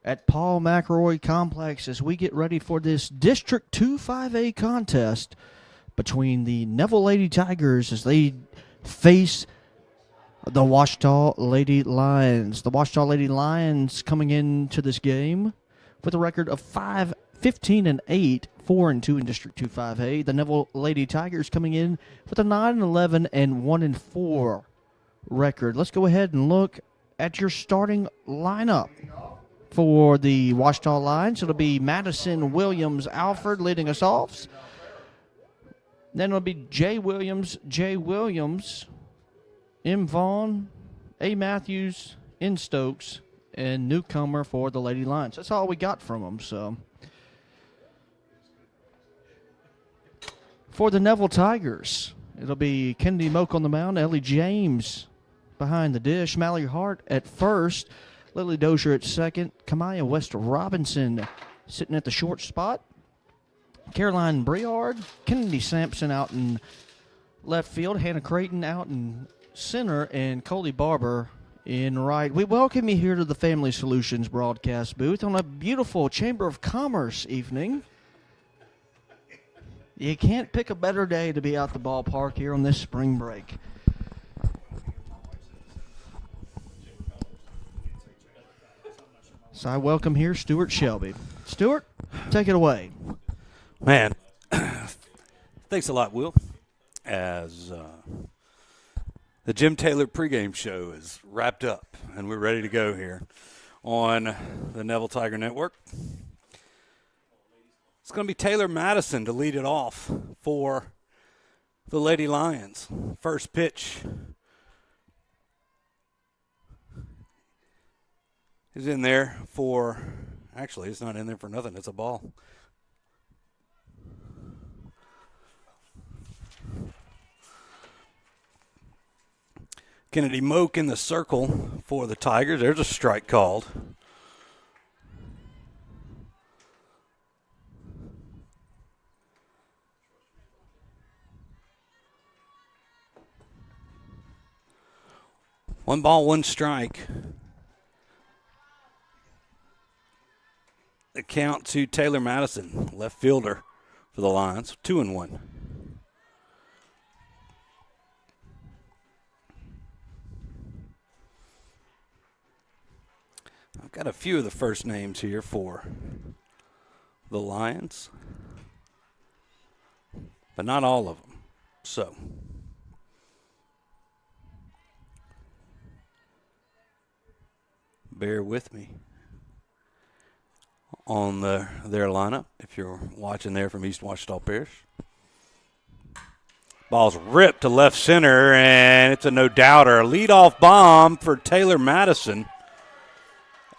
at Paul McElroy Complex as we get ready for this District 2 5A contest between the Neville Lady Tigers as they face the Ouachita Lady Lions. The Ouachita Lady Lions coming into this game with a record of 15-8, 4-2 in District 2 5A. The Neville Lady Tigers coming in with a 9-11 and 1-4 record. Let's go ahead and look at your starting lineup for the Ouachita Lions. It'll be Madison, Williams, Alfred leading us off. Then it'll be Jay Williams, M. Vaughn, A. Matthews, N. Stokes, and newcomer for the Lady Lions. That's all we got from them. So for the Neville Tigers, it'll be Kennedy Moak on the mound, Ellie James behind the dish, Mallory Hart at first, Lily Dozier at second, Kamaya West Robinson sitting at the short spot, Caroline Briard, Kennedy Sampson out in left field, Hannah Creighton out in center, and Coley Barber in right. We welcome you here to the Family Solutions broadcast booth on a beautiful Chamber of Commerce evening. You can't pick a better day to be out the ballpark here on this spring break. So I welcome here Stewart Shelby. Stewart, take it away. Man, thanks a lot, Will. As the Jim Taylor pregame show is wrapped up and we're ready to go here on the Neville Tiger Network. It's going to be Taylor Madison to lead it off for the Lady Lions. First pitch is in there for, actually it's not in there for nothing, it's a ball. Kennedy Moak in the circle for the Tigers. There's a strike called. One ball, one strike. The count to Taylor Madison, left fielder for the Lions, 2-1. I've got a few of the first names here for the Lions, but not all of them. So, bear with me on their lineup if you're watching there from East Ouachita Parish. Ball's ripped to left center, and it's a no-doubter. A leadoff bomb for Taylor Madison.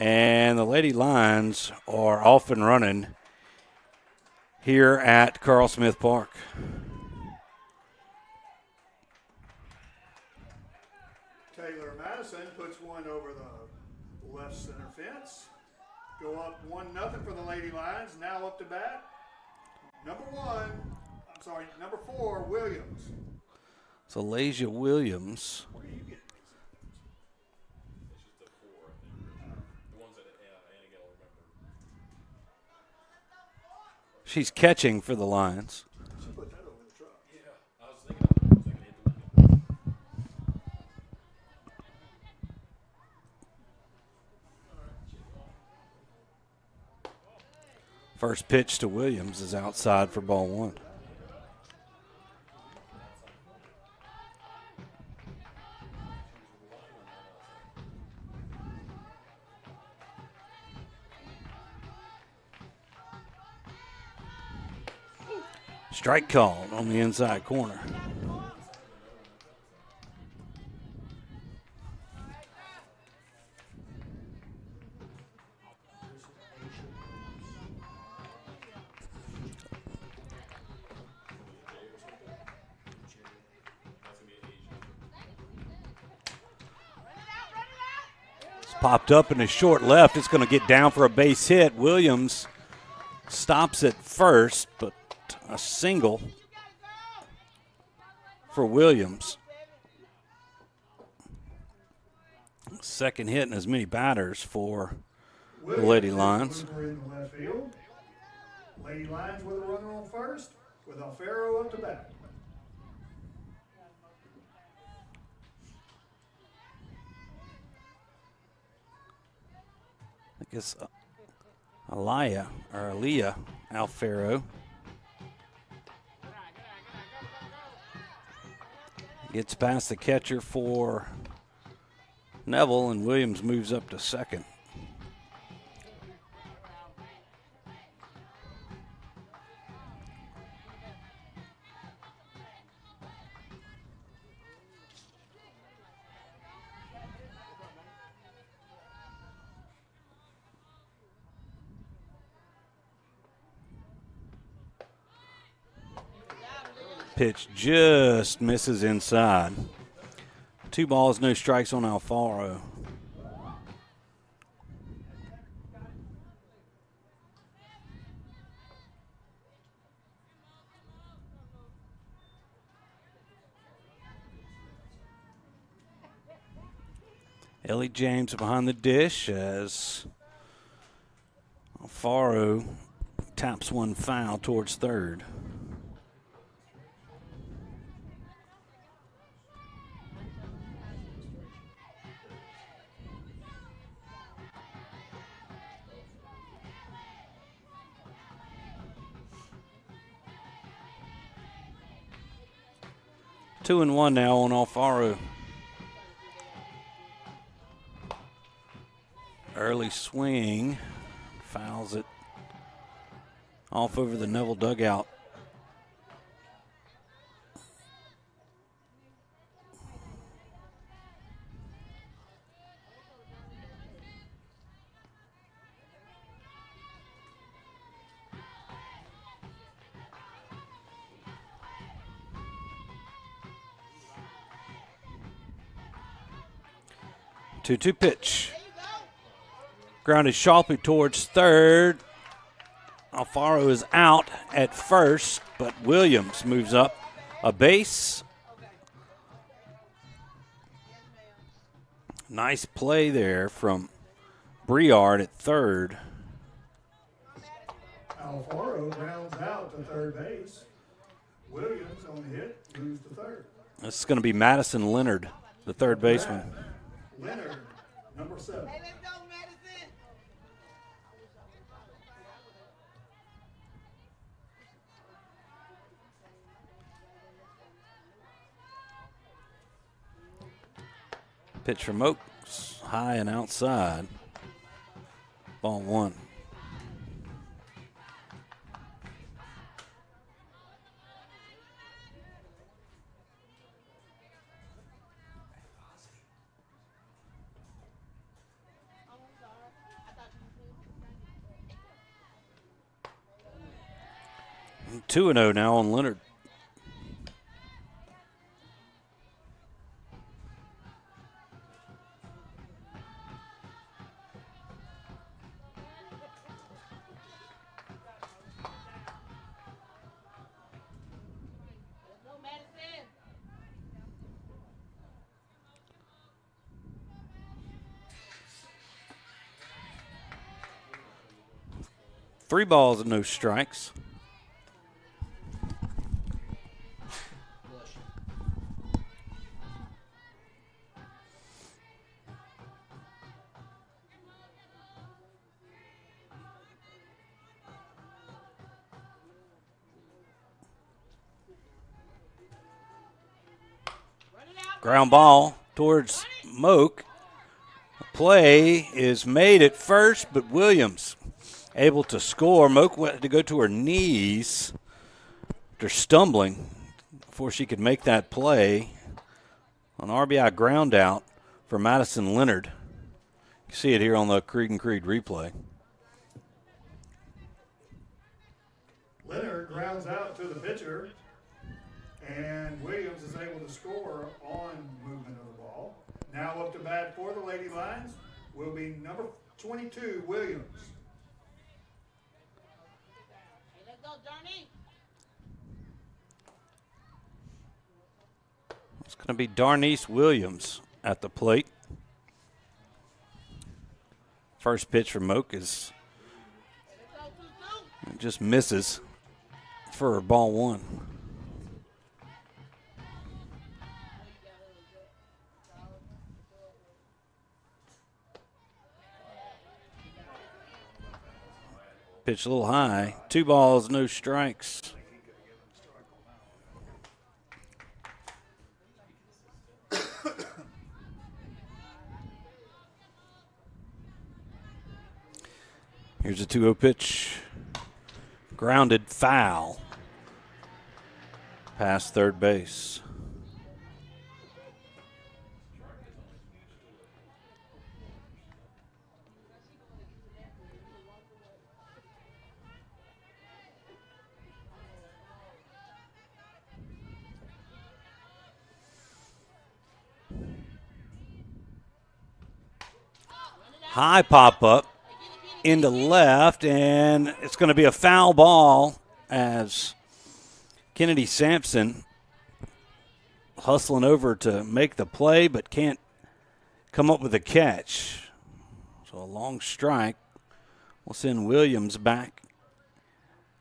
And the Lady Lions are off and running here at Carl Smith Park. Taylor Madison puts one over the left center fence. Go up 1-0 for the Lady Lions. Now up to bat. Number 4, Williams. So Lasia Williams. She's catching for the Lions. She put that over the truck. Yeah, I was thinking First pitch to Williams is outside for ball one. Strike called on the inside corner. It's popped up in the short left. It's going to get down for a base hit. Williams stops at first, but a single for Williams. Second hit in as many batters for the Lady Lions. We're in the left field. Lady Lions with a runner on first, with Alfaro up to bat. I guess Aaliyah Alfaro gets past the catcher for Neville, and Williams moves up to second. Pitch just misses inside. 2 balls, no strikes on Alfaro. Ellie James behind the dish as Alfaro taps one foul towards third. Two and one now on Alfaro. Early swing, fouls it off over the Neville dugout. Two pitch. Grounded sharply towards third. Alfaro is out at first, but Williams moves up a base. Nice play there from Briard at third. Alfaro grounds out to third base. Williams on the hit moves to third. This is going to be Madison Leonard, the third baseman. Leonard, number 7. Pitch from Oaks, high and outside. Ball 1. And 2-0 now on Leonard. Three balls and no strikes. Ground ball towards Moak. The play is made at first, but Williams able to score. Moak went to go to her knees after stumbling before she could make that play. An RBI ground out for Madison Leonard. You see it here on the Creed and Creed replay. Leonard grounds out to the pitcher, and Williams is able to score on movement of the ball. Now up to bat for the Lady Lions will be number 22, Williams. It's going to be Darnice Williams at the plate. First pitch from Moak is just misses for ball one. Pitch a little high. 2 balls, no strikes. Here's a 2-0 pitch. Grounded foul. Past third base. High pop up into left, and it's going to be a foul ball as Kennedy Sampson hustling over to make the play but can't come up with a catch. So a long strike will send Williams back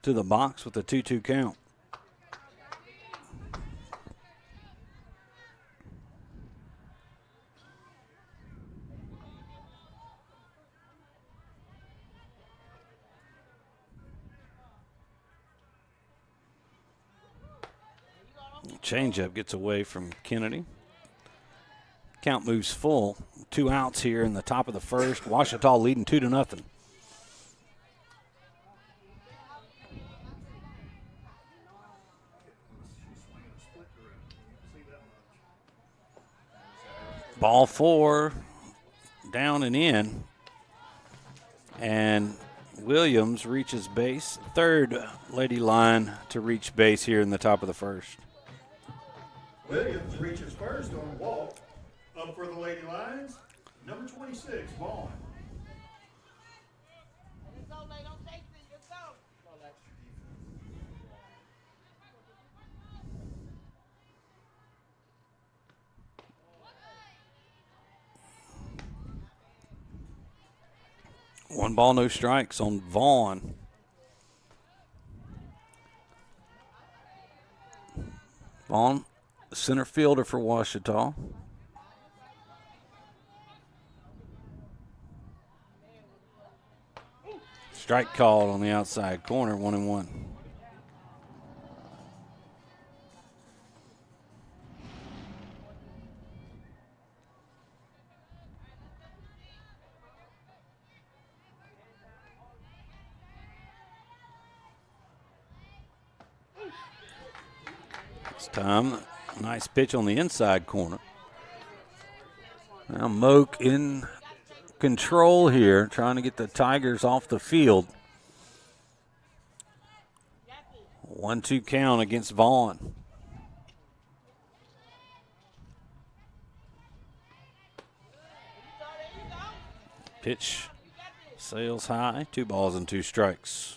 to the box with a 2-2 count. Changeup gets away from Kennedy. Count moves full. 2 outs here in the top of the first. Ouachita leading 2-0. Ball 4, down and in. And Williams reaches base. Third Lady Lion to reach base here in the top of the first. Williams reaches first on a walk. Up for the Lady Lions, number 26, Vaughn. One ball, no strikes on Vaughn. Vaughn, center fielder for Ouachita. Strike called on the outside corner, 1-1. This time, nice pitch on the inside corner. Now Moak in control here, trying to get the Tigers off the field. 1-2 count against Vaughn. Pitch sails high, 2 balls and 2 strikes.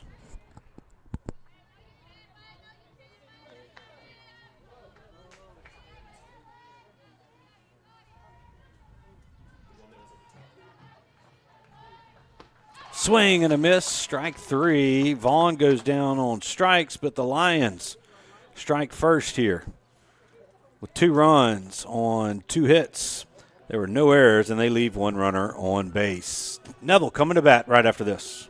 Swing and a miss, strike 3. Vaughn goes down on strikes, but the Lions strike first here with 2 runs on 2 hits. There were no errors, and they leave 1 runner on base. Neville coming to bat right after this.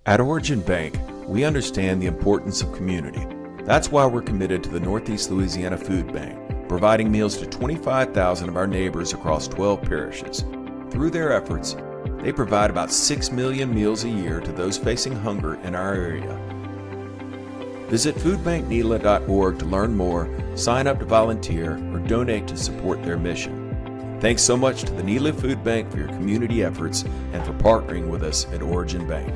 At Origin Bank, we understand the importance of community. That's why we're committed to the Northeast Louisiana Food Bank, providing meals to 25,000 of our neighbors across 12 parishes. Through their efforts, they provide about 6 million meals a year to those facing hunger in our area. Visit foodbanknela.org to learn more, sign up to volunteer, or donate to support their mission. Thanks so much to the Nela Food Bank for your community efforts and for partnering with us at Origin Bank.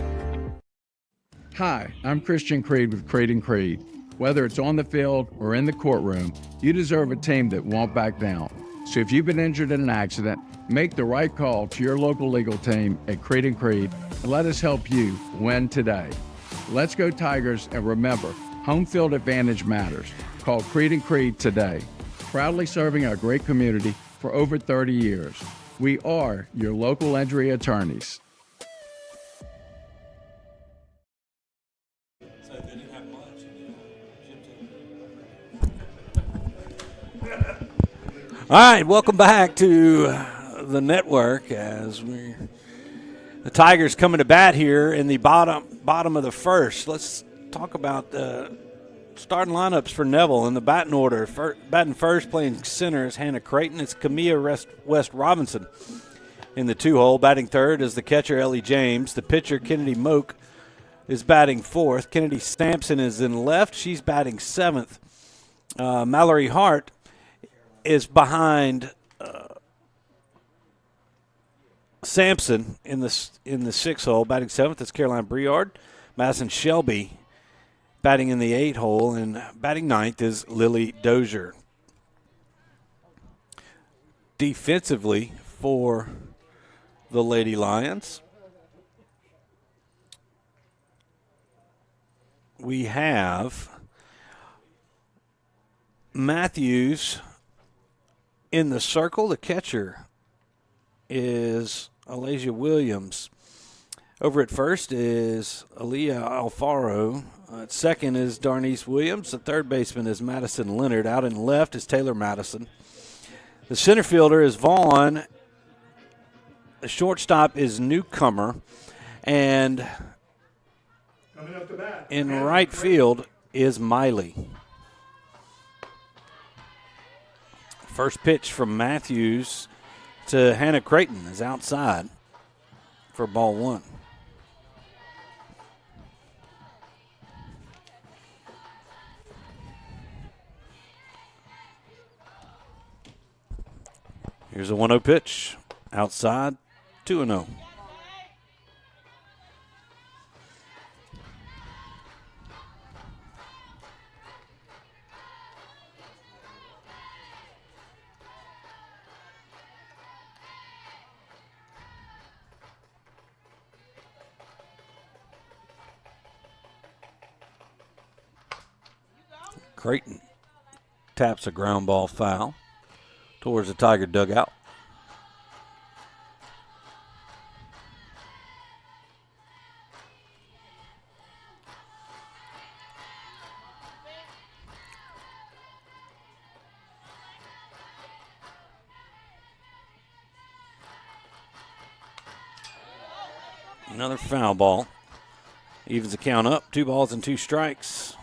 Hi, I'm Christian Creed with Creed & Creed. Whether it's on the field or in the courtroom, you deserve a team that won't back down. So if you've been injured in an accident, make the right call to your local legal team at Creed & Creed and let us help you win today. Let's go Tigers, and remember, home field advantage matters. Call Creed & Creed today. Proudly serving our great community for over 30 years. We are your local injury attorneys. All right, welcome back to the network as the Tigers coming to bat here in the bottom of the first. Let's talk about the starting lineups for Neville in the batting order. Batting first, playing center is Hannah Creighton. It's Camilla West Robinson in the 2-hole. Batting third is the catcher Ellie James. The pitcher Kennedy Moak is batting fourth. Kennedy Sampson is in left. She's batting seventh. Mallory Hart is behind Sampson in the 6-hole. Batting seventh is Caroline Briard. Madison Shelby batting in the 8-hole, and batting ninth is Lily Dozier. Defensively for the Lady Lions, we have Matthews in the circle. The catcher is Alasia Williams. Over at first is Aaliyah Alfaro. At second is Darnice Williams. The third baseman is Madison Leonard. Out in left is Taylor Madison. The center fielder is Vaughn. The shortstop is Newcomer. And Coming up to bat. in right field is Miley. First pitch from Matthews to Hannah Creighton is outside for ball one. Here's a 1-0 pitch. Outside, 2-0. Creighton taps a ground ball foul towards the Tiger dugout. Another foul ball. Evens the count up. 2 balls and 2 strikes.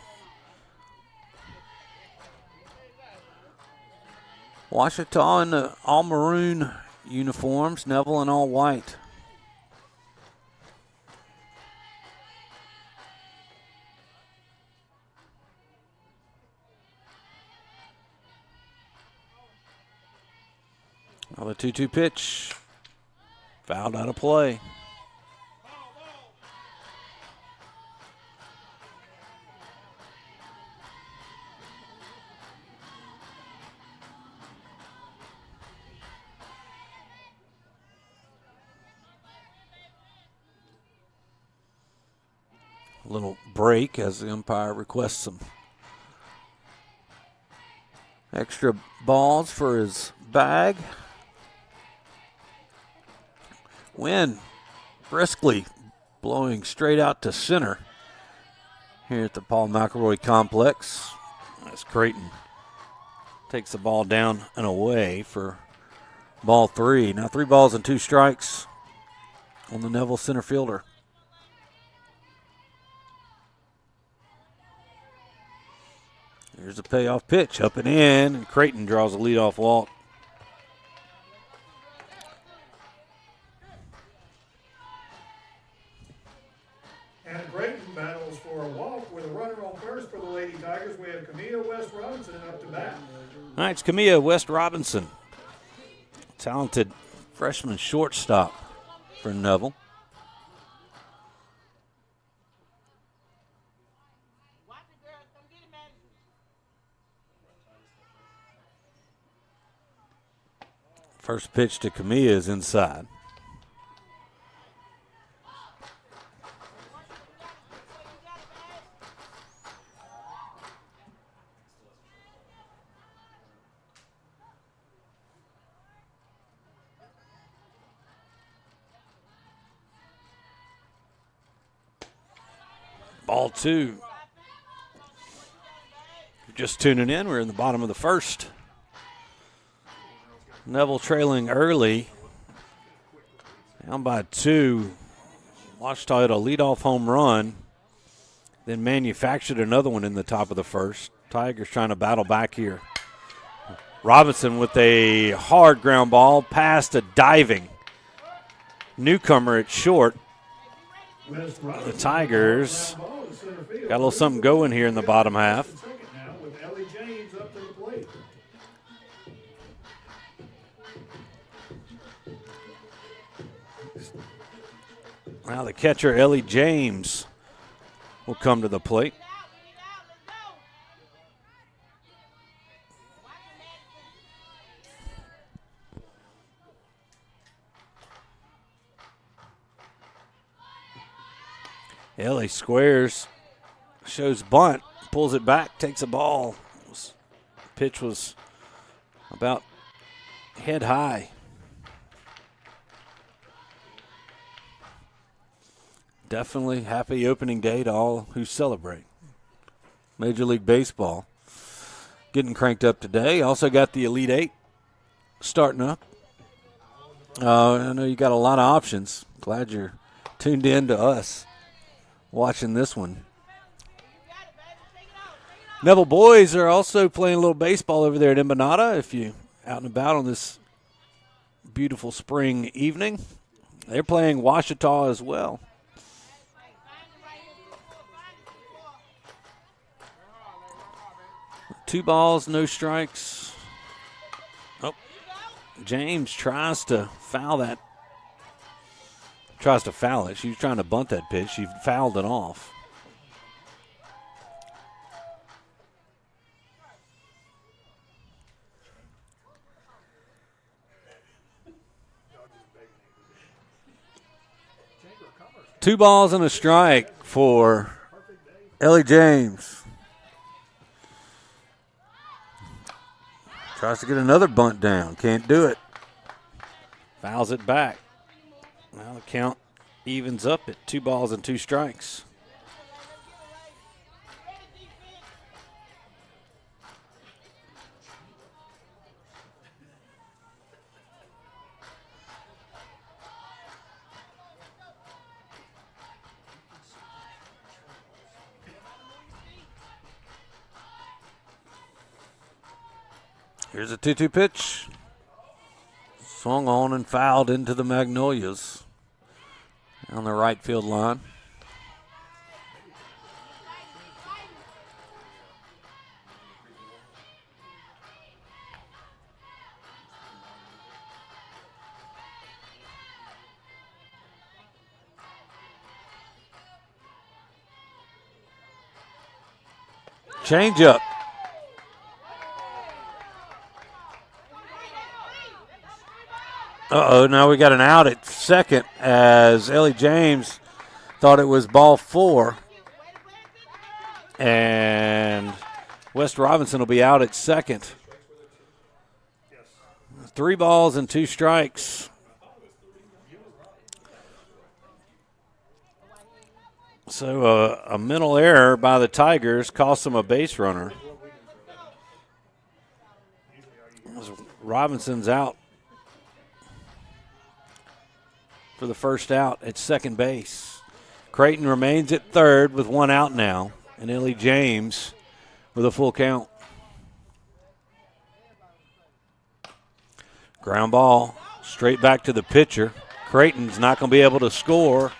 Ouachita in the all maroon uniforms, Neville in all white. Well, the 2-2 pitch. Fouled out of play. Little break as the umpire requests some extra balls for his bag. Wind briskly blowing straight out to center here at the Paul McElroy Complex as Creighton takes the ball down and away for ball 3. Now 3 balls and 2 strikes on the Neville center fielder. Here's a payoff pitch, up and in, and Creighton draws a leadoff walk. And Creighton battles for a walk with a runner on first for the Lady Tigers. We have Camilla West Robinson up to bat. All right, it's Camilla West Robinson, talented freshman shortstop for Neville. First pitch to Camilla is inside. Ball 2. Just tuning in, we're in the bottom of the first. Neville trailing early, down by 2. Ouachita had a leadoff home run, then manufactured another one in the top of the first. Tigers trying to battle back here. Robinson with a hard ground ball past a diving newcomer at short. The Tigers got a little something going here in the bottom half. Now the catcher, Ellie James, will come to the plate. Ellie squares, shows bunt, pulls it back, takes a ball. Pitch was about head high. Definitely happy opening day to all who celebrate. Major League Baseball getting cranked up today. Also got the Elite Eight starting up. I know you got a lot of options. Glad you're tuned in to us watching this one. Neville boys are also playing a little baseball over there at Empanada. If you out and about on this beautiful spring evening, they're playing Ouachita as well. Two balls, no strikes. Oh, James tries to foul that. Tries to foul it. She was trying to bunt that pitch. She fouled it off. Two balls and a strike for Ellie James. Tries to get another bunt down. Can't do it. Fouls it back. Now the count evens up at 2 balls and 2 strikes. Here's a 2-2 pitch. Swung on and fouled into the Magnolias on the right field line. Change up. Now we got an out at second as Ellie James thought it was ball 4. And West Robinson will be out at second. 3 balls and 2 strikes. So a mental error by the Tigers cost them a base runner. Robinson's out for the first out at second base. Creighton remains at third with 1 out now, and Ellie James with a full count. Ground ball straight back to the pitcher. Creighton's not going to be able to score.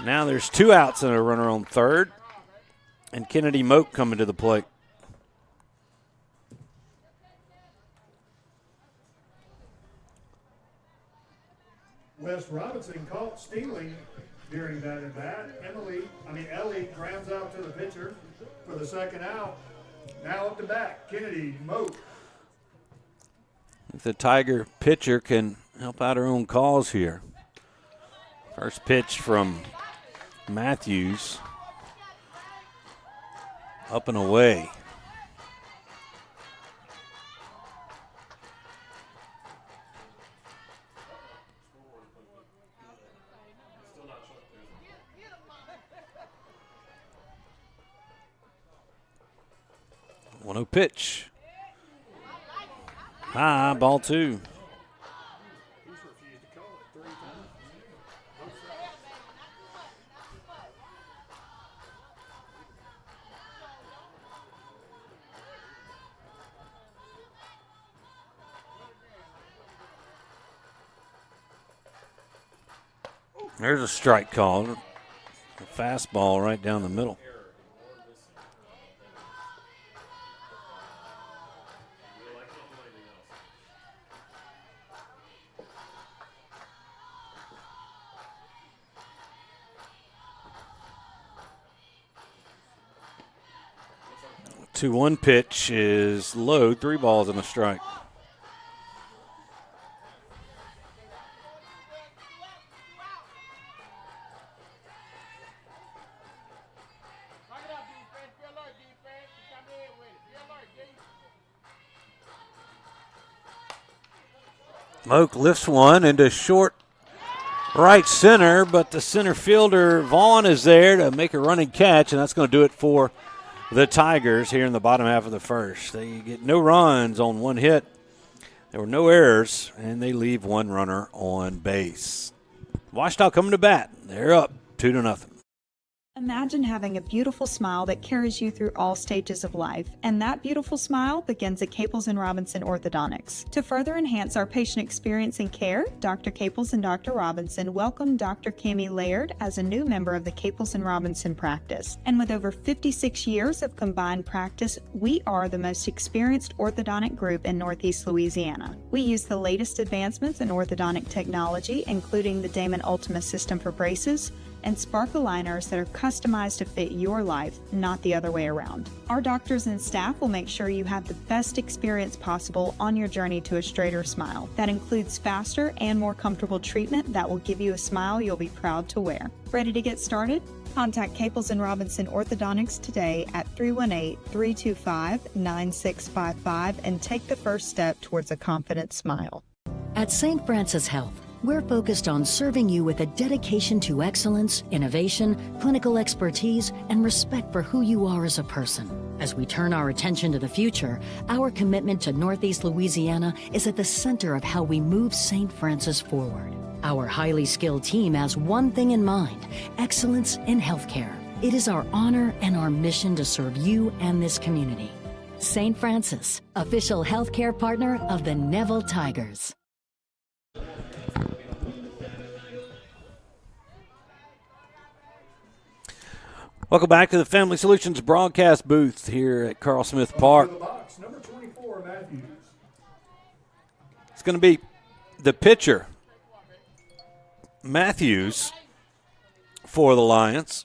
Now there's 2 outs and a runner on third, and Kennedy Moak coming to the plate. West Robinson caught stealing during that at bat. Ellie grounds out to the pitcher for the second out. Now up to bat, Kennedy Moak. If the Tiger pitcher can help out her own cause here. First pitch from Matthews. Up and away. 1-0 pitch. High, ball 2. There's a strike call. A fastball right down the middle. The 2-1 pitch is low. 3 balls and a strike. Moak lifts one into short right center, but the center fielder, Vaughn, is there to make a running catch, and that's going to do it for the Tigers here in the bottom half of the first. They get no runs on 1 hit. There were no errors, and they leave 1 runner on base. Ouachita coming to bat. They're up 2-0. Imagine having a beautiful smile that carries you through all stages of life, and that beautiful smile begins at Caples & Robinson Orthodontics. To further enhance our patient experience and care, Dr. Caples and Dr. Robinson welcome Dr. Cammie Laird as a new member of the Caples & Robinson practice. And with over 56 years of combined practice, we are the most experienced orthodontic group in Northeast Louisiana. We use the latest advancements in orthodontic technology, including the Damon Ultima system for braces, and Spark aligners that are customized to fit your life, not the other way around. Our doctors and staff will make sure you have the best experience possible on your journey to a straighter smile. That includes faster and more comfortable treatment that will give you a smile you'll be proud to wear. Ready to get started? Contact Caples & Robinson Orthodontics today at 318-325-9655 and take the first step towards a confident smile. At St. Francis Health, we're focused on serving you with a dedication to excellence, innovation, clinical expertise, and respect for who you are as a person. As we turn our attention to the future, our commitment to Northeast Louisiana is at the center of how we move St. Francis forward. Our highly skilled team has one thing in mind: excellence in healthcare. It is our honor and our mission to serve you and this community. St. Francis, official healthcare partner of the Neville Tigers. Welcome back to the Family Solutions broadcast booth here at Carl Smith Park. Number 24, Matthews. It's going to be the pitcher, Matthews, for the Lions.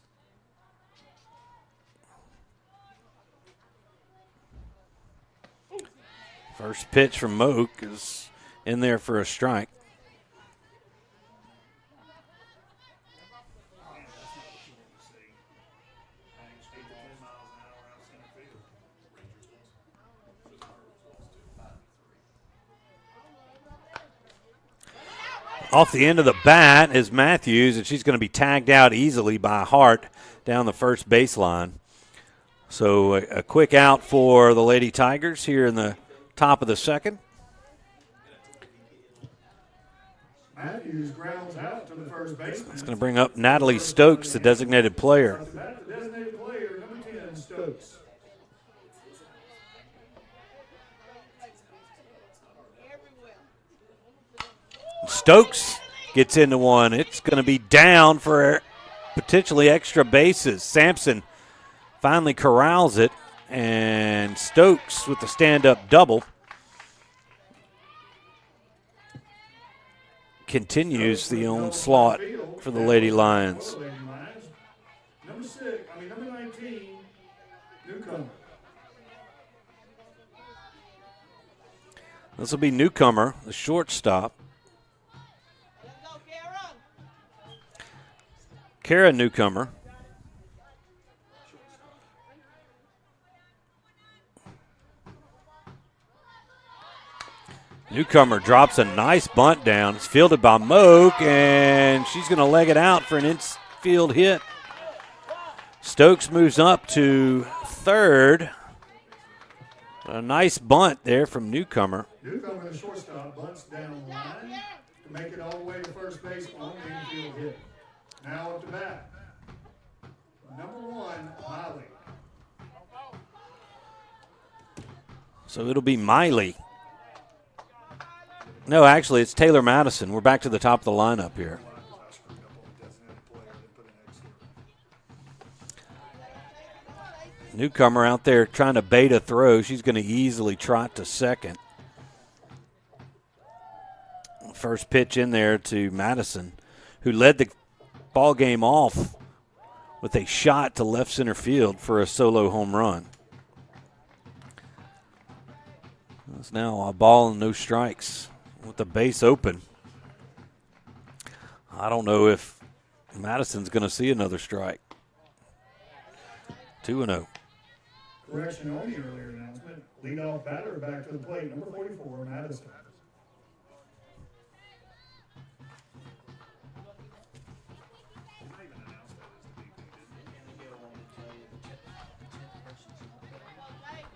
First pitch from Moak is in there for a strike. Off the end of the bat is Matthews, and she's going to be tagged out easily by Hart down the first baseline. So a quick out for the Lady Tigers here in the top of the second. Matthews grounds out to the first baseman. It's going to bring up Natalie Stokes, the designated player. The designated player, number 10, Stokes. Stokes gets into one. It's going to be down for potentially extra bases. Sampson finally corrals it, and Stokes with the stand-up double continues the onslaught for the Lady Lions. Number 19, Newcomer. This will be Newcomer, the shortstop. Kara Newcomer. Newcomer drops a nice bunt down. It's fielded by Moak, and she's going to leg it out for an infield hit. Stokes moves up to third A nice bunt there from Newcomer. Newcomer, the shortstop, bunts down the line to make it all the way to first base on the infield hit. Now up to bat. Number 1, Miley. So it'll be Miley. No, actually, it's Taylor Madison. We're back to the top of the lineup here. Newcomer out there trying to bait a throw. She's going to easily trot to second. First pitch in there to Madison, who led the ball game off with a shot to left center field for a solo home run. It's now a ball and no strikes with the base open. I don't know if Madison's going to see another strike. 2-0. Correction on the earlier announcement. Leadoff batter back to the plate, number 44, Madison.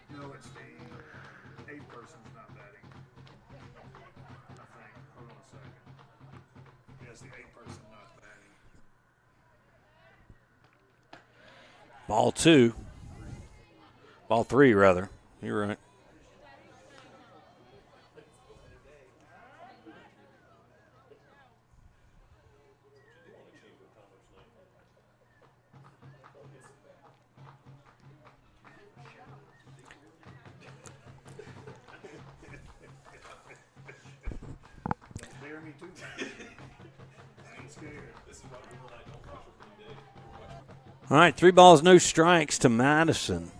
No, it's the 8th person's not batting. I think. Hold on a second. Yes, the 8th person not batting. Ball 2. Ball 3, rather. You're right. Dare me too much. I ain't scared. All right, 3 balls, no strikes to Madison.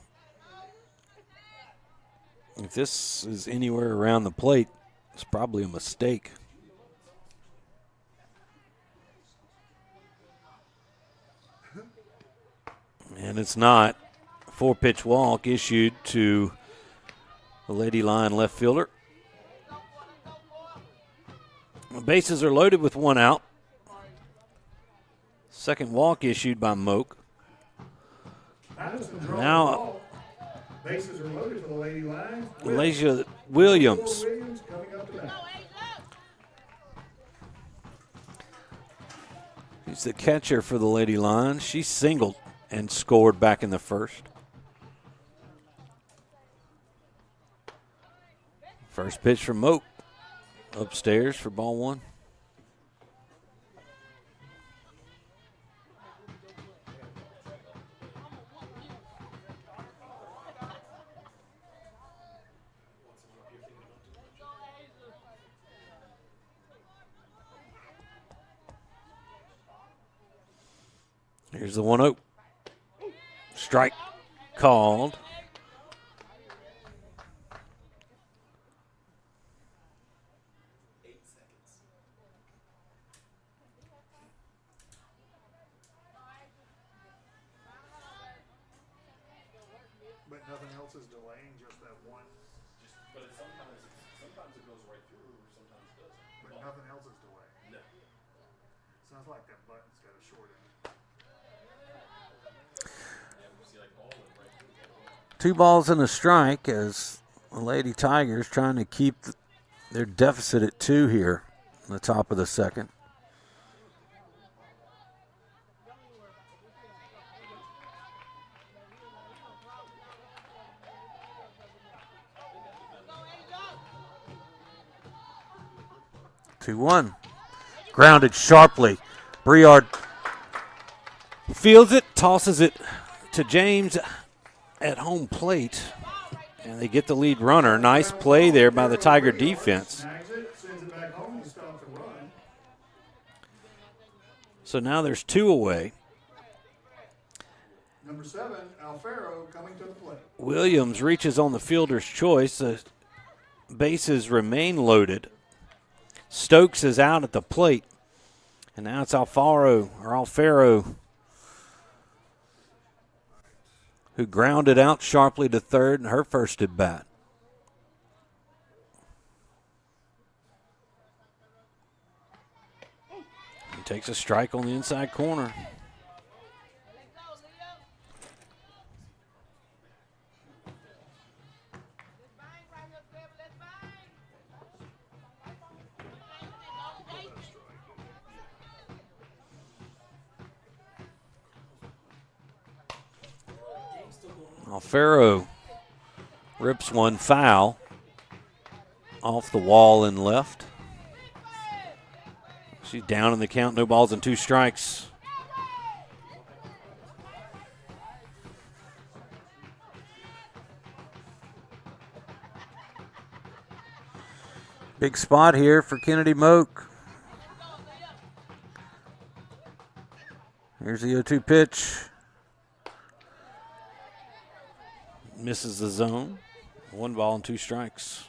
If this is anywhere around the plate, it's probably a mistake. And it's not. 4-pitch walk issued to the Lady Lion left fielder. The bases are loaded with 1 out. Second walk issued by Moak. Now, bases are loaded for the Lady Lions. Malaysia Williams. Coming up to bat. She's the catcher for the Lady Lions. She singled and scored back in the first. First pitch from Moak. Upstairs for ball 1. Here's the 1-0. Strike called. But nothing else is delaying, just that one. But sometimes it goes right through, sometimes it doesn't. But nothing else is delaying. No. Sounds like that button's got a short end. 2 balls and a strike as the Lady Tigers trying to keep their deficit at 2 here in the top of the second. Two 2-1. Grounded sharply. Briard fields it, tosses it to James at home plate, and they get the lead runner. Nice play there by the Tiger defense. So now there's 2 away. Number 7, Alfaro coming to the plate. Williams reaches on the fielder's choice. The bases remain loaded. Stokes is out at the plate, and now it's Alfaro who grounded out sharply to third in her first at bat. He takes a strike on the inside corner. Alfaro rips one foul off the wall and left. She's down in the count, no balls and 2 strikes. Big spot here for Kennedy Moak. Here's the 0-2 pitch. Misses the zone. 1 ball and 2 strikes.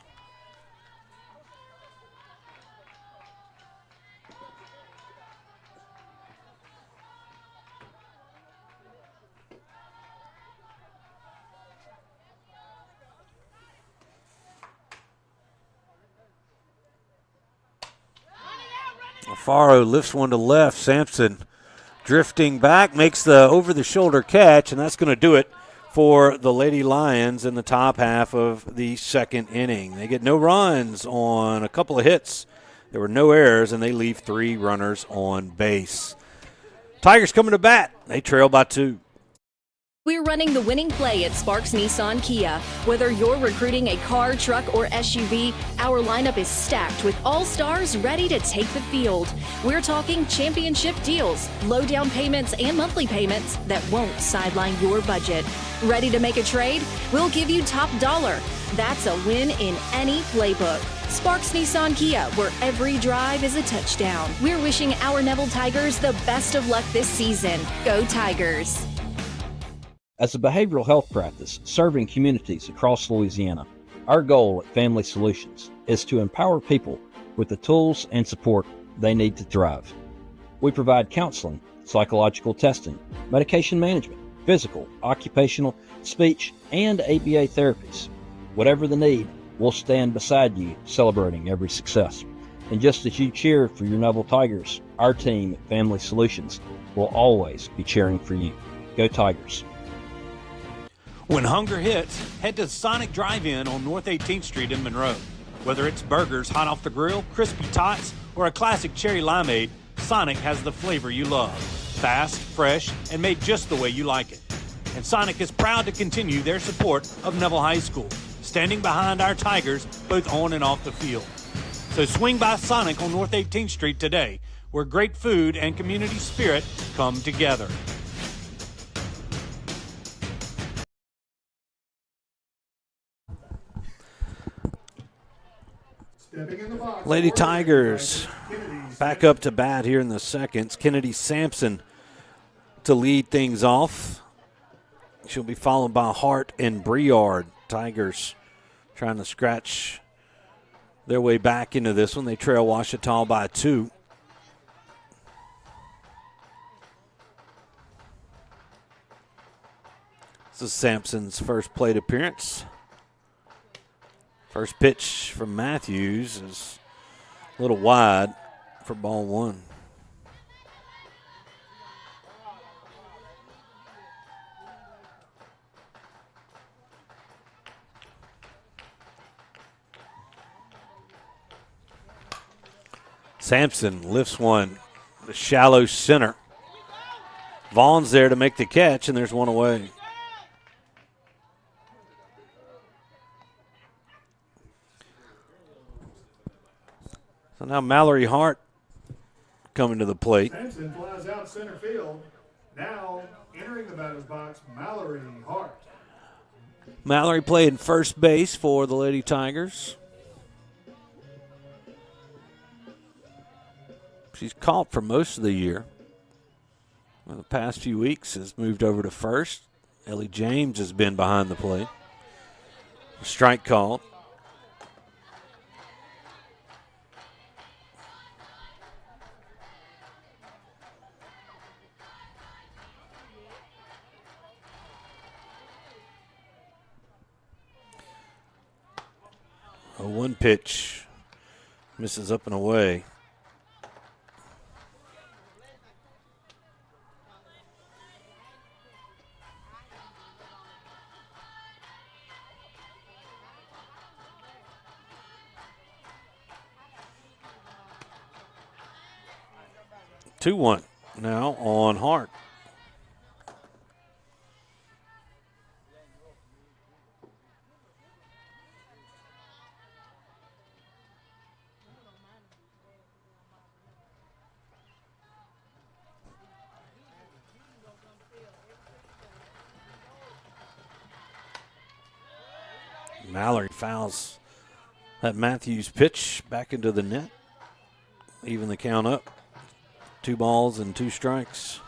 Alfaro lifts one to left. Sampson drifting back, makes the over-the-shoulder catch, and that's going to do it for the Lady Lions in the top half of the second inning. They get no runs on a couple of hits. There were no errors, and they leave 3 runners on base. Tigers coming to bat. They trail by 2. We're running the winning play at Sparks Nissan Kia. Whether you're recruiting a car, truck, or SUV, our lineup is stacked with all stars ready to take the field. We're talking championship deals, low down payments, and monthly payments that won't sideline your budget. Ready to make a trade? We'll give you top dollar. That's a win in any playbook. Sparks Nissan Kia, where every drive is a touchdown. We're wishing our Neville Tigers the best of luck this season. Go Tigers! As a behavioral health practice serving communities across Louisiana, our goal at Family Solutions is to empower people with the tools and support they need to thrive. We provide counseling, psychological testing, medication management, physical, occupational, speech, and ABA therapies. Whatever the need, we'll stand beside you celebrating every success. And just as you cheer for your Neville Tigers, our team at Family Solutions will always be cheering for you. Go Tigers! When hunger hits, head to Sonic Drive-In on North 18th Street in Monroe. Whether it's burgers hot off the grill, crispy tots, or a classic cherry limeade, Sonic has the flavor you love. Fast, fresh, and made just the way you like it. And Sonic is proud to continue their support of Neville High School, standing behind our Tigers both on and off the field. So swing by Sonic on North 18th Street today, where great food and community spirit come together. Lady Tigers back up to bat here in the seconds. Kennedy Sampson to lead things off. She'll be followed by Hart and Briard. Tigers trying to scratch their way back into this one. They trail Ouachita by 2. This is Sampson's first plate appearance. First pitch from Matthews is a little wide for ball 1. Sampson lifts one, the shallow center. Vaughn's there to make the catch, and there's one away. So now Mallory Hart coming to the plate. Sampson flies out center field. Now entering the batter's box, Mallory Hart. Mallory played first base for the Lady Tigers. She's caught for most of the year. In the past few weeks has moved over to first. Ellie James has been behind the plate. Strike called. A 1 pitch misses up and away. Two one now on Hart. Mallory fouls that Matthews pitch back into the net. Even the count up. 2 balls and 2 strikes.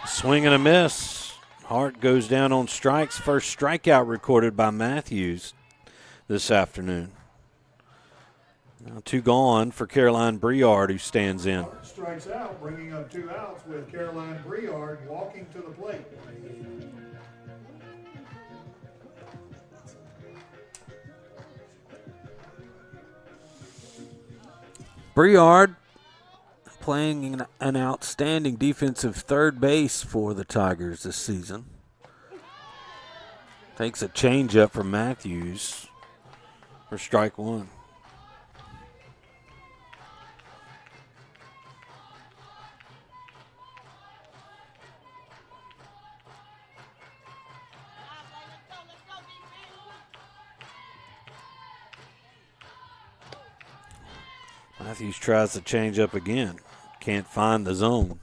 Swing and a miss. Hart goes down on strikes. First strikeout recorded by Matthews this afternoon. Now 2 gone for Caroline Briard, who stands in. Strikes out, bringing up 2 outs with Caroline Briard walking to the plate. Briard playing an outstanding defensive third base for the Tigers this season. Takes a changeup from Matthews for strike 1. Matthews tries to change up again. Can't find the zone.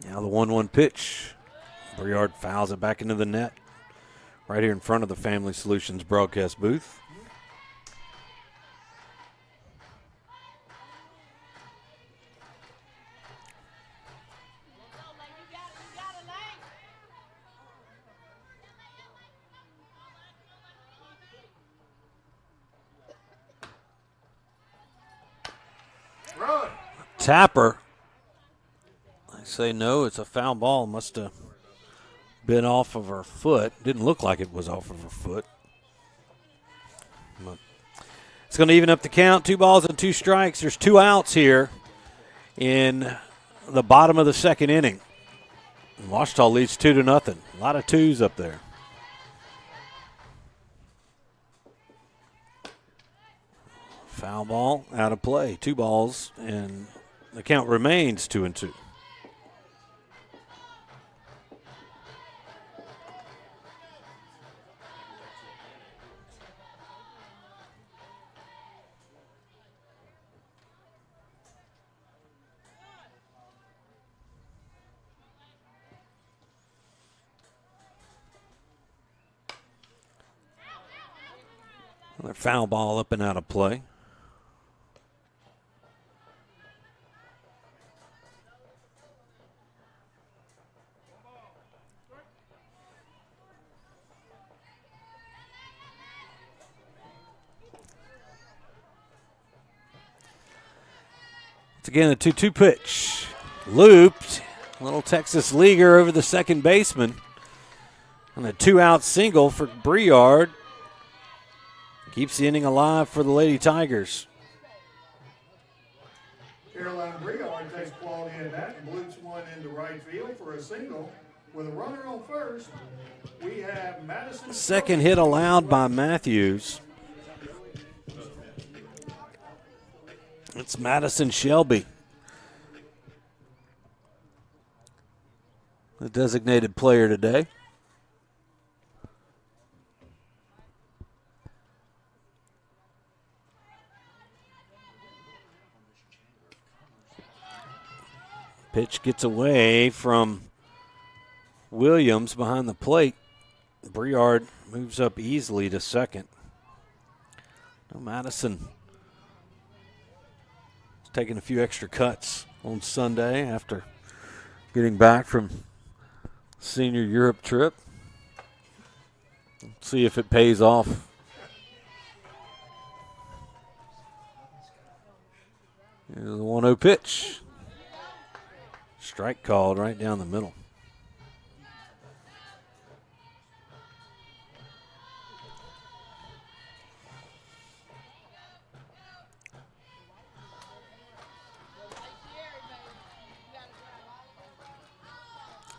Now the 1-1 pitch. Briard fouls it back into the net. Right here in front of the Family Solutions broadcast booth. Tapper. I say no, it's a foul ball. Must have been off of her foot. Didn't look like it was off of her foot. But it's going to even up the count. 2 balls and 2 strikes. There's 2 outs here in the bottom of the second inning. Ouachita leads 2-0. A lot of 2s up there. Foul ball out of play. 2 balls, and the count remains 2-2. Another foul ball up and out of play. It's again a 2-2 pitch. Looped. Little Texas leaguer over the second baseman. And a 2-out single for Briard. Keeps the inning alive for the Lady Tigers. Caroline Briard takes quality at bat and bloops one into right field for a single. With a runner on first, we have Madison. Second hit allowed by Matthews. It's Madison Shelby, the designated player today. Pitch gets away from Williams behind the plate. Briard moves up easily to second. No, Madison taking a few extra cuts on Sunday after getting back from senior Europe trip. Let's see if it pays off. Here's the 1-0 pitch. Strike called right down the middle.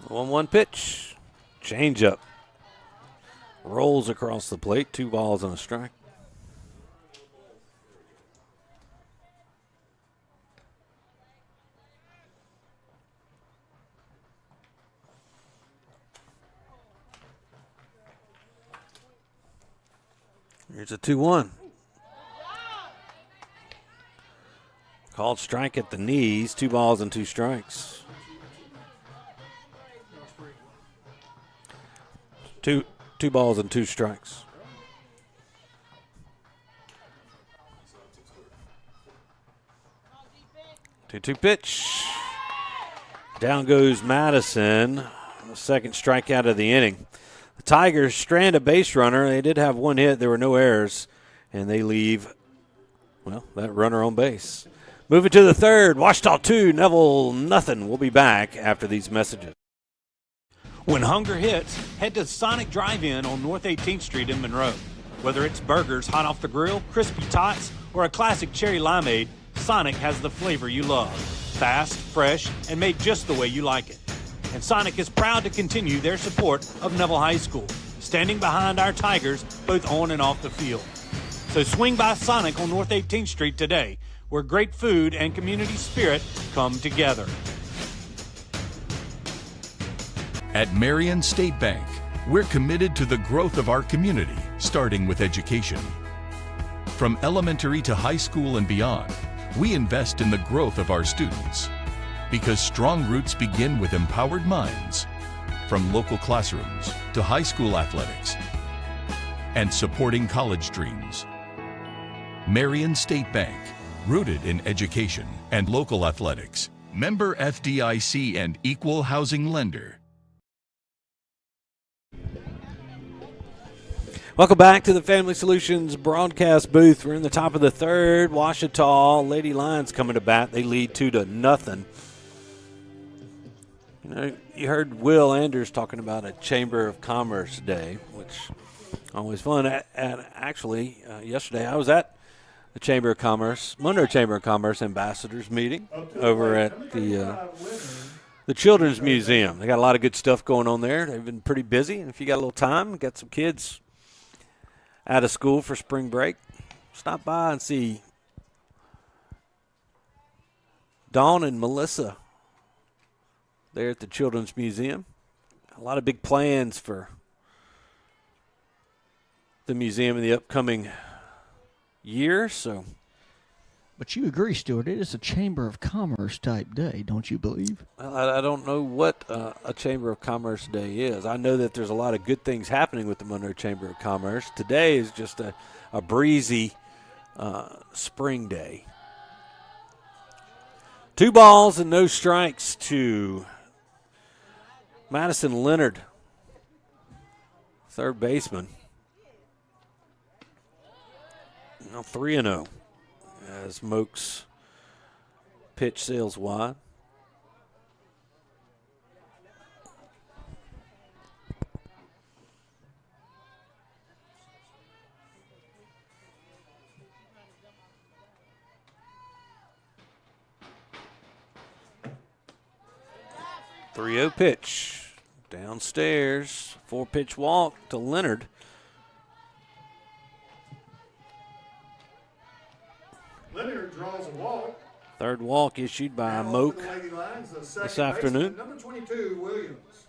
The 1-1 pitch. Changeup. Rolls across the plate. 2 balls and a strike. Here's a 2-1. Called strike at the knees. 2 balls and 2 strikes. Two balls and 2 strikes. 2-2 pitch. Down goes Madison. The second strikeout of the inning. The Tigers strand a base runner. They did have 1 hit. There were no errors. And they leave, well, that runner on base. Moving to the third. Ouachita 2, Neville nothing. We'll be back after these messages. When hunger hits, head to Sonic Drive-In on North 18th Street in Monroe. Whether it's burgers hot off the grill, crispy tots, or a classic cherry limeade, Sonic has the flavor you love. Fast, fresh, and made just the way you like it. And Sonic is proud to continue their support of Neville High School, standing behind our Tigers both on and off the field. So swing by Sonic on North 18th Street today, where great food and community spirit come together. At Marion State Bank, we're committed to the growth of our community, starting with education. From elementary to high school and beyond, we invest in the growth of our students. Because strong roots begin with empowered minds, from local classrooms to high school athletics, and supporting college dreams. Marion State Bank, rooted in education and local athletics. Member FDIC and equal housing lender. Welcome back to the Family Solutions broadcast booth. We're in the top of the third. Ouachita Lady Lions coming to bat. They lead 2-0. You know, you heard Will Anders talking about a Chamber of Commerce Day, which always fun. And actually, yesterday I was at the Chamber of Commerce, Monroe Chamber of Commerce Ambassadors meeting over at the Children's Museum. They got a lot of good stuff going on there. They've been pretty busy. And if you got a little time, got some kids out of school for spring break, stop by and see Dawn and Melissa there at the Children's Museum. A lot of big plans for the museum in the upcoming year. So, but you agree, Stewart, it is a Chamber of Commerce type day, don't you believe? Well, I don't know what a Chamber of Commerce Day is. I know that there's a lot of good things happening with the Monroe Chamber of Commerce. Today is just a breezy spring day. 2 balls and no strikes to Madison Leonard, third baseman. Now 3-0 as Moak's pitch sails wide. Three-0 pitch downstairs. 4-pitch walk to Leonard. Leonard draws a walk. Third walk issued by Moak this afternoon. Number 22, Williams.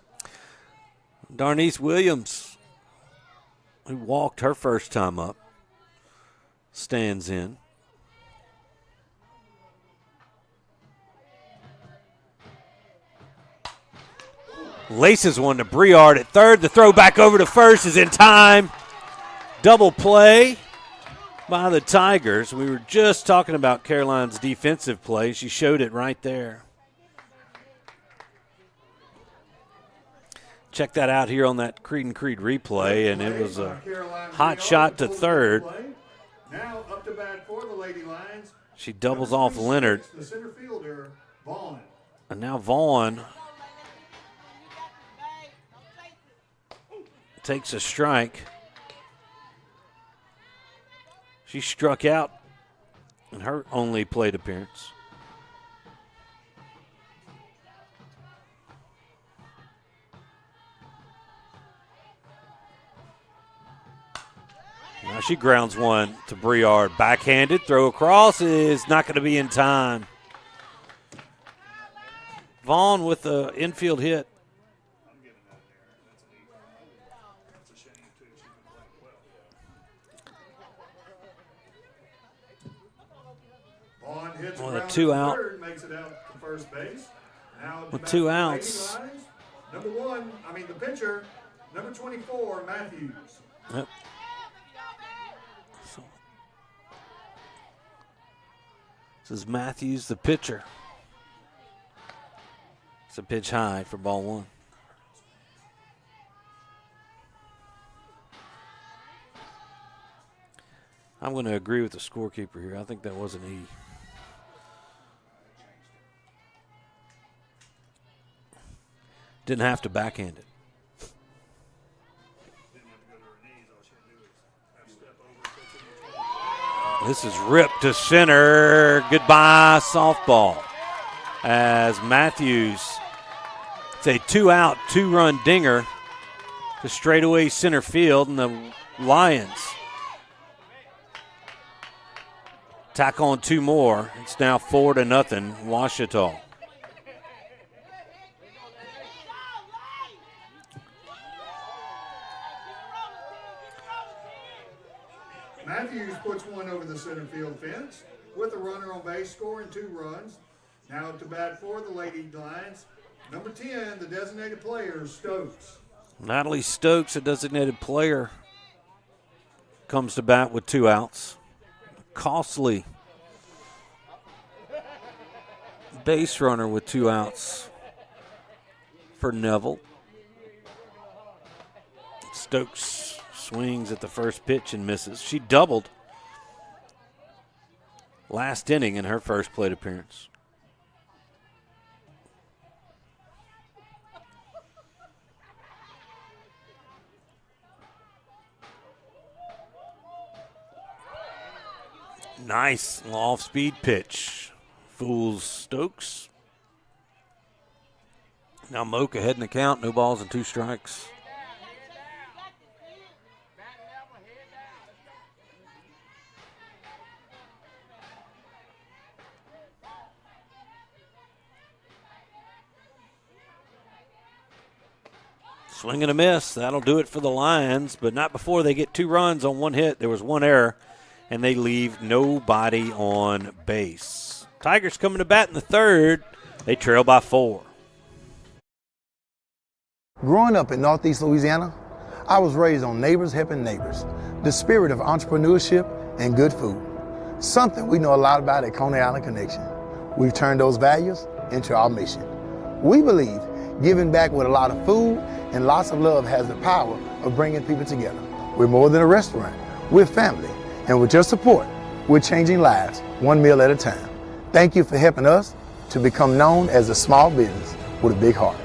Darnice Williams, who walked her first time up, stands in. Laces one to Briard at third. The throw back over to first is in time. Double play by the Tigers. We were just talking about Caroline's defensive play. She showed it right there. Check that out here on that Creed and Creed replay, and it was a hot shot to third. Now up to bat for the Lady Lions. She doubles off Leonard. The center fielder, Vaughn. And now Vaughn takes a strike. She struck out in her only plate appearance. Now she grounds one to Briard. Backhanded, throw across is not going to be in time. Vaughn with the infield hit. hits Well, the the ground two at out. third, makes it out to first base. Now at the With bat 2 for the outs. Lady Lions, the pitcher, number 24, Matthews. Yep. So, this is Matthews, the pitcher. It's a pitch high for ball 1. I'm going to agree with the scorekeeper here. I think that was an E. Didn't have to backhand it. This is ripped to center. Goodbye, softball. As Matthews, it's a 2-out, 2-run dinger to straightaway center field, and the Lions tack on 2 more. It's now 4-0, Ouachita. Matthews puts one over the center field fence with a runner on base, scoring 2 runs. Now to bat for the Lady Lions, number 10, the designated player, Stokes. Natalie Stokes, a designated player, comes to bat with 2 outs. Costly base runner with 2 outs for Neville. Stokes swings at the first pitch and misses. She doubled last inning in her first plate appearance. Nice off-speed pitch. Fools Stokes. Now Moke ahead in the count. No balls and 2 strikes. Swing and a miss. That'll do it for the Lions, but not before they get 2 runs on 1 hit. There was 1 error, and they leave nobody on base. Tigers coming to bat in the 3rd. They trail by 4. Growing up in Northeast Louisiana, I was raised on neighbors helping neighbors, the spirit of entrepreneurship and good food, something we know a lot about at Coney Island Connection. We've turned those values into our mission. We believe giving back with a lot of food and lots of love has the power of bringing people together. We're more than a restaurant. We're family. And with your support, we're changing lives, 1 meal at a time. Thank you for helping us to become known as a small business with a big heart.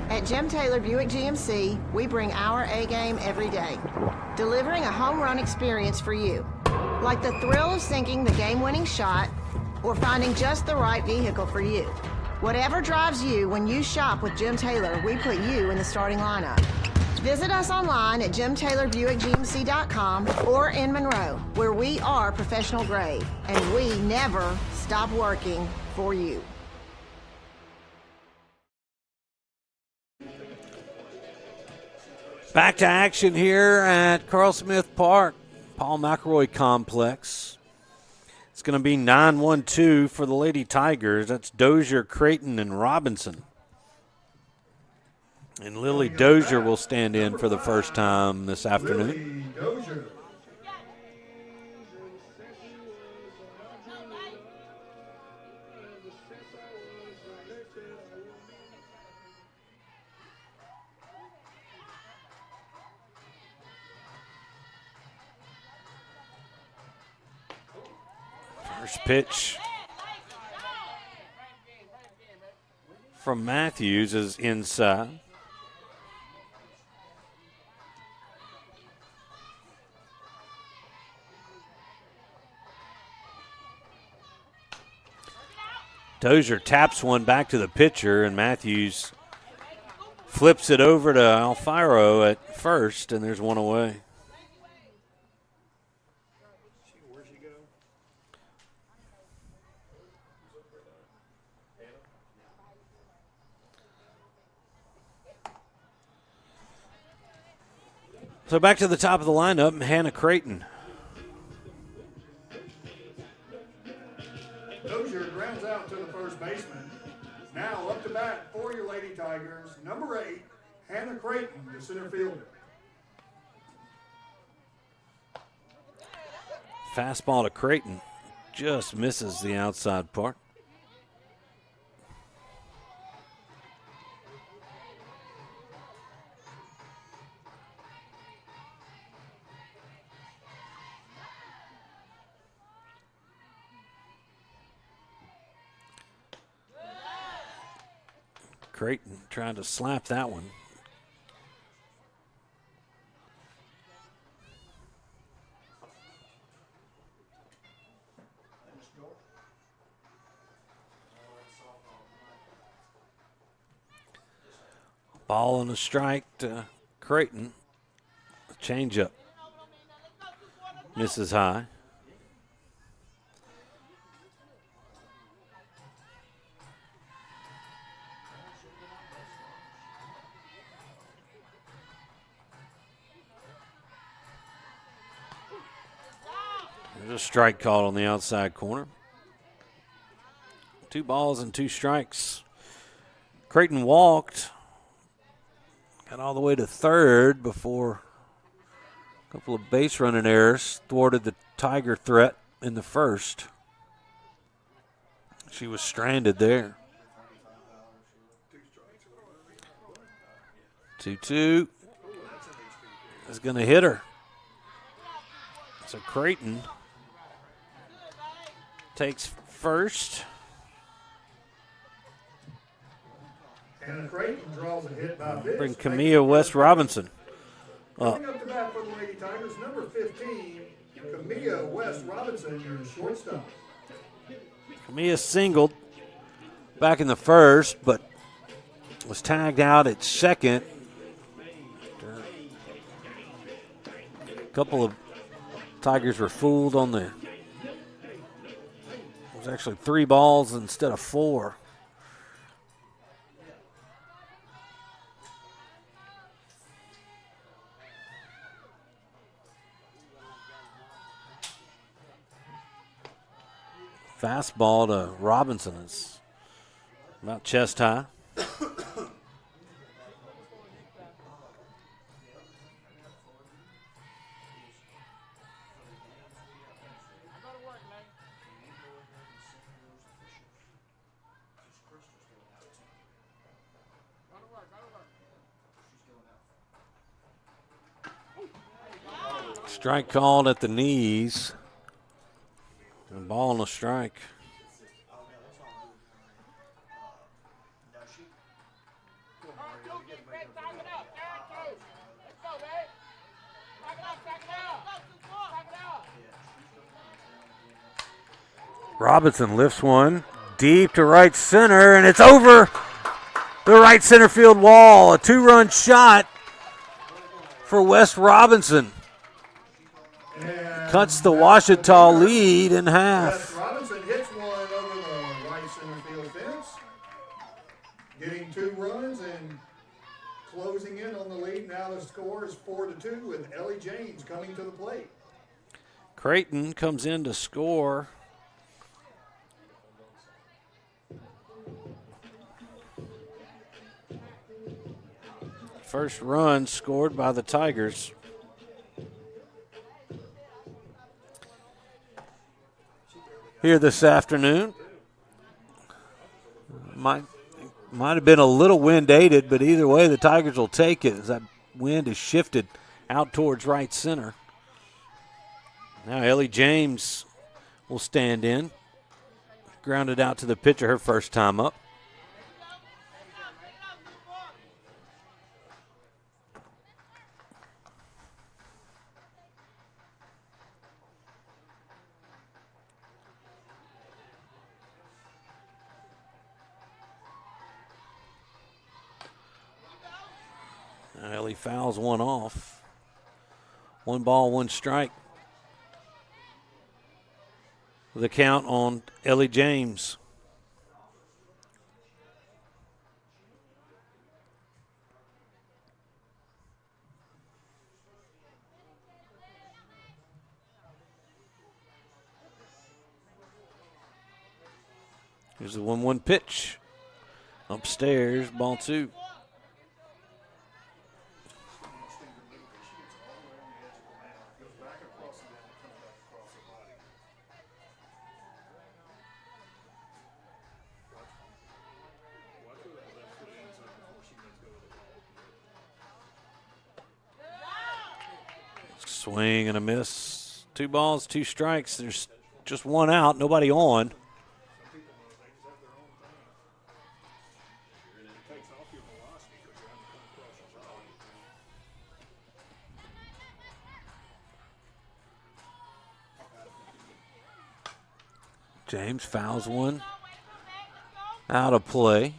At Jim Taylor Buick GMC, we bring our A-game every day, delivering a home run experience for you, like the thrill of sinking the game-winning shot or finding just the right vehicle for you. Whatever drives you when you shop with Jim Taylor, we put you in the starting lineup. Visit us online at jimtaylorbuickgmc.com or in Monroe, where we are professional grade, and we never stop working for you. Back to action here at Carl Smith Park, Paul McElroy Complex. It's going to be 9-1-2 for the Lady Tigers. That's Dozier, Creighton, and Robinson. And Lily Dozier will stand in for the first time this afternoon. First pitch from Matthews is inside. Dozier taps one back to the pitcher, and Matthews flips it over to Alfaro at first, and there's one away. So back to the top of the lineup, Hannah Creighton. Dozier grounds out to the first baseman. Now up to bat for your Lady Tigers, number 8, Hannah Creighton, the center fielder. Fastball to Creighton. Just misses the outside part. Creighton trying to slap that one. Ball and a strike to Creighton. Change up. Misses high. There's a strike called on the outside corner. 2 balls and 2 strikes. Creighton walked. Got all the way to third before a couple of base running errors thwarted the Tiger threat in the first. She was stranded there. 2-2 is going to hit her. So Creighton takes first. And Creighton draws a hit by pitch. Bring Camilla West Robinson up. Coming up to bat for the Lady Tigers, number 15, Camilla West Robinson, your shortstop. Camilla singled back in the first, but was tagged out at second. A couple of Tigers were fooled on the. It was actually 3 balls instead of 4. Fastball to Robinson is about chest high. Strike called at the knees. A ball and a strike. Robinson lifts one deep to right center, and it's over the right center field wall. A 2-run shot for West Robinson. Cuts the Ouachita lead in half. West Robinson hits one over the right center field fence, getting 2 runs and closing in on the lead. Now the score is 4-2 with Ellie James coming to the plate. Creighton comes in to score. First run scored by the Tigers. Here this afternoon. Might have been a little wind aided, but either way the Tigers will take it as that wind is shifted out towards right center. Now Ellie James will stand in. Grounded out to the pitcher her first time up. Ellie fouls one off. 1 ball, 1 strike. The count on Ellie James. Here's the 1-1 pitch. Upstairs, ball 2. Swing and a miss. 2 balls, 2 strikes. There's just 1 out, nobody on. James fouls one out of play.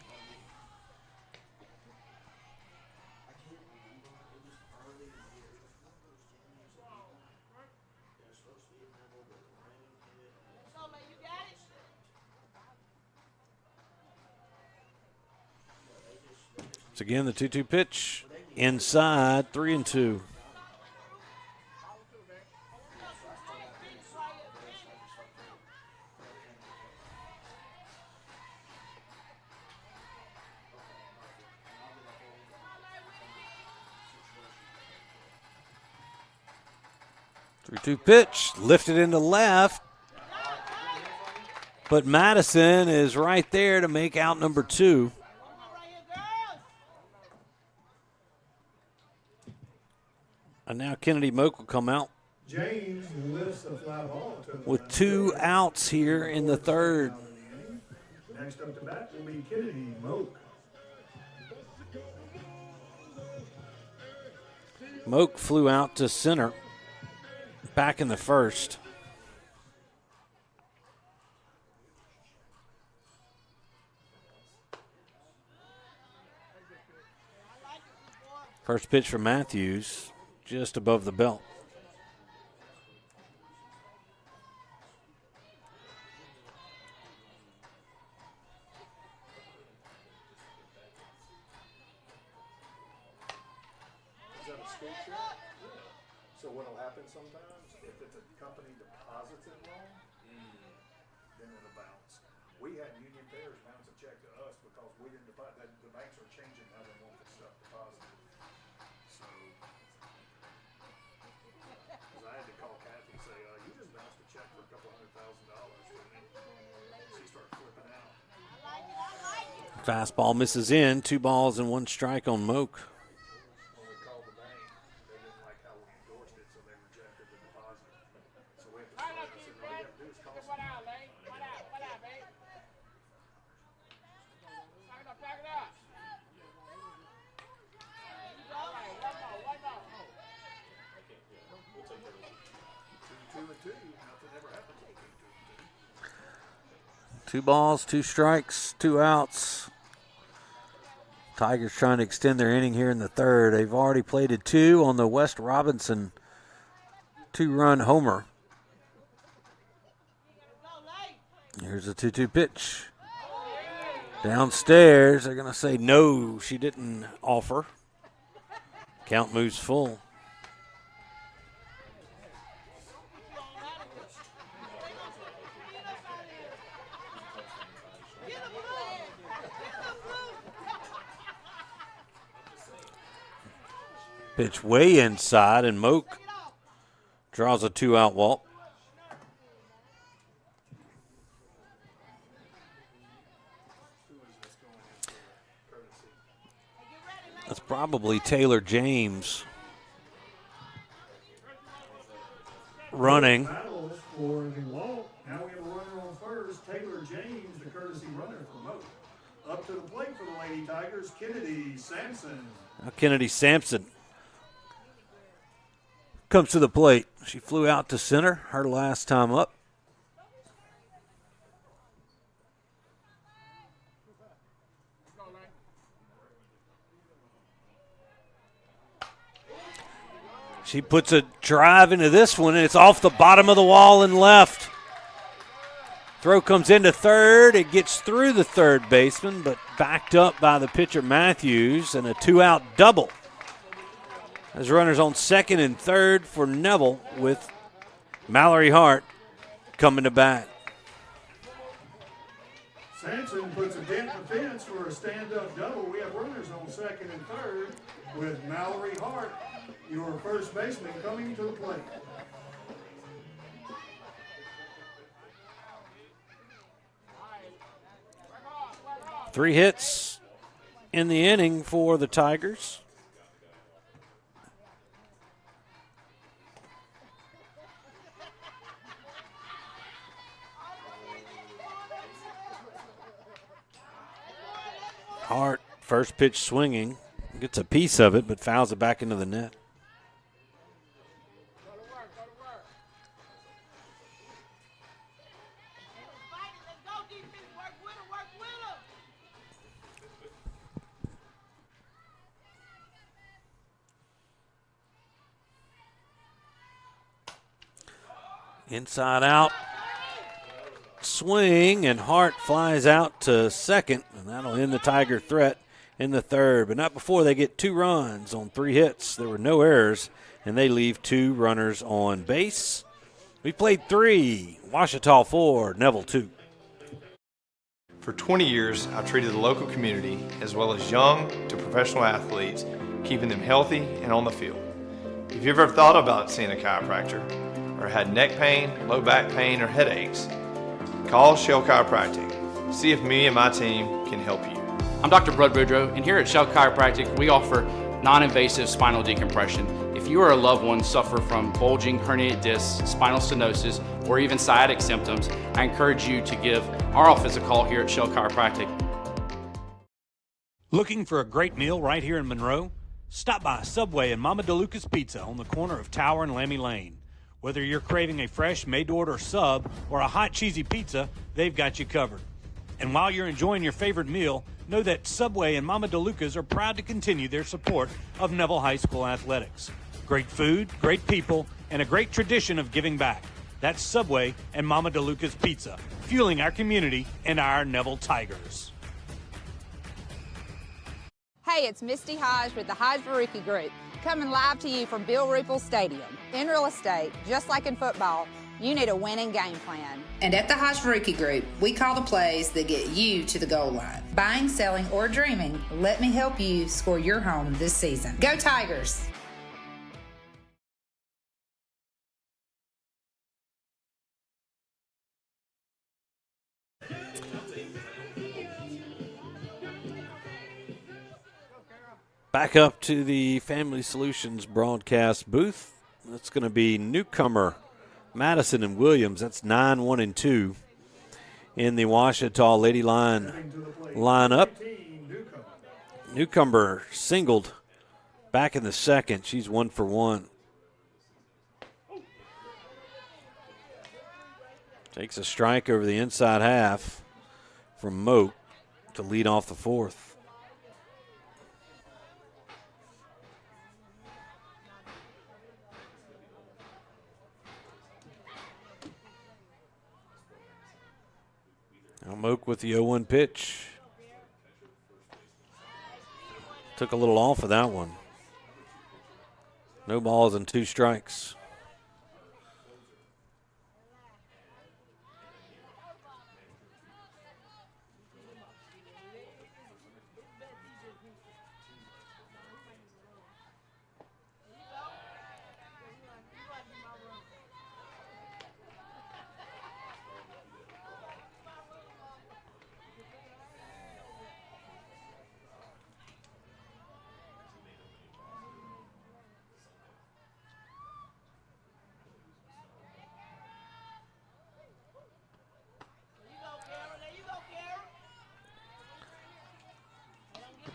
It's again the 2-2 pitch. Inside, 3-2. Pitch lifted into left, but Madison is right there to make out number 2. And now Kennedy Moak will come out James lifts the fly ball to with 2 outs here in the 3rd. Next up to bat will be Kennedy Moak. Moak flew out to center back in the 1st. First pitch for Matthews, just above the belt. Is that a school check? So what'll happen sometimes, if it's a company deposits it wrong, then it'll bounce. We had Union Parish bounce a check to us because we didn't deposit, the banks are changing how they want this stuff deposited. So, because I had to call Kathy and say, you just bounced a check for $200,000. She started flipping out. Fastball misses in, 2 balls and 1 strike on Moak. Two balls, 2 strikes, 2 outs. Tigers trying to extend their inning here in the 3rd. They've already plated 2 on the West Robinson 2-run homer. Here's a 2-2 pitch. Downstairs, they're going to say no, she didn't offer. Count moves full. Pitch way inside, and Moak draws a 2-out walk. That's probably Taylor James running. Battles for the walk. Now we have a runner on first. Taylor James, the courtesy runner for Moak. Up to the plate for the Lady Tigers, Kennedy Sampson. Now Kennedy Sampson comes to the plate. She flew out to center her last time up. She puts a drive into this one, and it's off the bottom of the wall and left. Throw comes into 3rd. It gets through the 3rd baseman, but backed up by the pitcher Matthews, and a 2-out double. As runners on 2nd and 3rd for Neville, with Mallory Hart coming to bat. Sampson puts a dent in the fence for a stand-up double. We have runners on second and third with Mallory Hart, your first baseman, coming to the plate. Three hits in the inning for the Tigers. Hart, first pitch swinging, gets a piece of it, but fouls it back into the net. Inside out swing, and Hart flies out to second, and that'll end the Tiger threat in the third, but not before they get 2 runs on 3 hits. There were no errors, and they leave 2 runners on base. We played 3, Ouachita 4, Neville 2. For 20 years, I've treated the local community as well as young to professional athletes, keeping them healthy and on the field. If you've ever thought about seeing a chiropractor or had neck pain, low back pain, or headaches, call Shell Chiropractic. See if me and my team can help you. I'm Dr. Bud Boudreaux, and here at Shell Chiropractic, we offer non-invasive spinal decompression. If you or a loved one suffer from bulging herniated discs, spinal stenosis, or even sciatic symptoms, I encourage you to give our office a call here at Shell Chiropractic. Looking for a great meal right here in Monroe? Stop by Subway and Mama DeLuca's Pizza on the corner of Tower and Lammy Lane. Whether you're craving a fresh, made-to-order sub or a hot, cheesy pizza, they've got you covered. And while you're enjoying your favorite meal, know that Subway and Mama DeLuca's are proud to continue their support of Neville High School athletics. Great food, great people, and a great tradition of giving back. That's Subway and Mama DeLuca's Pizza, fueling our community and our Neville Tigers. Hey, it's Misty Hodge with the Hodge Baruki Group, coming live to you from Bill Ruppel Stadium. In real estate, just like in football, you need a winning game plan. And at the Hodge Baruki Group, we call the plays that get you to the goal line. Buying, selling, or dreaming, let me help you score your home this season. Go Tigers! Back up to the Family Solutions broadcast booth. That's going to be newcomer Madison and Williams. That's 9-1-2 in the Ouachita Lady Lion lineup. Newcomer singled back in the second. She's 1 for 1. Takes a strike over the inside half from Moak to lead off the fourth. Now Moak with the 0-1 pitch. Took a little off of that one. No balls and 2 strikes.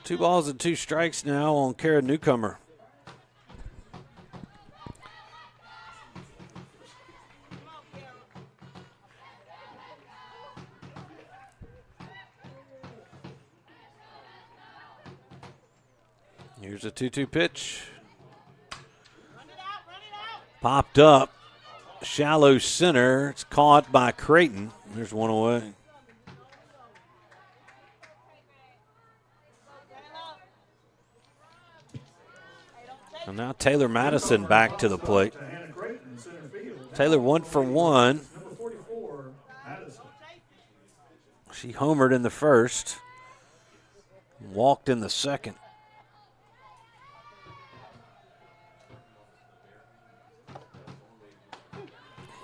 Two balls and 2 strikes now on Kara Newcomer. Here's a 2-2 pitch. Popped up. Shallow center. It's caught by Creighton. There's one away. And now Taylor Madison back to the plate. Taylor 1 for 1. She homered in the first, walked in the second.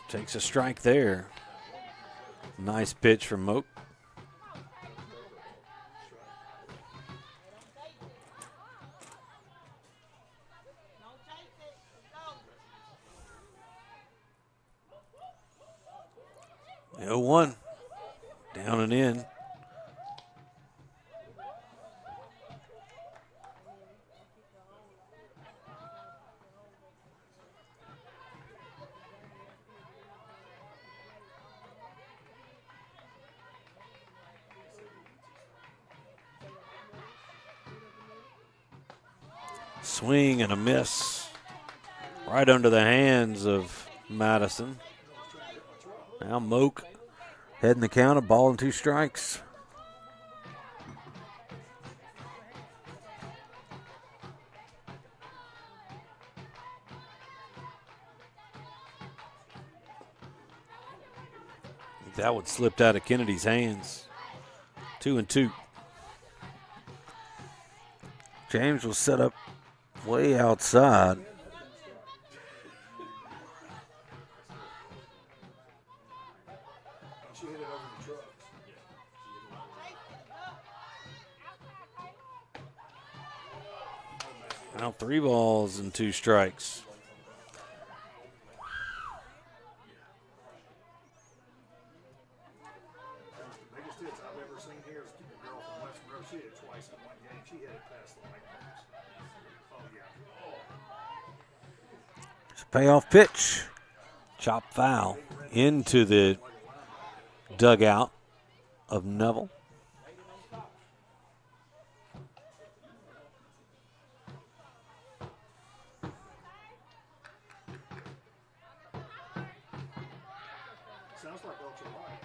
Takes a strike there. Nice pitch from Moak. The 0-1. Down and in. Swing and a miss. Right under the hands of Madison. Now Moak heading the count, a ball and 2 strikes. That one slipped out of Kennedy's hands. 2-2. James will set up way outside. Now 3 balls and 2 strikes. The biggest hits I've ever seen here is a girl from West Monroe. She hit it twice in one game. She hit it past the light post. Oh, yeah. It's a payoff pitch. Chop foul into the dugout of Neville. Sounds like ultra light.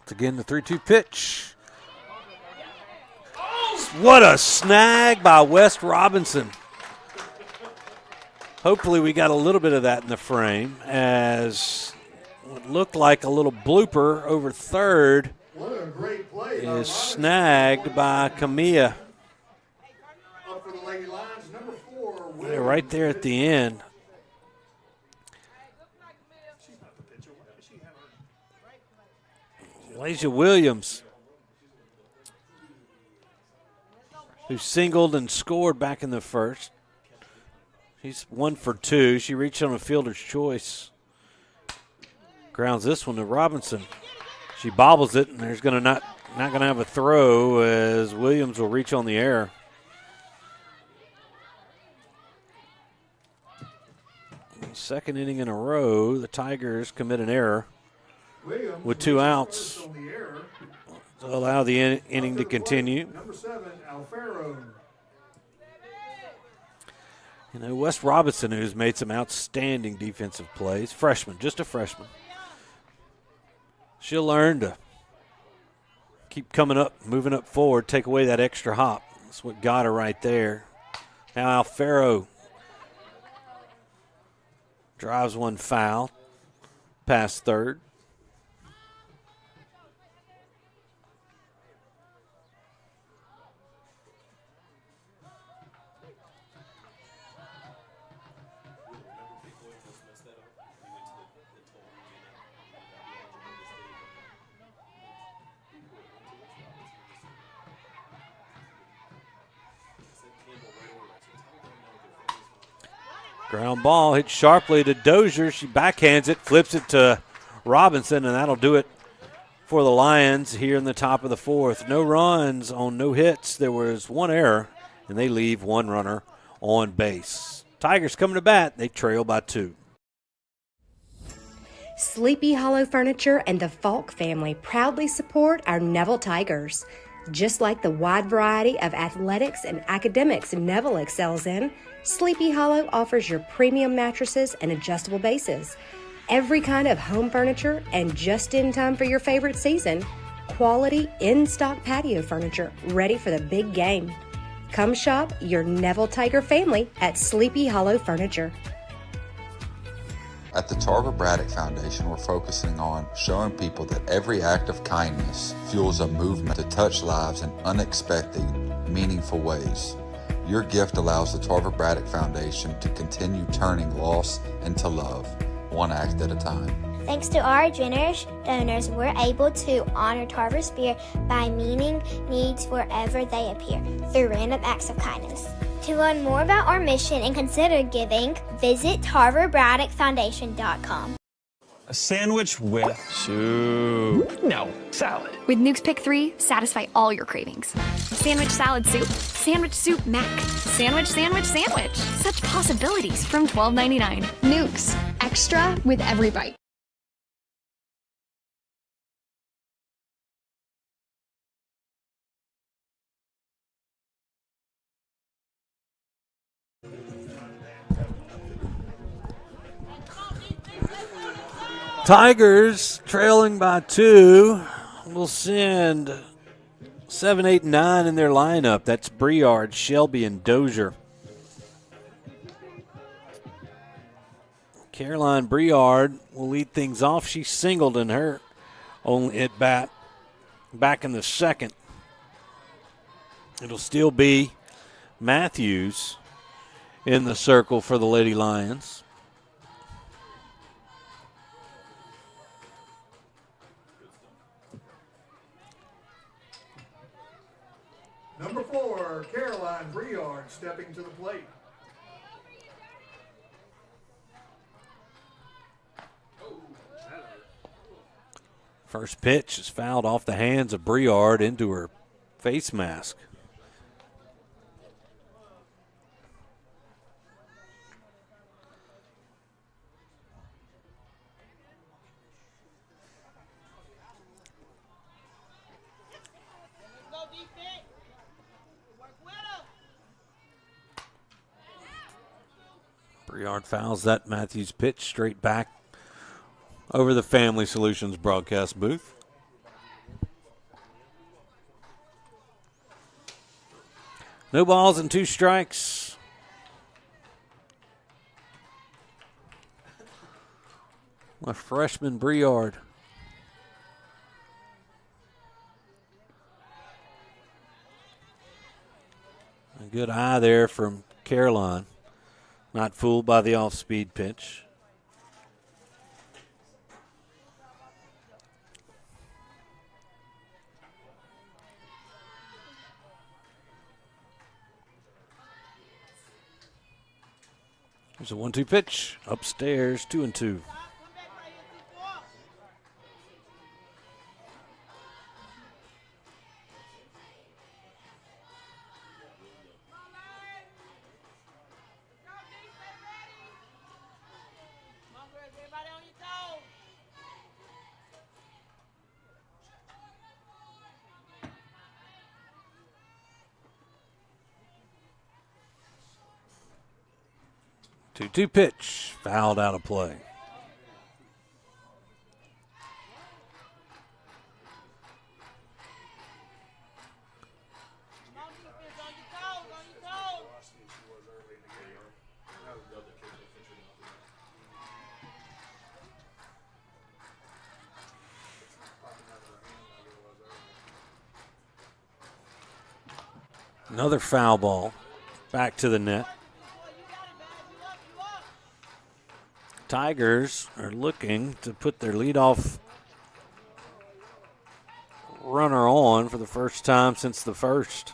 It's again the 3-2 pitch. What a snag by West Robinson. Hopefully we got a little bit of that in the frame, as what looked like a little blooper over third What a great play by is snagged by Camilla. Up for the Lady Lions, number 4. Yeah, right there at the end. Elijah Williams, who singled and scored back in the first. She's 1 for 2. She reached on a fielder's choice. Grounds this one to Robinson. She bobbles it, and there's gonna not gonna have a throw, as Williams will reach on the air. Second inning in a row, the Tigers commit an error with 2 outs to allow the inning to continue. Number 7, Alfaro. You know, West Robinson, who's made some outstanding defensive plays, freshman, just a freshman. She'll learn to keep coming up, moving up forward, take away that extra hop. That's what got her right there. Now Alfaro drives one foul past third. Ground ball hit sharply to Dozier. She backhands it, flips it to Robinson, and that'll do it for the Lions here in the top of the 4th. No runs on no hits. There was 1 error, and they leave 1 runner on base. Tigers coming to bat. They trail by 2. Sleepy Hollow Furniture and the Falk family proudly support our Neville Tigers. Just like the wide variety of athletics and academics Neville excels in, Sleepy Hollow offers your premium mattresses and adjustable bases, every kind of home furniture, and just in time for your favorite season, quality in-stock patio furniture ready for the big game. Come shop your Neville Tiger family at Sleepy Hollow Furniture. At the Tarver Braddock Foundation, we're focusing on showing people that every act of kindness fuels a movement to touch lives in unexpected, meaningful ways. Your gift allows the Tarver Braddock Foundation to continue turning loss into love, one act at a time. Thanks to our generous donors, we're able to honor Tarver's spirit by meeting needs wherever they appear through random acts of kindness. To learn more about our mission and consider giving, visit TarverBraddockFoundation.com. A sandwich with soup. No, salad. With Nuke's Pick 3, satisfy all your cravings. Sandwich salad soup, sandwich soup mac, sandwich, sandwich, sandwich. Such possibilities from $12.99. Nuke's, extra with every bite. Tigers trailing by 2 will send 7, 8, and 9 in their lineup. That's Briard, Shelby, and Dozier. Caroline Briard will lead things off. She singled in her only at bat back in the second. It'll still be Matthews in the circle for the Lady Lions. Number 4, Caroline Briard stepping to the plate. First pitch is fouled off the hands of Briard into her face mask. Briard fouls that Matthews pitch straight back over the Family Solutions broadcast booth. No balls and 2 strikes. A freshman Briard. A good eye there from Caroline. Not fooled by the off-speed pitch. There's a 1-2 pitch. Upstairs, 2-2. Two pitch, fouled out of play. Another foul ball back to the net. Tigers are looking to put their leadoff runner on for the first time since the first.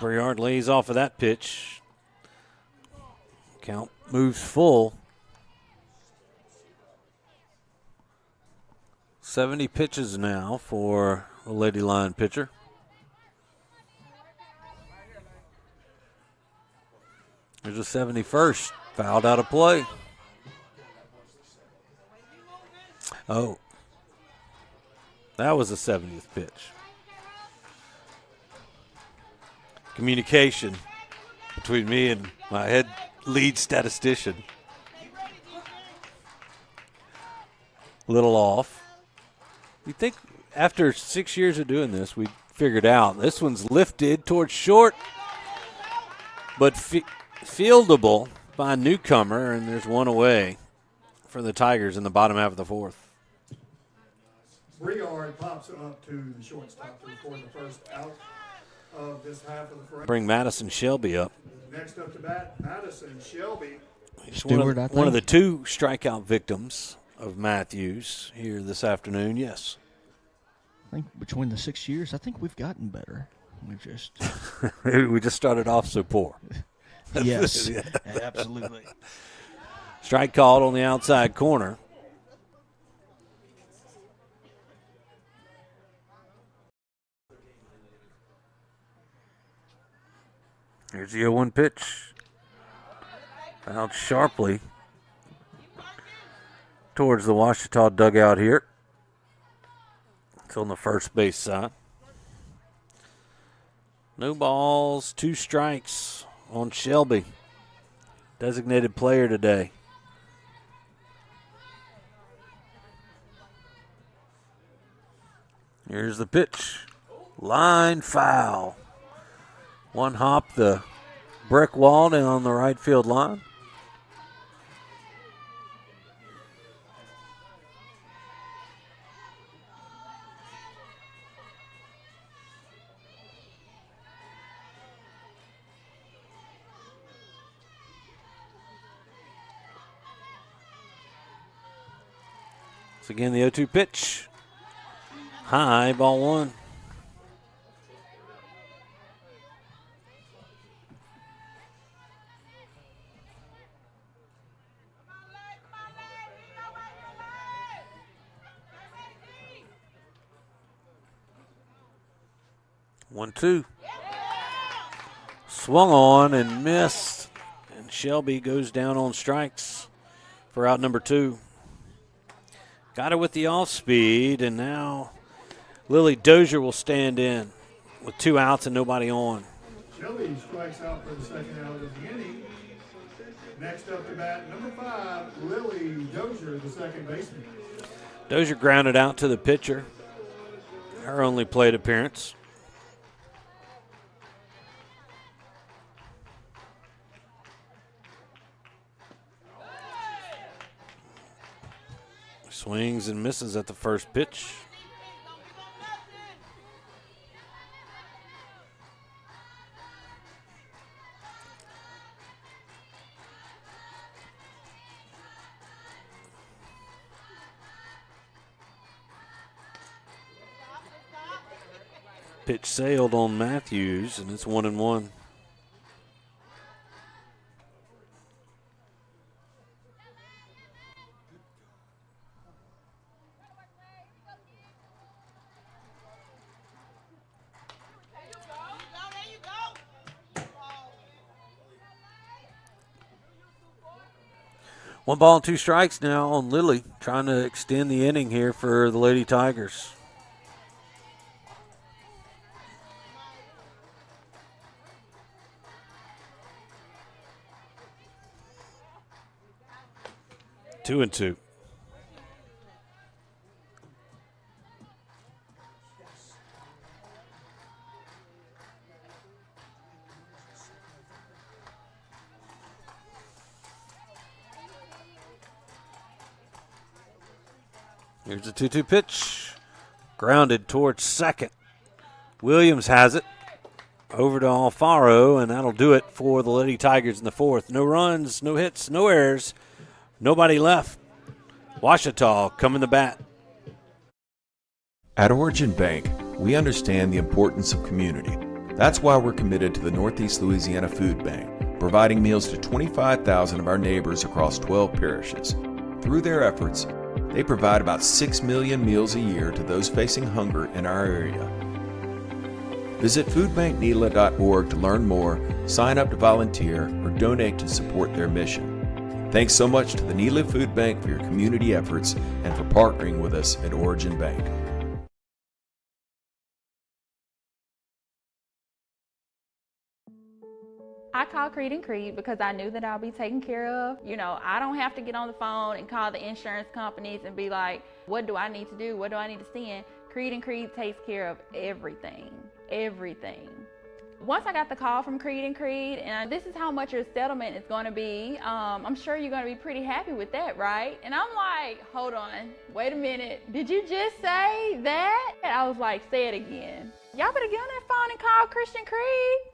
Briard lays off of that pitch. Count moves full. 70 pitches now for the Lady Lion pitcher. There's a 71st, fouled out of play. Oh, that was the 70th pitch. Communication between me and my head lead statistician. a little off. You think after 6 years of doing this, we figured out this one's lifted towards short, but fieldable by a newcomer, and there's one away for the Tigers in the bottom half of the fourth. Briard pops up to the shortstop to record the first out of this half of the front. Bring Madison Shelby up. Next up to bat, Madison Shelby. He's Stewart, one of the 2 strikeout victims of Matthews here this afternoon, yes. I think between the 6 years, I think we've gotten better. We just started off so poor. Yes, absolutely. Strike called on the outside corner. Here's the 0-1 pitch. Fouled sharply towards the Ouachita dugout here. It's on the first base side. No balls, 2 strikes on Shelby. Designated player today. Here's the pitch. Line foul. One hop the brick wall down on the right field line. So again, the 0-2 pitch. High, ball 1. One, 2. Swung on and missed. And Shelby goes down on strikes for out number 2. Got it with the off speed, and now Lily Dozier will stand in with 2 outs and nobody on. Shelby strikes out for the second out of the inning. Next up to bat, number 5, Lily Dozier, the second baseman. Dozier grounded out to the pitcher. Her only plate appearance. Swings and misses at the first pitch. Pitch sailed on Matthews, and it's 1-1. One ball and 2 strikes now on Lily, trying to extend the inning here for the Lady Tigers. Two and 2. Here's a 2-2 pitch. Grounded towards second. Williams has it. Over to Alfaro, and that'll do it for the Lady Tigers in the fourth. No runs, no hits, no errors. Nobody left. Ouachita coming to bat. At Origin Bank, we understand the importance of community. That's why we're committed to the Northeast Louisiana Food Bank, providing meals to 25,000 of our neighbors across 12 parishes. Through their efforts, they provide about 6 million meals a year to those facing hunger in our area. Visit foodbanknela.org to learn more, sign up to volunteer, or donate to support their mission. Thanks so much to the Nela Food Bank for your community efforts and for partnering with us at Origin Bank. I called Creed and Creed because I knew that I'll be taken care of. You know, I don't have to get on the phone and call the insurance companies and be like, what do I need to do? What do I need to send? Creed and Creed takes care of everything, everything. Once I got the call from Creed and Creed, and this is how much your settlement is going to be, I'm sure you're going to be pretty happy with that, right? And I'm like, hold on, wait a minute. Did you just say that? And I was like, say it again. Y'all better get on that phone and call Christian Creed.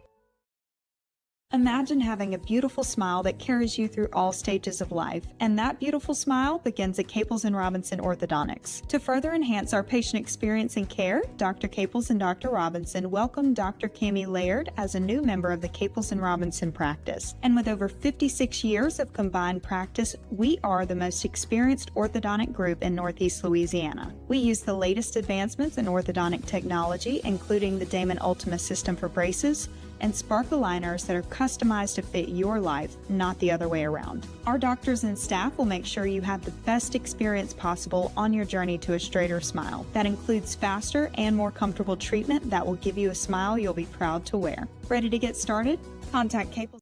Imagine having a beautiful smile that carries you through all stages of life, and that beautiful smile begins at Caples & Robinson Orthodontics. To further enhance our patient experience and care, Dr. Caples and Dr. Robinson welcome Dr. Cammie Laird as a new member of the Caples & Robinson practice. And with over 56 years of combined practice, we are the most experienced orthodontic group in Northeast Louisiana. We use the latest advancements in orthodontic technology, including the Damon Ultima system for braces, and Spark aligners that are customized to fit your life, not the other way around. Our doctors and staff will make sure you have the best experience possible on your journey to a straighter smile. That includes faster and more comfortable treatment that will give you a smile you'll be proud to wear. Ready to get started? Contact Caples.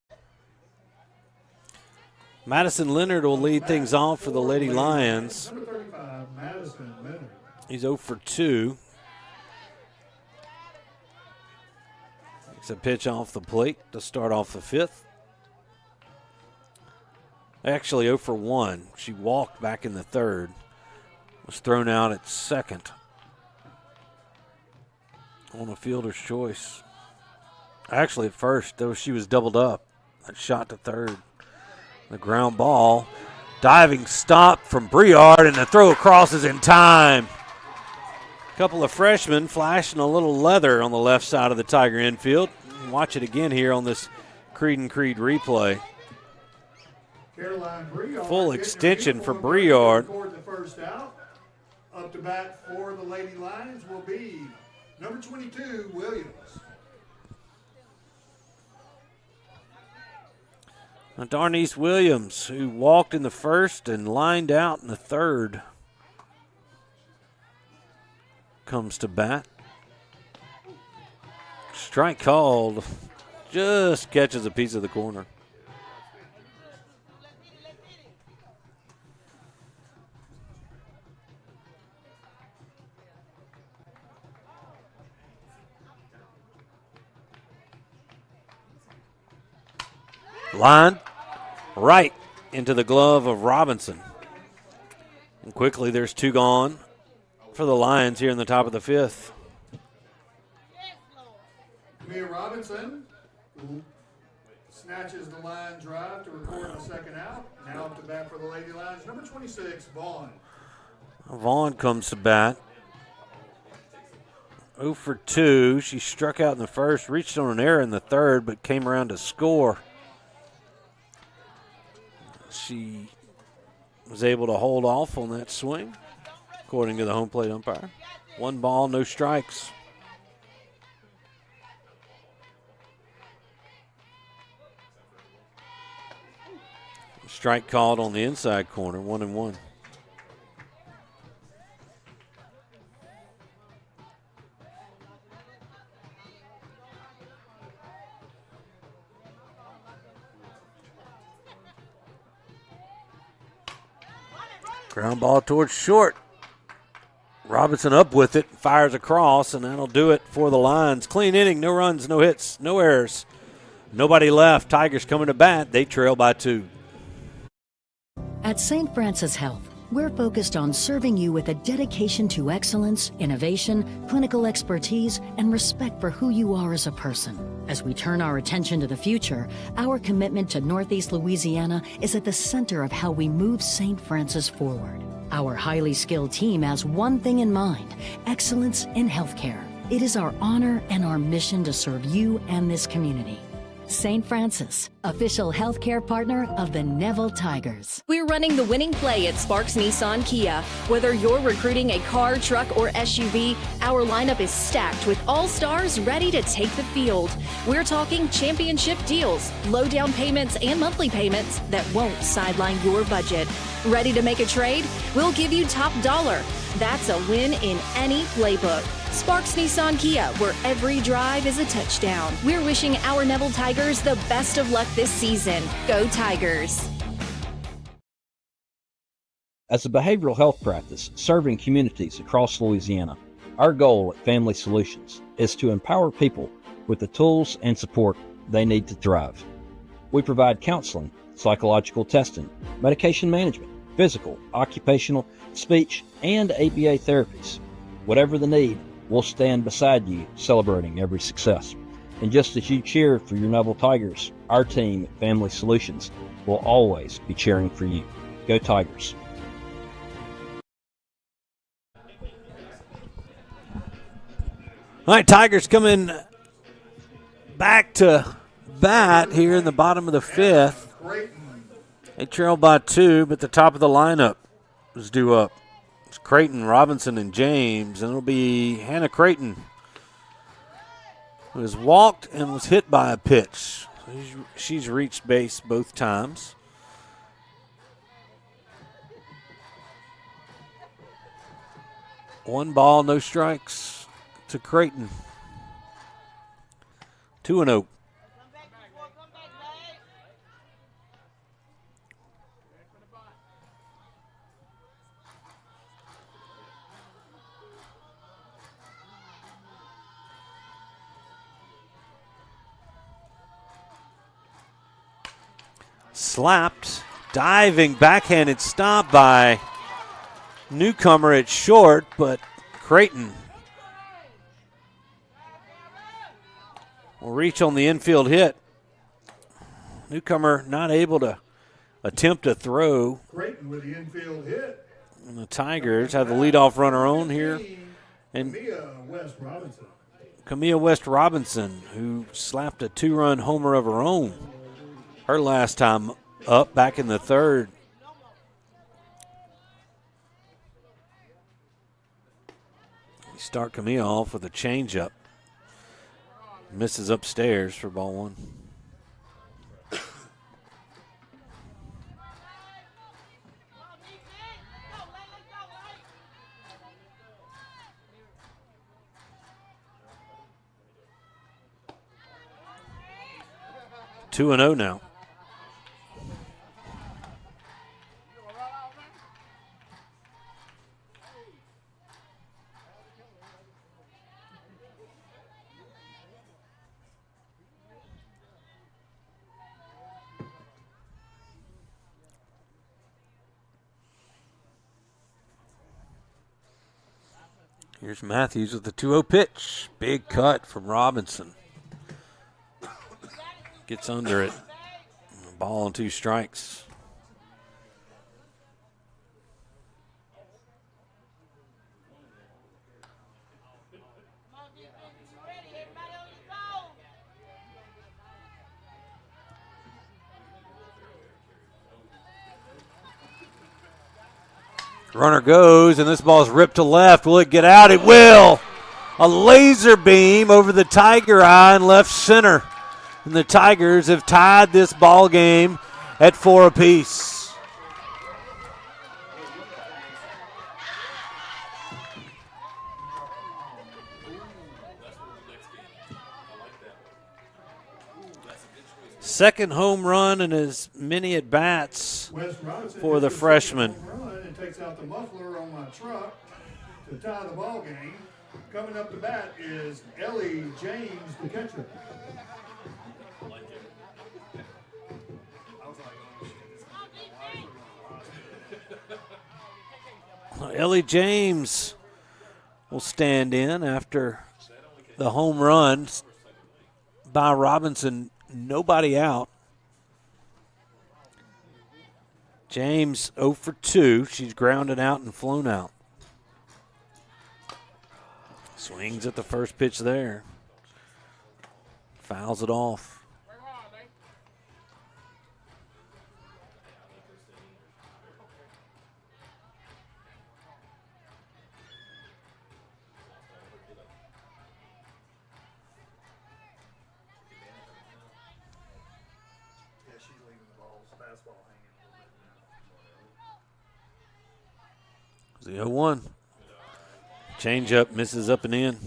Madison Leonard will lead things off for the Lady Lions. Number 35, Madison Leonard. He's 0 for 2. Takes a pitch off the plate to start off the fifth. Actually 0 for 1. She walked back in the third. Was thrown out at second on a fielder's choice. Actually at first, though, she was doubled up. That shot to third. The ground ball. Diving stop from Briard, and the throw across is in time. Couple of freshmen flashing a little leather on the left side of the Tiger infield. Watch it again here on this Creed and Creed replay. Full extension for Briard. The first out. Up to bat for the Lady Lions will be number 22, Williams. Now Darnice Williams, who walked in the first and lined out in the third, comes to bat. Strike called. Just catches a piece of the corner. Line right into the glove of Robinson. And quickly there's 2 gone for the Lions here in the top of the fifth. Mia Robinson snatches the line drive to record the second out. Now up to bat for the Lady Lions, number 26, Vaughn. Vaughn comes to bat. 0 for 2. She struck out in the first, reached on an error in the third, but came around to score. She was able to hold off on that swing, according to the home plate umpire. 1 ball, no strikes. Strike called on the inside corner, 1-1. Ground ball towards short. Robinson up with it, fires across, and that'll do it for the Lions. Clean inning, no runs, no hits, no errors. Nobody left. Tigers coming to bat. They trail by 2. At St. Francis Health, we're focused on serving you with a dedication to excellence, innovation, clinical expertise, and respect for who you are as a person. As we turn our attention to the future, our commitment to Northeast Louisiana is at the center of how we move St. Francis forward. Our highly skilled team has one thing in mind: excellence in healthcare. It is our honor and our mission to serve you and this community. St. Francis, official healthcare partner of the Neville Tigers. We're running the winning play at Sparks Nissan Kia. Whether you're recruiting a car, truck, or SUV, our lineup is stacked with all stars ready to take the field. We're talking championship deals, low down payments, and monthly payments that won't sideline your budget. Ready to make a trade? We'll give you top dollar. That's a win in any playbook. Sparks Nissan Kia, where every drive is a touchdown. We're wishing our Neville Tigers the best of luck this season. Go Tigers! As a behavioral health practice serving communities across Louisiana, our goal at Family Solutions is to empower people with the tools and support they need to thrive. We provide counseling, psychological testing, medication management, physical, occupational, speech, and ABA therapies. Whatever the need, we'll stand beside you celebrating every success. And just as you cheer for your Neville Tigers, our team at Family Solutions will always be cheering for you. Go Tigers! All right, Tigers coming back to bat here in the bottom of the fifth. They trail by 2, but the top of the lineup is due up. It's Creighton, Robinson, and James, and it'll be Hannah Creighton, who has walked and was hit by a pitch. She's reached base both times. One ball, no strikes to Creighton. 2-0. Slapped, diving, backhanded stop by newcomer at short, but Creighton will reach on the infield hit. Newcomer not able to attempt a throw. Creighton with the infield hit. And the Tigers have the leadoff runner on here. And Camilla West Robinson, who slapped a 2-run homer of her own her last time up back in the third. We start Camilla off with a changeup. Misses upstairs for ball 1. Two and 0 now. Here's Matthews with the 2-0 pitch. Big cut from Robinson. Gets under it. Ball on 2 strikes. Runner goes, and this ball's ripped to left. Will it get out? It will. A laser beam over the Tiger eye in left center. And the Tigers have tied this ball game at 4 apiece. Second home run and as many at bats for the freshman. And takes out the muffler on my truck to tie the ball game. Coming up to bat is Ellie James, the catcher. Ellie James will stand in after the home run by Robinson. Nobody out. James 0 for 2. She's grounded out and flown out. Swings at the first pitch there. Fouls it off. The 0-1. Change up, misses up and in.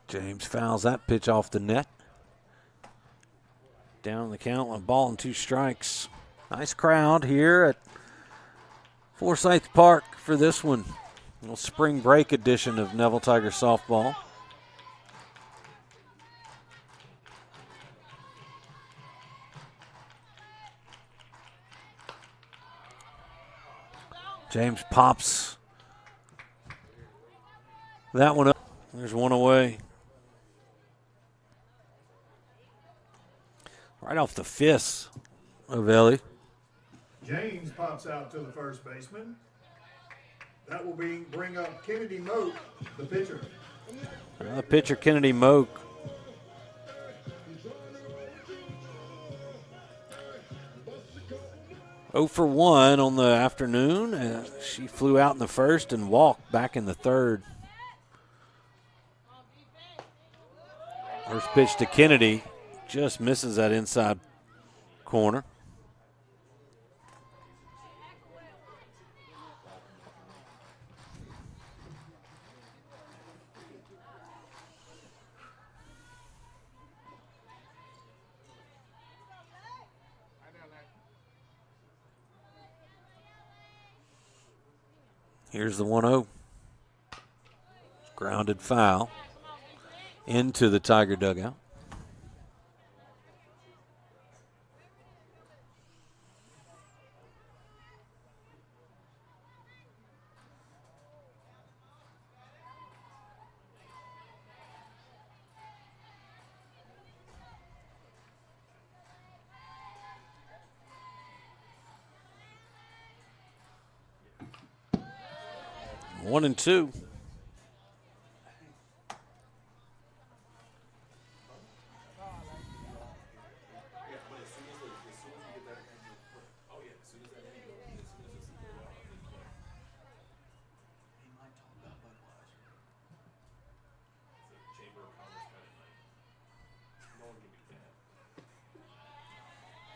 James fouls that pitch off the net. Down the count, 1 ball and 2 strikes. Nice crowd here at Forsyth Park for this one. A little spring break edition of Neville Tiger softball. James pops that one up. There's one away. Right off the fist of Ellie. James pops out to the first baseman. That will bring up Kennedy Moak, the pitcher. The pitcher, Kennedy Moak. Oh for 1 on the afternoon. She flew out in the first and walked back in the third. First pitch to Kennedy. Just misses that inside corner. Here's the 1-0. Grounded foul into the Tiger dugout. One and two.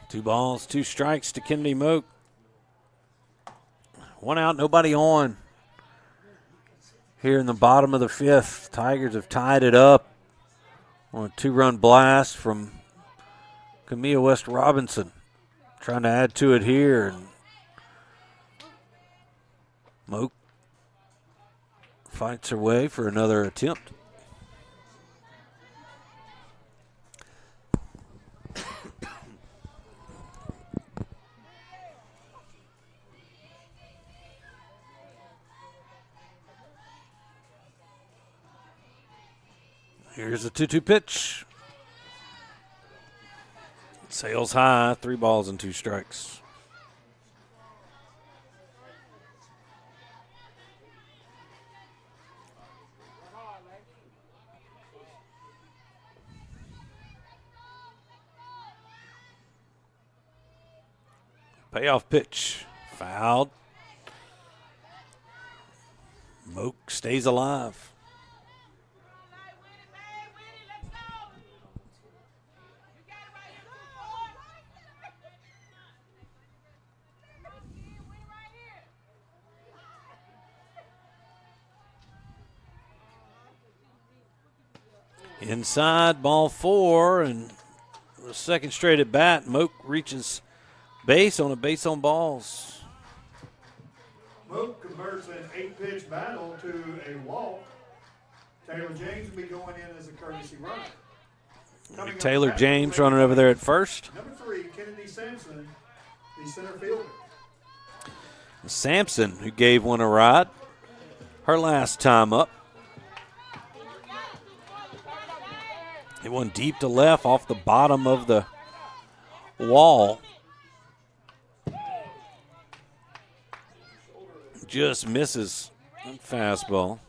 Two balls, 2 strikes to Kennedy Moak. 1 out, nobody on. Here in the bottom of the 5th, Tigers have tied it up on a 2-run blast from Camille West Robinson. Trying to add to it here. And Moak fights her way for another attempt. Here's a 2-2 pitch. Sails high, 3 balls and 2 strikes. Payoff pitch, fouled. Moak stays alive. Inside, ball 4, and the second straight at bat, Moak reaches base on a base on balls. Moak converts an 8-pitch battle to a walk. Taylor James will be going in as a courtesy runner. Taylor James running over there at first. Number 3, Kennedy Sampson, the center fielder. Sampson, who gave one a ride her last time up. It went deep to left off the bottom of the wall. Just misses fastball.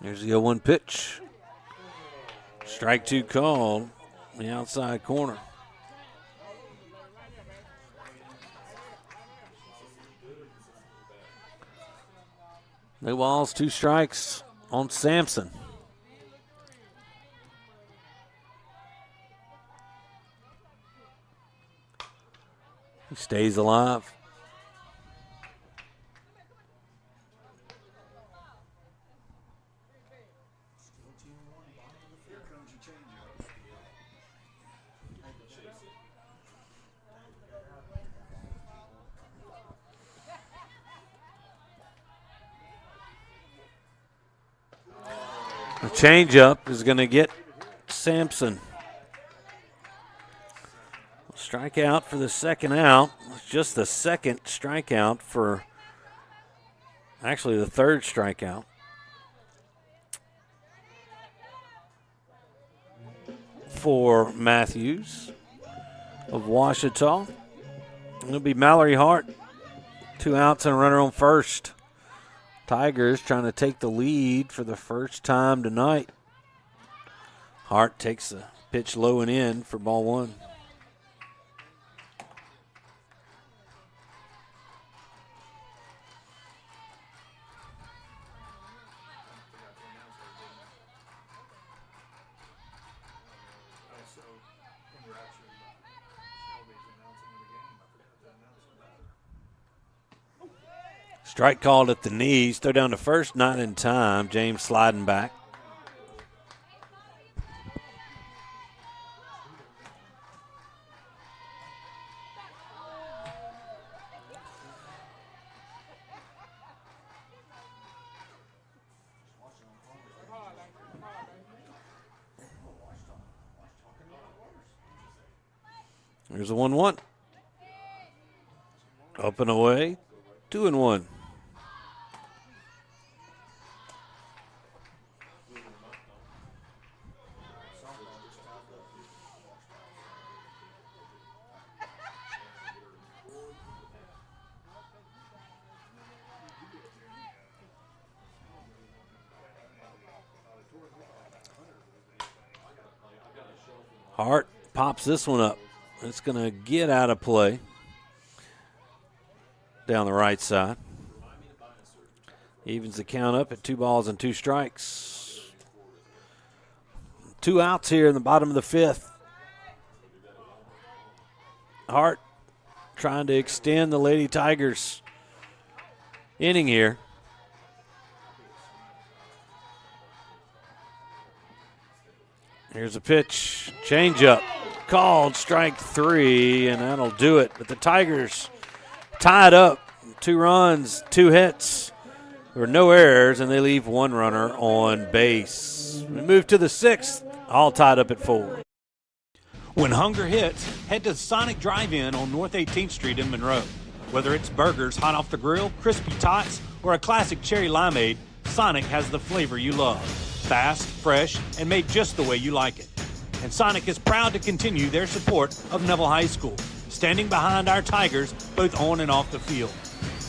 Here's the 0-1 pitch. Strike 2 called in the outside corner. No balls, 2 strikes on Sampson. He stays alive. The changeup is going to get Sampson. Strikeout for the second out. It's just the second strikeout for, actually the third strikeout. For Matthews of Ouachita. It'll be Mallory Hart. 2 outs and a runner on first. Tigers trying to take the lead for the first time tonight. Hart takes the pitch low and in for ball 1. Strike called at the knees. Throw down to first, not in time. James sliding back. Here's a 1-1. Up and away. 2-1. Hart pops this one up. It's going to get out of play down the right side. Evens the count up at 2 balls and 2 strikes. 2 outs here in the bottom of the 5th. Hart trying to extend the Lady Tigers inning here. Here's a pitch, changeup, called strike 3, and that'll do it. But the Tigers tied up, 2 runs, 2 hits. There were no errors, and they leave 1 runner on base. We move to the 6th, all tied up at 4. When hunger hits, head to Sonic Drive-In on North 18th Street in Monroe. Whether it's burgers hot off the grill, crispy tots, or a classic cherry limeade, Sonic has the flavor you love. Fast, fresh, and made just the way you like it. And Sonic is proud to continue their support of Neville High School, standing behind our Tigers both on and off the field.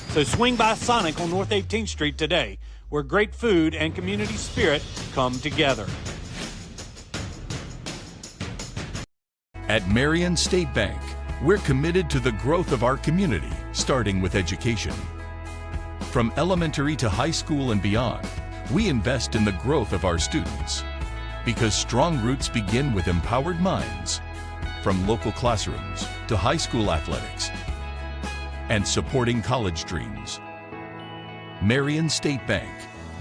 So swing by Sonic on North 18th Street today, where great food and community spirit come together. At Marion State Bank, we're committed to the growth of our community, starting with education. From elementary to high school and beyond, we invest in the growth of our students. Because strong roots begin with empowered minds, from local classrooms to high school athletics, and supporting college dreams. Marion State Bank,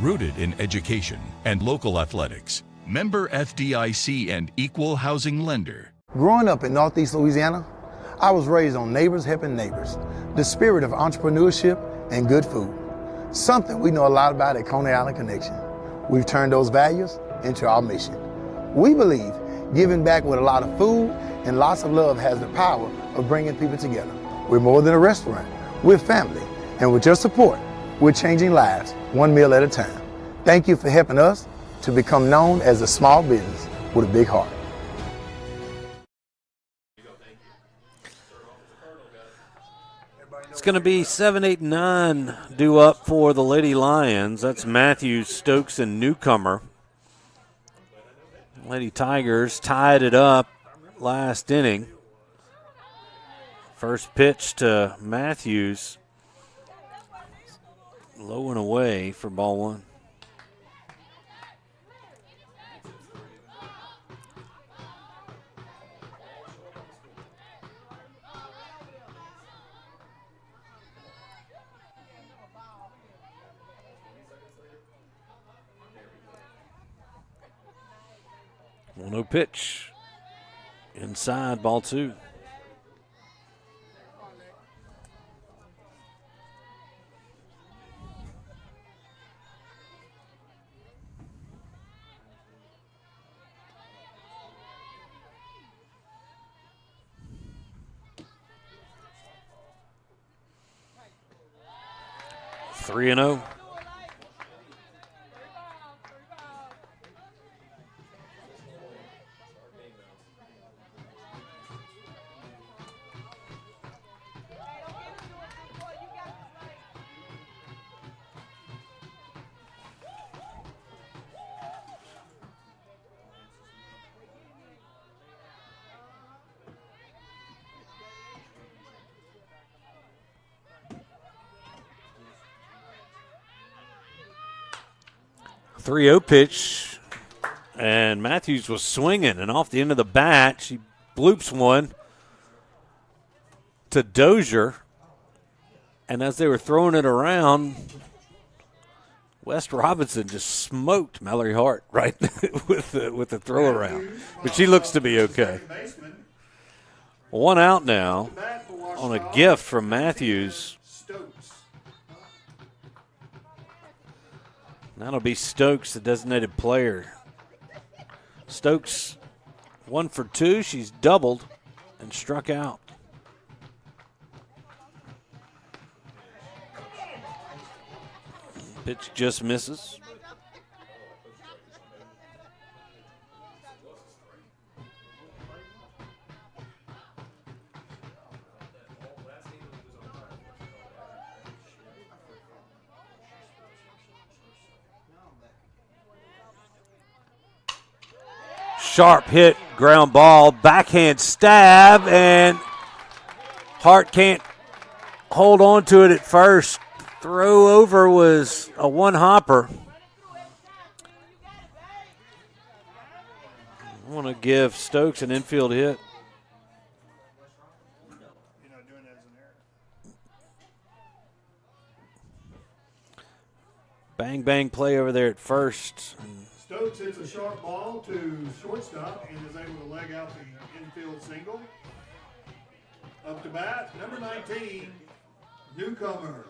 rooted in education and local athletics. Member FDIC and equal housing lender. Growing up in Northeast Louisiana, I was raised on neighbors helping neighbors, the spirit of entrepreneurship and good food. Something we know a lot about at Coney Island Connection. We've turned those values into our mission. We believe giving back with a lot of food and lots of love has the power of bringing people together. We're more than a restaurant. We're family. And with your support, we're changing lives one meal at a time. Thank you for helping us to become known as a small business with a big heart. It's going to be 7, 8, 9 due up for the Lady Lions. That's Matthews, Stokes, and Newcomer. Lady Tigers tied it up last inning. First pitch to Matthews. Low and away for ball one. No pitch. Inside, ball two. Three and 0. .30 pitch, and Matthews was swinging, and off the end of the bat, she bloops one to Dozier, and as they were throwing it around, West Robinson just smoked Mallory Hart right with the throw around, but she looks to be okay. One out now on a gift from Matthews. That'll be Stokes, the designated player. Stokes, 1 for 2. She's doubled and struck out. Pitch just misses. Sharp hit, ground ball, backhand stab, and Hart can't hold on to it at first. Throw over was a one-hopper. I want to give Stokes an infield hit. Bang, bang play over there at first. Stokes hits a sharp ball to shortstop and is able to leg out the infield single. Up to bat, number 19, Newcomer,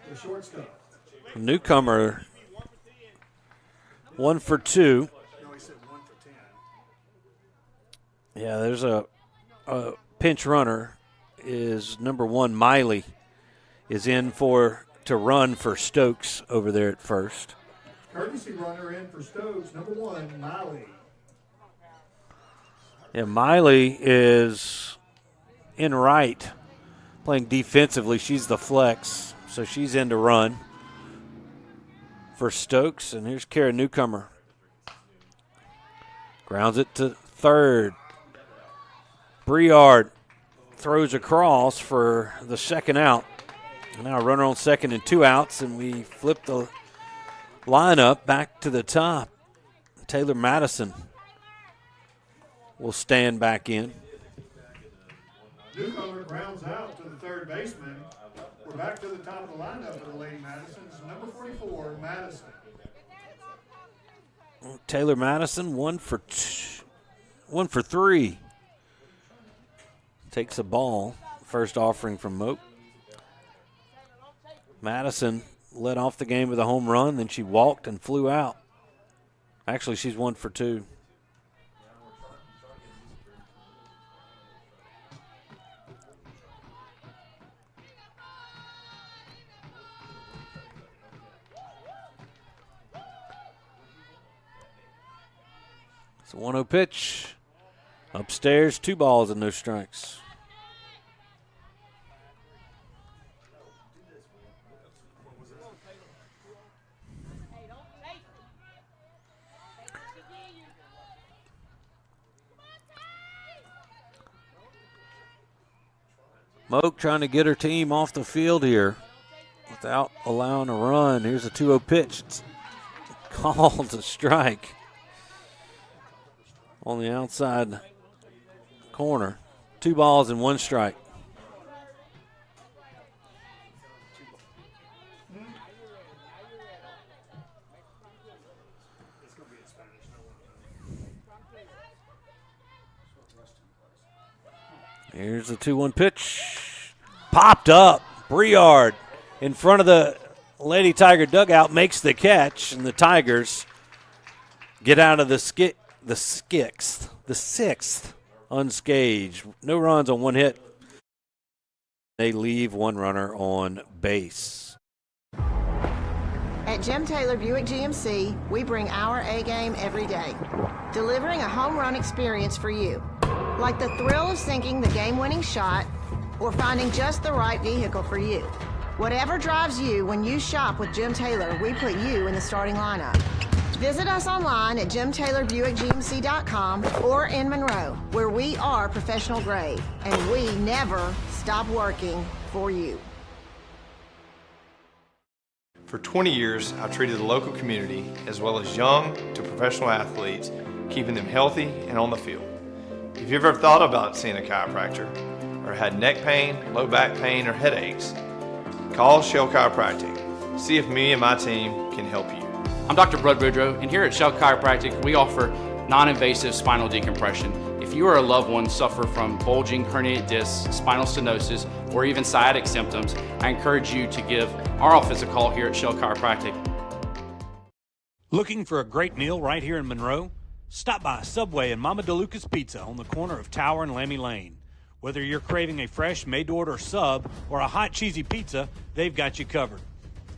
the shortstop. Newcomer, 1 for 2. No, he said 1 for 10. Yeah, there's a pinch runner. Is number 1, Miley, is in to run for Stokes over there at first. Courtesy runner in for Stokes, number 1, Miley. Yeah, Miley is in right, playing defensively. She's the flex, so she's in to run for Stokes. And here's Kara Newcomer. Grounds it to third. Briard throws across for the second out. Now a runner on second and 2 outs, and we flip the lineup back to the top. Taylor Madison will stand back in. Newcomer grounds out to the third baseman. We're back to the top of the lineup for the Lady Madisons. Number 44, Madison. Taylor Madison, 1 for 3. Takes a ball. First offering from Moak. Madison led off the game with a home run, then she walked and flew out. Actually, she's 1 for 2. It's a 1-0 pitch. Upstairs, 2 balls and no strikes. Moak trying to get her team off the field here without allowing a run. Here's a 2-0 pitch. It's called a strike on the outside corner. 2 balls and 1 strike. Here's the 2-1 pitch. Popped up. Briard in front of the Lady Tiger dugout makes the catch, and the Tigers get out of the sixth unscathed. No runs on 1 hit. They leave 1 runner on base. At Jim Taylor Buick GMC, we bring our A game every day, delivering a home run experience for you. Like the thrill of sinking the game-winning shot or finding just the right vehicle for you. Whatever drives you when you shop with Jim Taylor, we put you in the starting lineup. Visit us online at jimtaylorbuickgmc.com or in Monroe, where we are professional grade, and we never stop working for you. For 20 years, I've treated the local community, as well as young to professional athletes, keeping them healthy and on the field. If you've ever thought about seeing a chiropractor, or had neck pain, low back pain, or headaches, call Shell Chiropractic. See if me and my team can help you. I'm Dr. Bud Boudreaux, and here at Shell Chiropractic, we offer non-invasive spinal decompression. If you or a loved one suffer from bulging herniated discs, spinal stenosis, or even sciatic symptoms, I encourage you to give our office a call here at Shell Chiropractic. Looking for a great meal right here in Monroe? Stop by Subway and Mama DeLuca's Pizza on the corner of Tower and Lammy Lane. Whether you're craving a fresh, made-to-order sub or a hot, cheesy pizza, they've got you covered.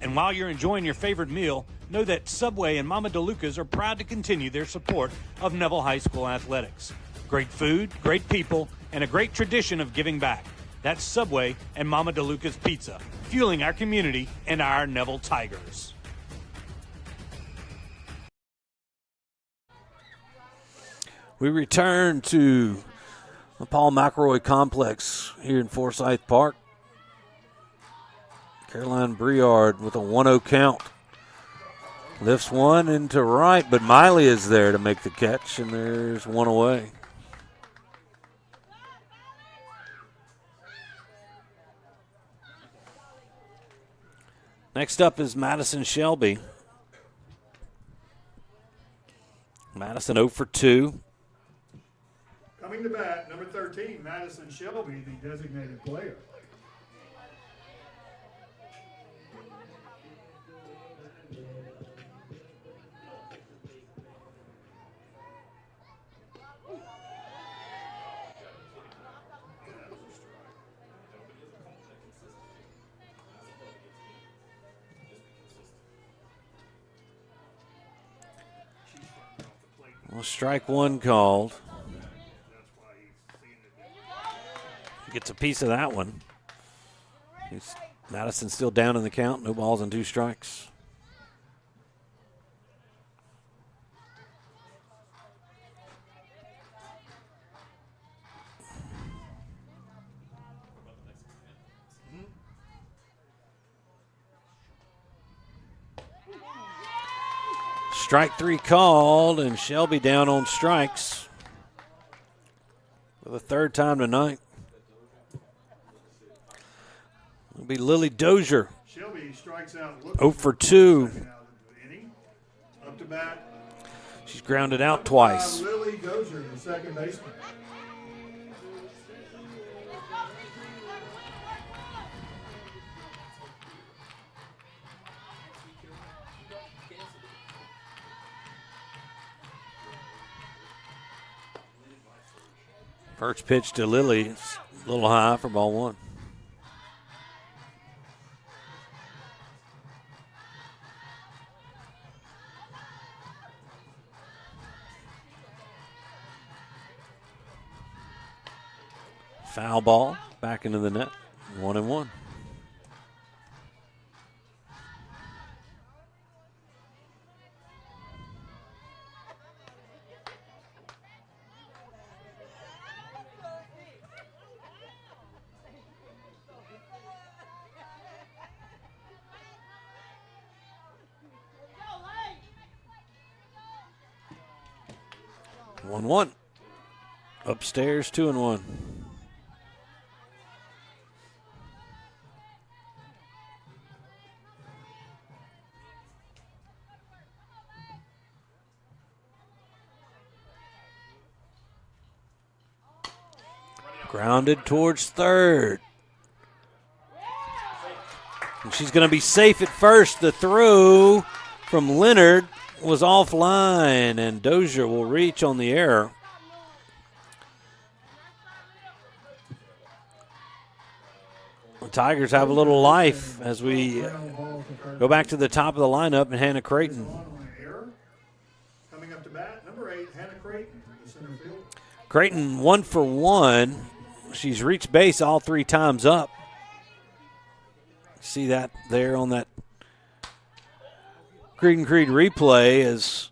And while you're enjoying your favorite meal, know that Subway and Mama DeLuca's are proud to continue their support of Neville High School athletics. Great food, great people, and a great tradition of giving back. That's Subway and Mama DeLuca's Pizza, fueling our community and our Neville Tigers. We return to the Paul McElroy Complex here in Forsyth Park. Caroline Briard with a 1-0 count. Lifts one into right, but Miley is there to make the catch, and there's 1 away. Next up is Madison Shelby. Madison 0 for 2. Coming to bat, number 13, Madison Shelby, the designated player. Well, strike 1 called. Gets a piece of that one. Madison still down in the count. No balls and 2 strikes. Strike 3 called, and Shelby down on strikes for the 3rd time tonight. It'll be Lily Dozier. Shelby strikes out. 0 for 2. Up to bat. She's grounded out twice. Lily Dozier, the second baseman. First pitch to Lily, it's a little high for ball 1. Foul ball, back into the net, 1-1. 1-1. Upstairs, 2-1. Grounded towards third. And she's going to be safe at first. The throw from Leonard was offline, and Dozier will reach on the error. The Tigers have a little life as we go back to the top of the lineup, and Hannah Creighton. Coming up to bat, number 8, Hannah Creighton, the center field. Creighton 1 for 1. She's reached base all 3 times up. See that there on that Creed replay as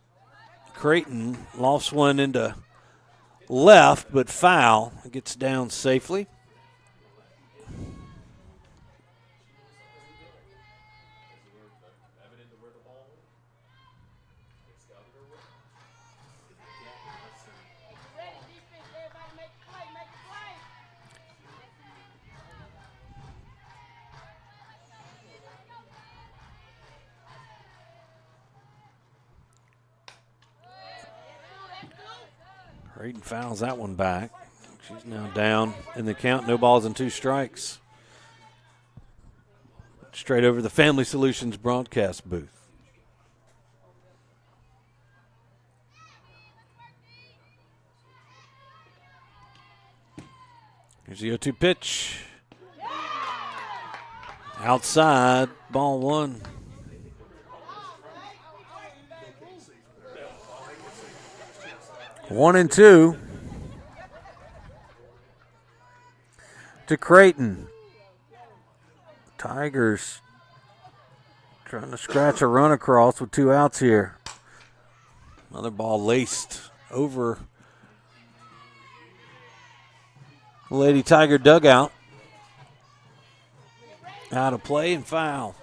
Creighton lofts one into left, but foul. It gets down safely. Creighton fouls that one back. She's now down in the count. No balls and 2 strikes. Straight over the Family Solutions broadcast booth. Here's the 0-2 pitch. Outside, ball 1. One and 2 to Creighton. Tigers trying to scratch a run across with 2 outs here. Another ball laced over the Lady Tiger dugout. Out of play and foul.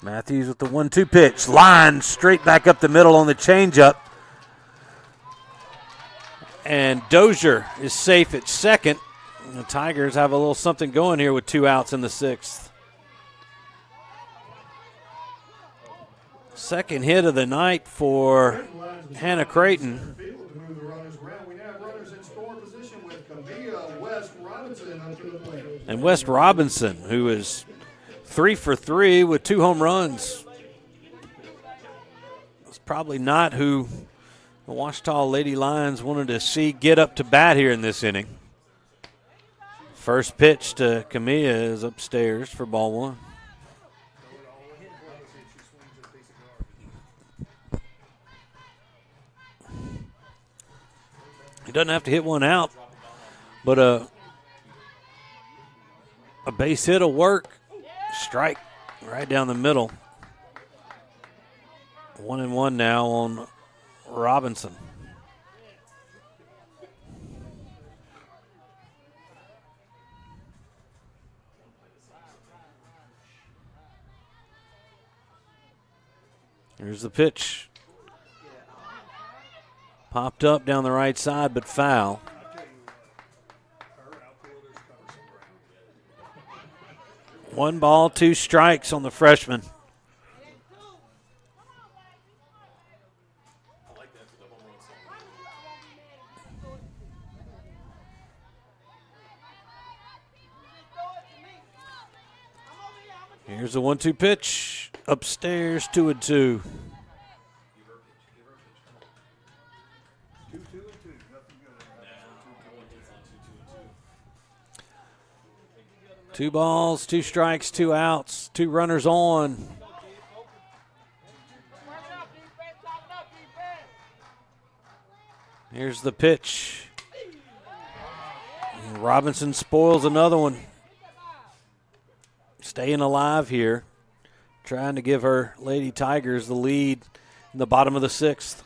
Matthews with the 1-2 pitch. Line straight back up the middle on the changeup. And Dozier is safe at second. And the Tigers have a little something going here with 2 outs in the 6th. Second hit of the night for Hannah Creighton. And West Robinson, who is 3 for 3 with 2 home runs. It's probably not who the Ouachita Lady Lions wanted to see get up to bat here in this inning. First pitch to Camilla is upstairs for ball 1. He doesn't have to hit one out, but a base hit will work. Strike right down the middle. 1-1 now on Robinson. Here's the pitch. Popped up down the right side, but foul. One ball, 2 strikes on the freshman. Here's the 1-2 pitch. Upstairs, 2-2. Two balls, 2 strikes, 2 outs, 2 runners on. Here's the pitch. Robinson spoils another one. Staying alive here. Trying to give her Lady Tigers the lead in the bottom of the 6th.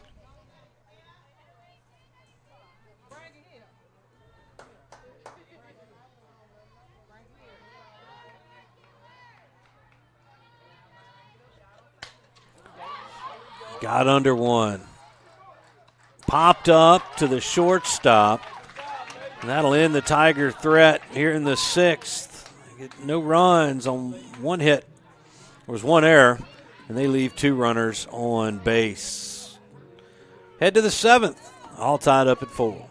Got under one. Popped up to the shortstop. And that'll end the Tiger threat here in the 6th. Get no runs on one hit. There was one error, and they leave 2 runners on base. Head to the 7th, all tied up at 4.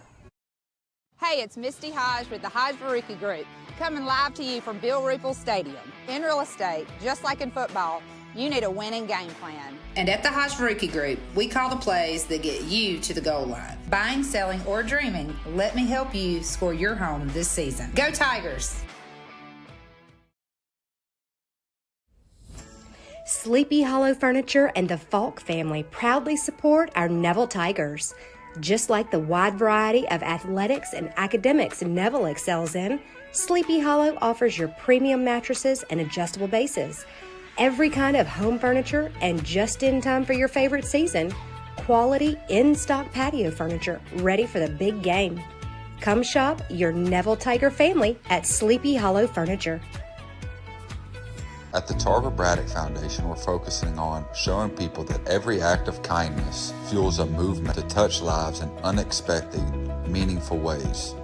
Hey, it's Misty Hodge with the Hodge Baruki Group, coming live to you from Bill Ruppel Stadium. In real estate, just like in football, you need a winning game plan. And at the Hodge Baruki Group, we call the plays that get you to the goal line. Buying, selling, or dreaming, let me help you score your home this season. Go Tigers! Sleepy Hollow Furniture and the Falk family proudly support our Neville Tigers. Just like the wide variety of athletics and academics Neville excels in, Sleepy Hollow offers your premium mattresses and adjustable bases, every kind of home furniture, and just in time for your favorite season, quality in-stock patio furniture ready for the big game. Come shop your Neville Tiger family at Sleepy Hollow Furniture. At the Tarver Braddock Foundation, we're focusing on showing people that every act of kindness fuels a movement to touch lives in unexpected, meaningful ways.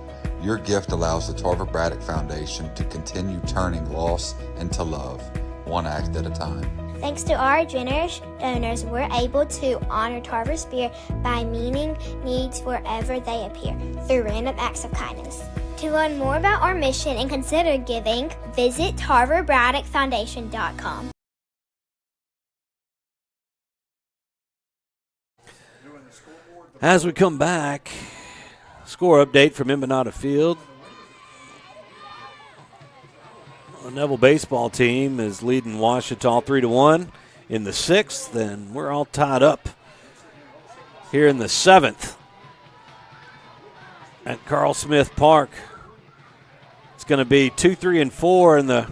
Your gift allows the Tarver Braddock Foundation to continue turning loss into love, one act at a time. Thanks to our generous donors, we're able to honor Tarver's spirit by meeting needs wherever they appear through random acts of kindness. To learn more about our mission and consider giving, visit TarverBraddockFoundation.com. As we come back, score update from Empanada Field. The Neville baseball team is leading Ouachita 3-1 in the 6th, and we're all tied up here in the 7th at Carl Smith Park. It's going to be 2, 3, and 4 in the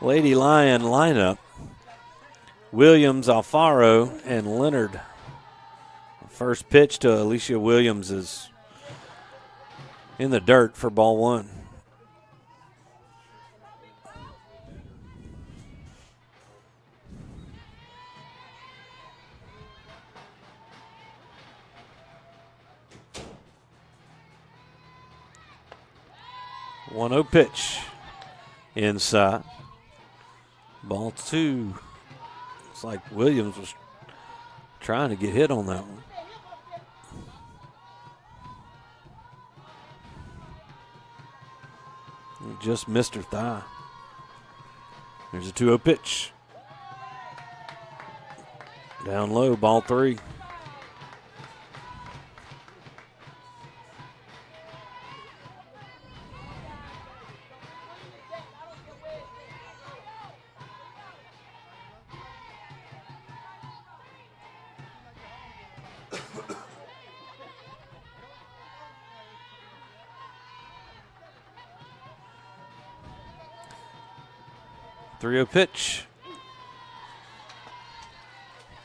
Lady Lion lineup. Williams, Alfaro, and Leonard. First pitch to Alicia Williams is in the dirt for ball 1. One-0 pitch inside. Ball 2. Looks like Williams was trying to get hit on that one. He just missed her thigh. There's a 2-0 pitch. Down low, ball 3. Pitch.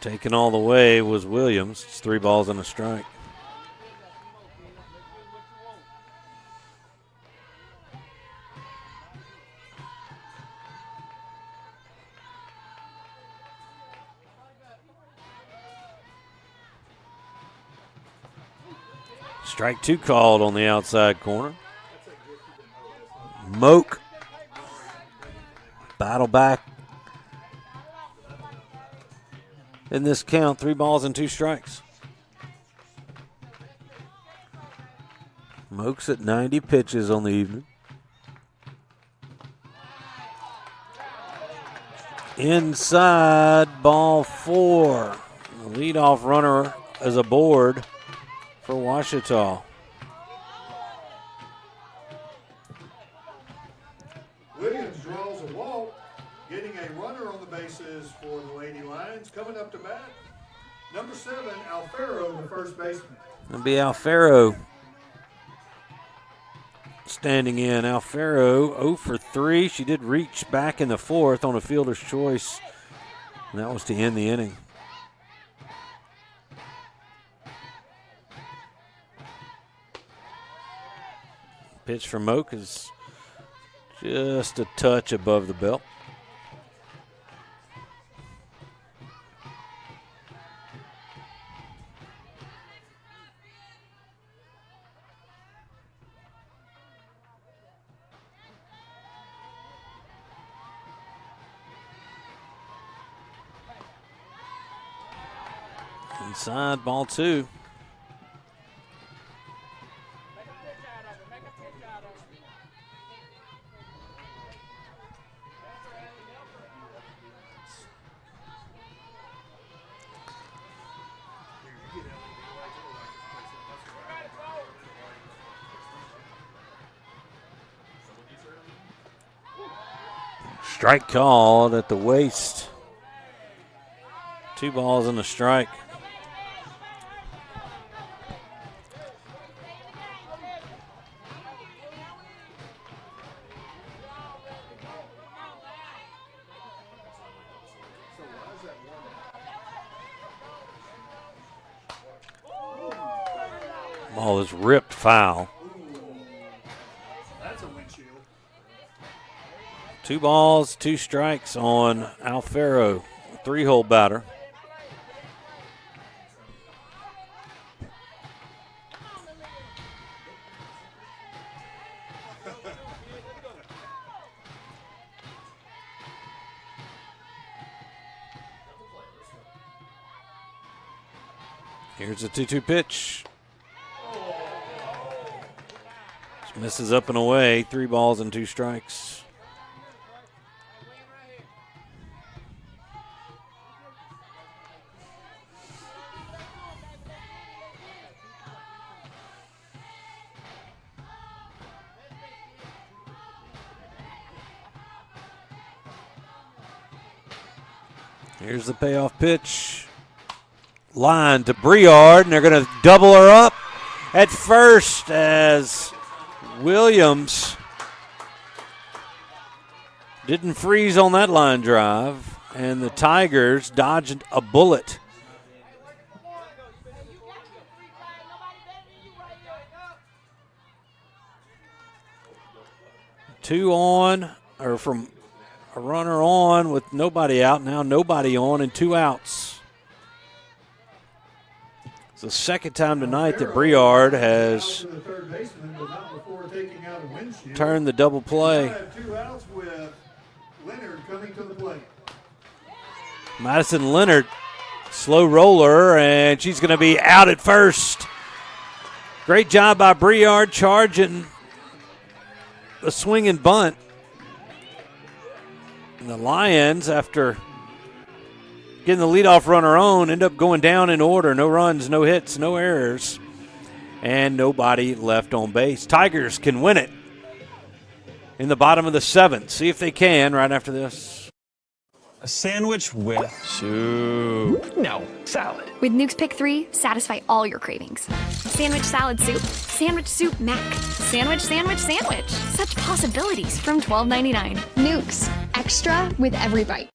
Taken all the way was Williams. It's 3 balls and a strike. Strike 2 called on the outside corner. Moak. Battle back in this count, 3 balls and 2 strikes. Moak's at 90 pitches on the evening. Inside, ball 4. The leadoff runner is aboard for Ouachita. Williams draws a walk, getting a runner on the bases for the Lady Lions. Coming up to bat, number 7, Alfaro, the first baseman. It'll be Alfaro standing in. Alfaro 0 for 3. She did reach back in the 4th on a fielder's choice, and that was to end the inning. Pitch from Moak is just a touch above the belt. Inside, ball 2. Strike called at the waist. 2 balls and a strike. Ball is ripped foul. 2 balls, 2 strikes on Alfaro, 3-hole batter. Here's a 2-2 pitch. Just misses up and away, 3 balls and 2 strikes. Here's the payoff pitch. Line to Briard, and they're going to double her up at first as Williams didn't freeze on that line drive, and the Tigers dodged a bullet. Two on, or from a runner on with nobody out. Now nobody on and 2 outs. It's the second time tonight that Briard has turned the double play. 2 outs with Leonard coming to the plate. Madison Leonard, slow roller, and she's going to be out at first. Great job by Briard charging the swing and bunt. And the Lions, after getting the leadoff runner on, end up going down in order. No runs, no hits, no errors, and nobody left on base. Tigers can win it in the bottom of the 7th. See if they can right after this. A sandwich with soup. No, salad. With Nuke's Pick 3, satisfy all your cravings. Sandwich salad soup, sandwich soup mac, sandwich, sandwich, sandwich. Such possibilities from $12.99. Nuke's, extra with every bite.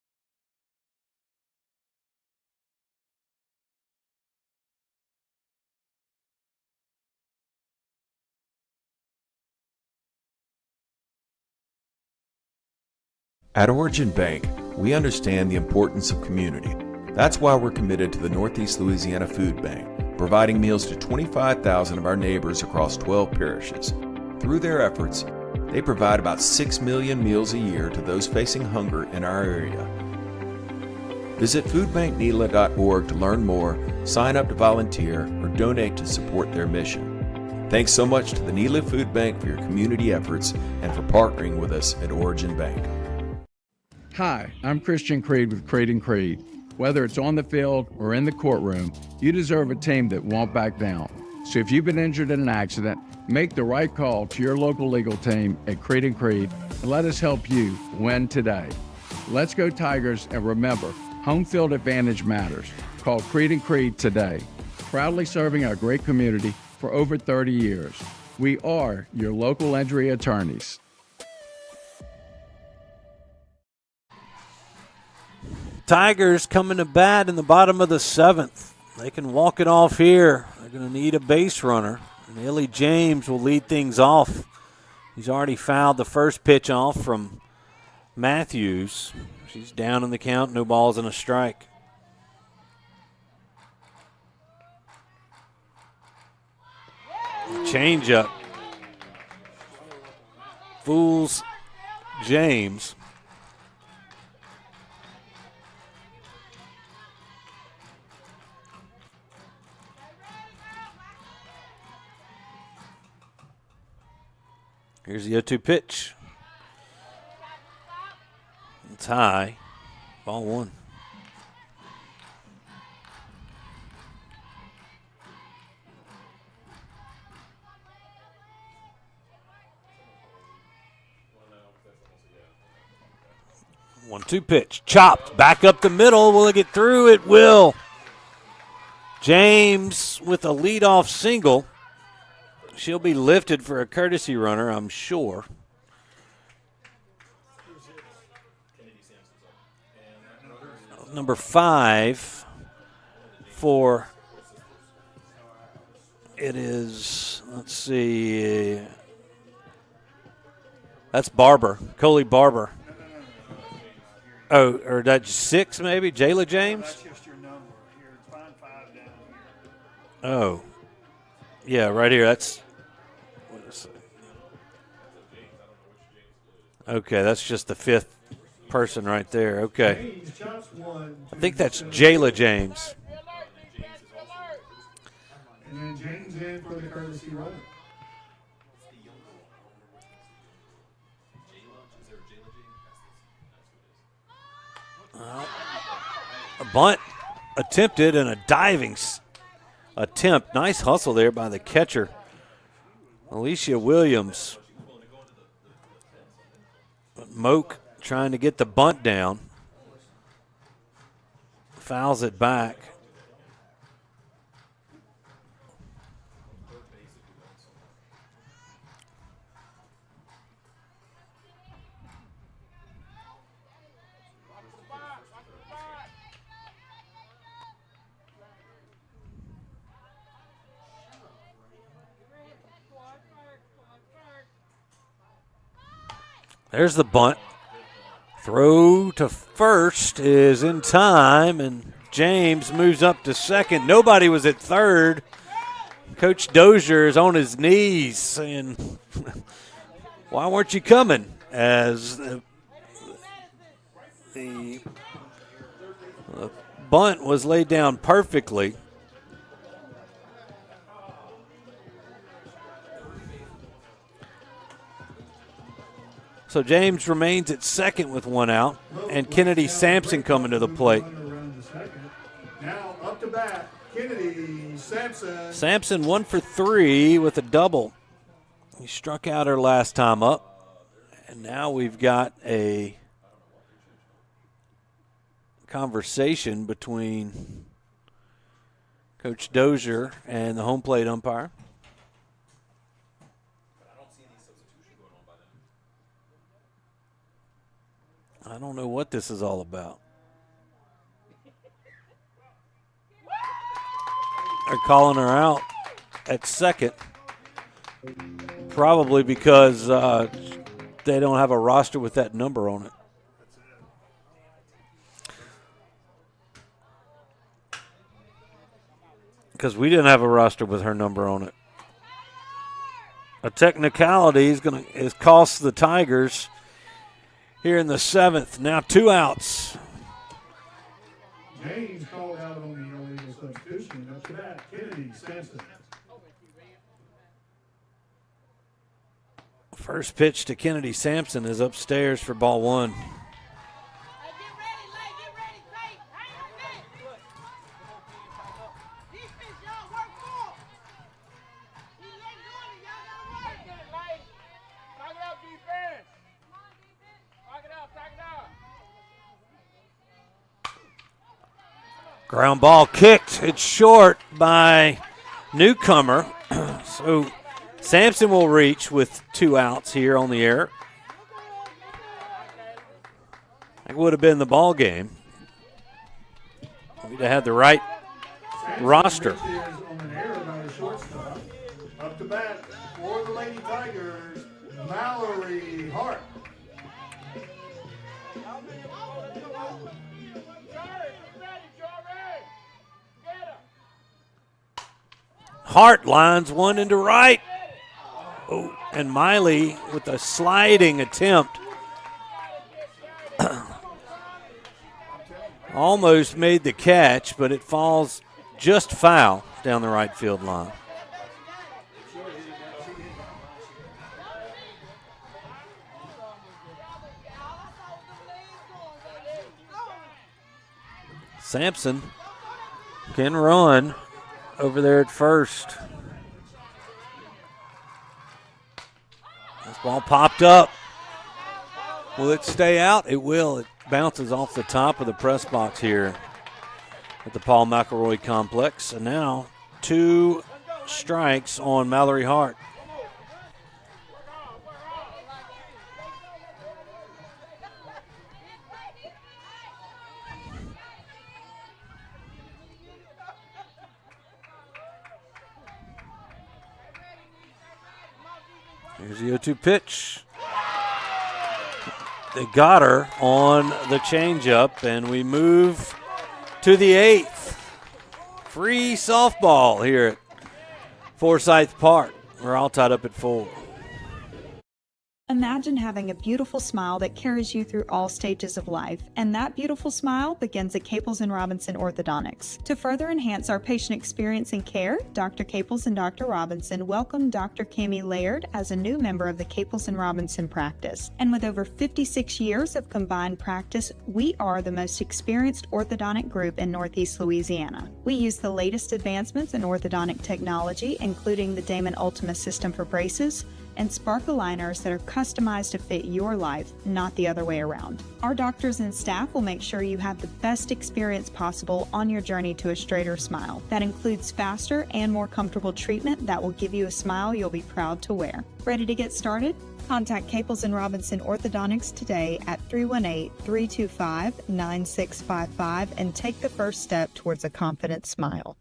At Origin Bank, we understand the importance of community. That's why we're committed to the Northeast Louisiana Food Bank, providing meals to 25,000 of our neighbors across 12 parishes. Through their efforts, they provide about 6 million meals a year to those facing hunger in our area. Visit foodbankneela.org to learn more, sign up to volunteer, or donate to support their mission. Thanks so much to the Neela Food Bank for your community efforts and for partnering with us at Origin Bank. Hi, I'm Christian Creed with Creed & Creed. Whether it's on the field or in the courtroom, you deserve a team that won't back down. So if you've been injured in an accident, make the right call to your local legal team at Creed & Creed and let us help you win today. Let's go Tigers, and remember, home field advantage matters. Call Creed & Creed today. Proudly serving our great community for over 30 years. We are your local injury attorneys. Tigers coming to bat in the bottom of the 7th. They can walk it off here. They're going to need a base runner. And Ellie James will lead things off. He's already fouled the first pitch off from Matthews. She's down in the count, no balls and a strike. Changeup. Fools James. Here's the 0-2 pitch. It's high. Ball one. One-two pitch. Chopped. Back up the middle. Will it get through? It will. James with a leadoff single. She'll be lifted for a courtesy runner, I'm sure. Number 5 for, it is, let's see, that's Barber, Coley Barber. Oh, or that's 6 maybe, Jayla James? That's just your number. Here, find 5 down here. Oh, yeah, right here, that's, okay, that's just the 5th person right there. Okay. I think that's Jayla James. And then James in for the courtesy runner. A bunt attempted and a diving attempt. Nice hustle there by the catcher, Alicia Williams. Moak trying to get the bunt down. Fouls it back. There's the bunt. Throw to first is in time, and James moves up to second. Nobody was at third. Coach Dozier is on his knees saying, why weren't you coming? As the bunt was laid down perfectly. So James remains at second with 1 out, and Kennedy Sampson coming to the plate. Now up to bat, Kennedy Sampson. Sampson 1 for 3 with a double. He struck out her last time up, and now we've got a conversation between Coach Dozier and the home plate umpire. I don't know what this is all about. They're calling her out at second, probably because they don't have a roster with that number on it. Because we didn't have a roster with her number on it. A technicality is cost the Tigers here in the 7th. Now 2 outs. James called out on the illegal substitution. Up to bat, Kennedy Sampson. First pitch to Kennedy Sampson is upstairs for ball 1. Ground ball kicked. It's short by Newcomer. So Sampson will reach with 2 outs here on the air. That would have been the ball game. We'd have had the right roster. On an error by the shortstop. Up to bat for the Lady Tigers, Mallory Hart. Hart lines one into right. Oh, and Miley with a sliding attempt. Almost made the catch, but it falls just foul down the right field line. Sampson can run over there at first. This ball popped up. Will it stay out? It will. It bounces off the top of the press box here at the Paul McElroy Complex. And now 2 strikes on Mallory Hart. Here's the 0-2 pitch. They got her on the changeup, and we move to the 8th. Free softball here at Forsyth Park. We're all tied up at 4. Imagine having a beautiful smile that carries you through all stages of life, and that beautiful smile begins at Caples & Robinson Orthodontics. To further enhance our patient experience and care, Dr. Caples and Dr. Robinson welcome Dr. Cami Laird as a new member of the Caples & Robinson practice. And with over 56 years of combined practice, we are the most experienced orthodontic group in Northeast Louisiana. We use the latest advancements in orthodontic technology, including the Damon Ultima system for braces, and Spark aligners that are customized to fit your life, not the other way around. Our doctors and staff will make sure you have the best experience possible on your journey to a straighter smile. That includes faster and more comfortable treatment that will give you a smile you'll be proud to wear. Ready to get started? Contact Caples & Robinson Orthodontics today at 318-325-9655 and take the first step towards a confident smile.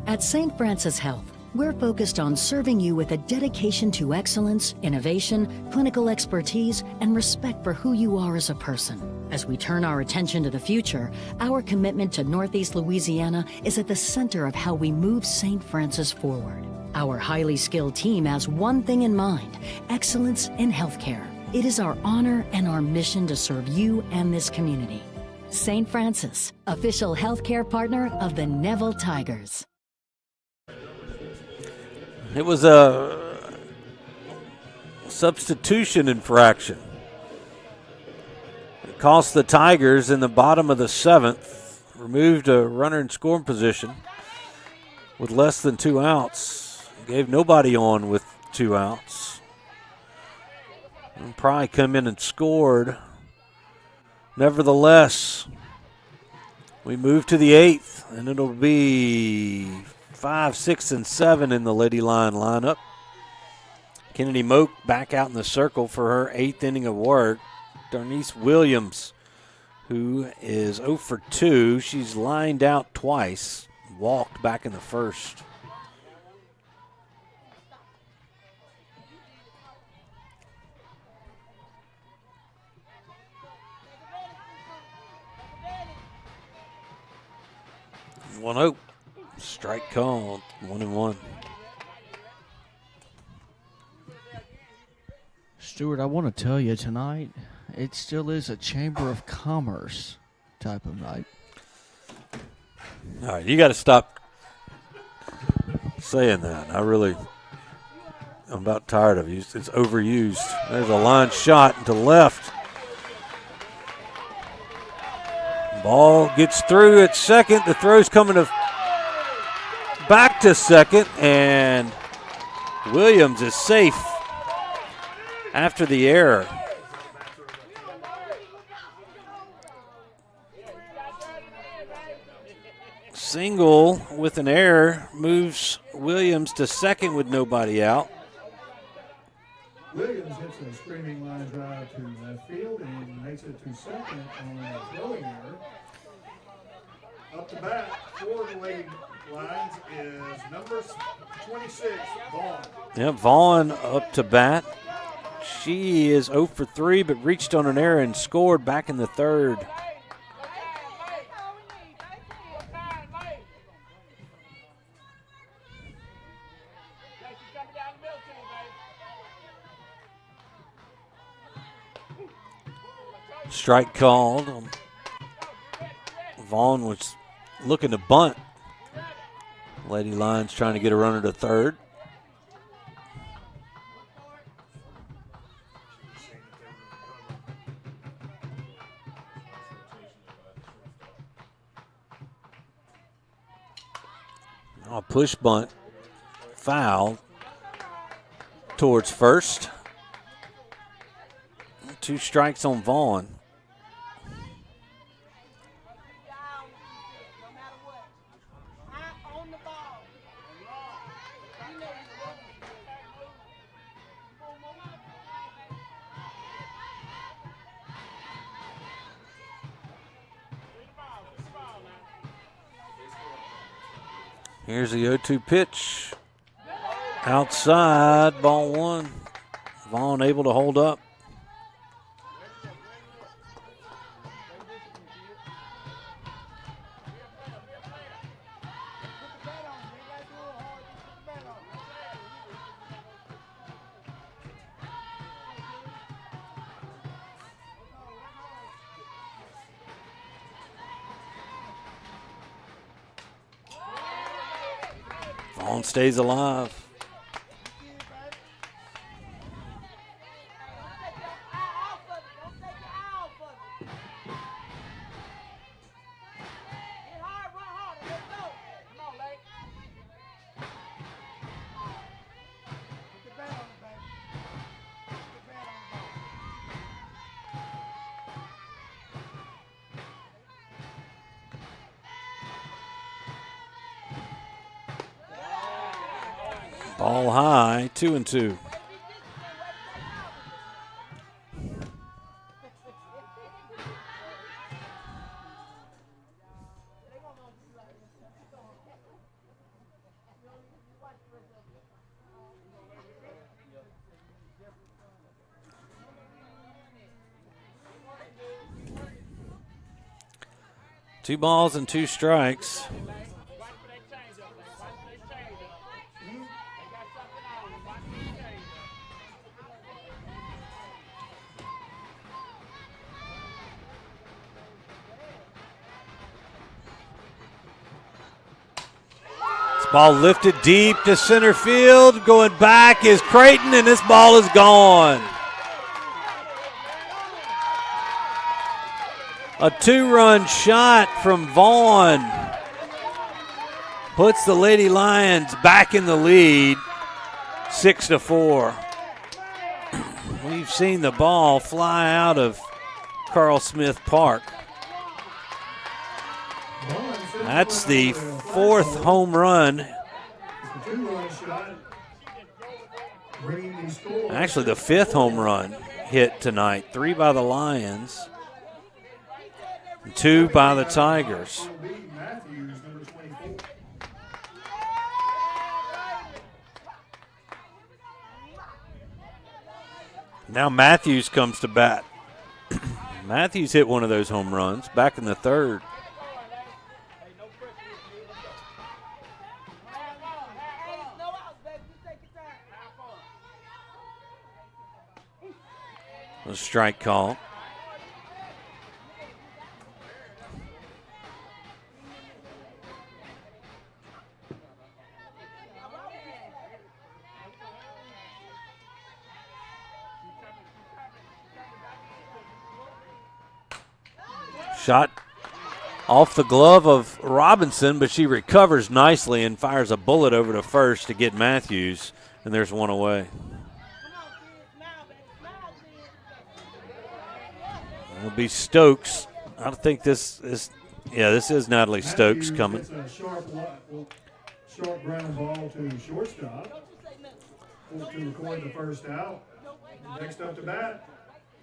At St. Francis Health, we're focused on serving you with a dedication to excellence, innovation, clinical expertise, and respect for who you are as a person. As we turn our attention to the future, our commitment to Northeast Louisiana is at the center of how we move St. Francis forward. Our highly skilled team has one thing in mind: excellence in healthcare. It is our honor and our mission to serve you and this community. St. Francis, official healthcare partner of the Neville Tigers. It was a substitution infraction. It cost the Tigers in the bottom of the 7th, removed a runner in scoring position with less than 2 outs. Gave nobody on with 2 outs. And Pry come in and scored. Nevertheless, we move to the 8th, and it'll be 5, 6, and 7 in the Lady Lion lineup. Kennedy Moak back out in the circle for her 8th inning of work. Darnice Williams, who is 0 for 2. She's lined out twice, walked back in the first. One out. Strike called, 1-1. Stewart, I want to tell you tonight, it still is a Chamber of Commerce type of night. All right, you got to stop saying that. I'm about tired of you. It's overused. There's a line shot to left. Ball gets through at second. The throw's coming back to second, and Williams is safe after the error. Single with an error moves Williams to second with nobody out. Williams hits a screaming line drive to left field and makes it to second on a throwing error. Up to bat for the Lady Lions is number 26, Vaughn. Yeah, Vaughn up to bat. She is 0 for 3, but reached on an error and scored back in the 3rd. Strike called. Vaughn was looking to bunt. Lady Lions trying to get a runner to third. A push bunt foul towards first. 2 strikes on Vaughn. Here's the 0-2 pitch. Outside, ball 1. Vaughn able to hold up. Vaughn stays alive. Ball high, 2-2. Two balls and 2 strikes. Ball lifted deep to center field. Going back is Creighton, and this ball is gone. A 2-run shot from Vaughn puts the Lady Lions back in the lead, 6-4. We've seen the ball fly out of Carl Smith Park. That's the 4th home run. Actually, the 5th home run hit tonight. 3 by the Lions, and 2 by the Tigers. Now Matthews comes to bat. Matthews hit one of those home runs back in the 3rd. A strike call. Shot off the glove of Robinson, but she recovers nicely and fires a bullet over to first to get Matthews, and there's one away. It'll be Stokes. I think this is, this is Natalie Stokes coming. It's a sharp ground ball to shortstop to record the first out. Next up to bat,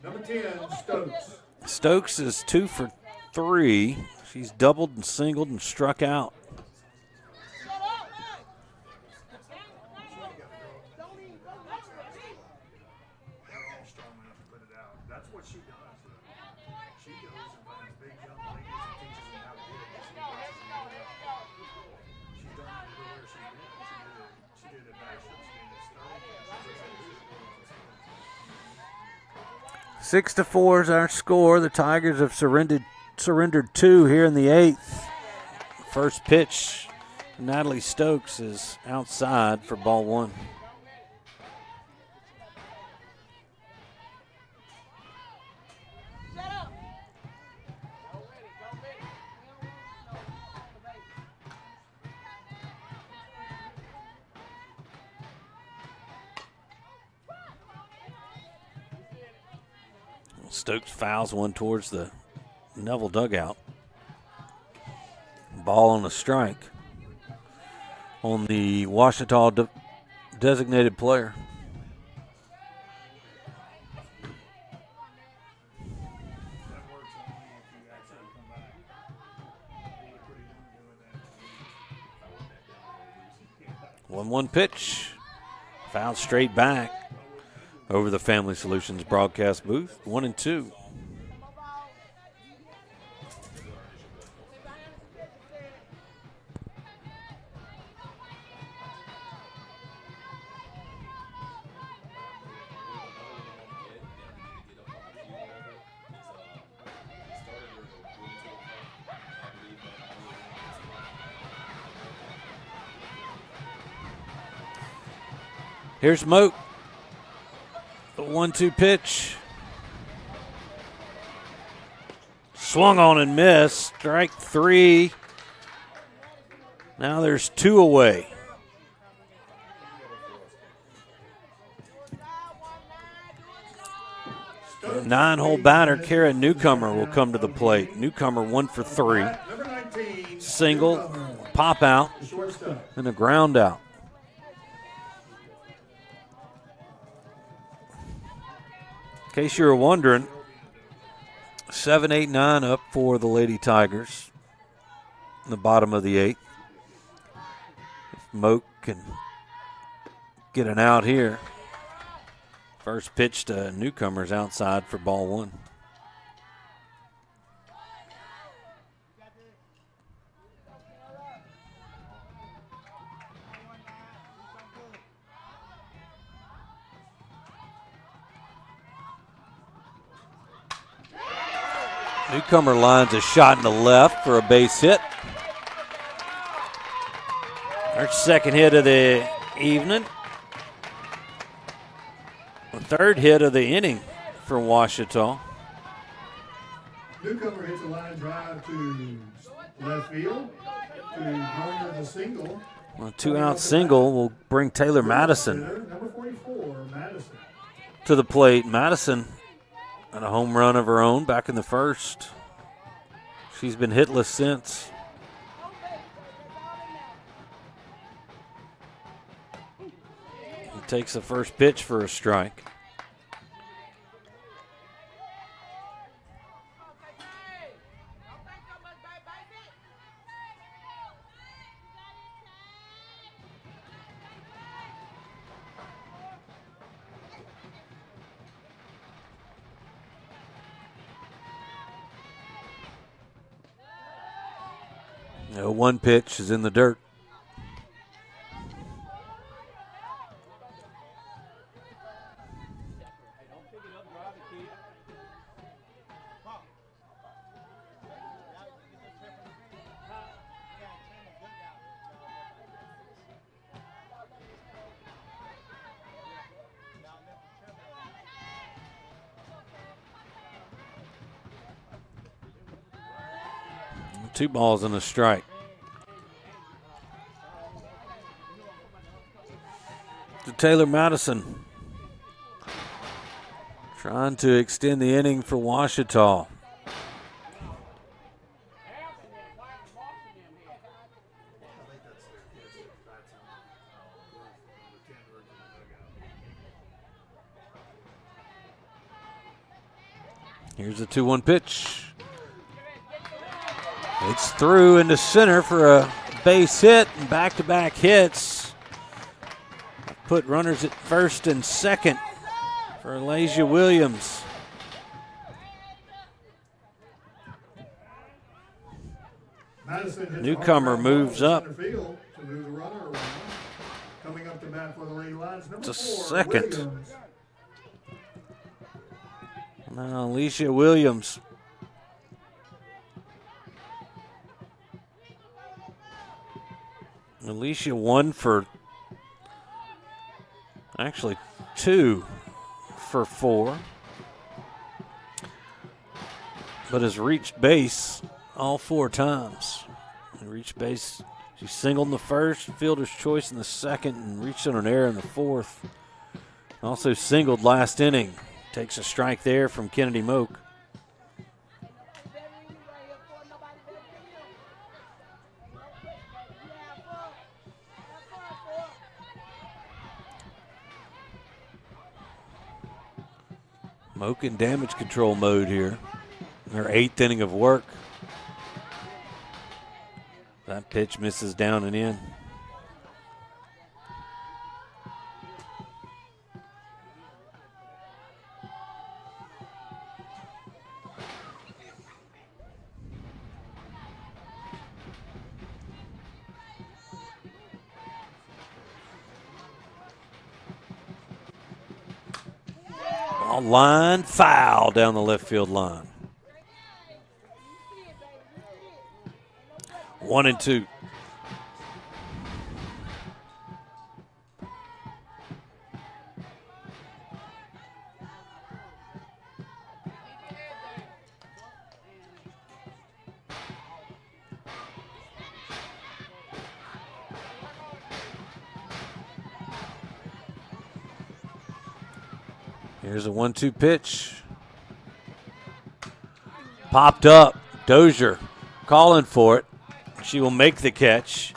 number 10, Stokes. Stokes is 2 for 3. She's doubled and singled and struck out. Six to 4 is our score. The Tigers have surrendered 2 here in the 8th. First pitch, Natalie Stokes is outside for ball 1. Stokes fouls one towards the Neville dugout. Ball on a strike on the Ouachita designated player. One pitch, fouled straight back over the Family Solutions broadcast booth. 1-2. Here's Moak. The 1-2 pitch. Swung on and missed. Strike 3. Now there's 2 away. The 9-hole batter, Kara Newcomer, will come to the plate. Newcomer 1 for 3. Single, pop out, and a ground out. In case you were wondering, 7-8-9 up for the Lady Tigers in the bottom of the 8th. If Moak can get an out here. First pitch to Newcomers outside for ball 1. Newcomer lines a shot in the left for a base hit. Her second hit of the evening. The third hit of the inning for Ouachita. Newcomer hits a line drive to left field to Garner the single. A 2-out single will bring Taylor Madison Number 44, Madison. to the plate. Madison and a home run of her own back in the first. She's been hitless since. He takes the first pitch for a strike. One pitch is in the dirt. Two balls and a strike. To Taylor Madison, trying to extend the inning for Ouachita. Here's a 2-1 pitch. It's through into center for a base hit, and back-to-back hits. Put runners at first and second for Elijah Williams. Newcomer moves up. To second. Now Alicia Williams. Alicia 1 for, actually 2 for 4, but has reached base all 4 times. Reached base, she singled in the first, fielder's choice in the second, and reached on an error in the fourth. Also singled last inning Takes a strike there from Kennedy Moak. Moak in damage control mode here. Their 8th inning of work. That pitch misses down and in. Line foul down the left field line. 1-2. Here's a 1-2 pitch. Popped up. Dozier calling for it. She will make the catch.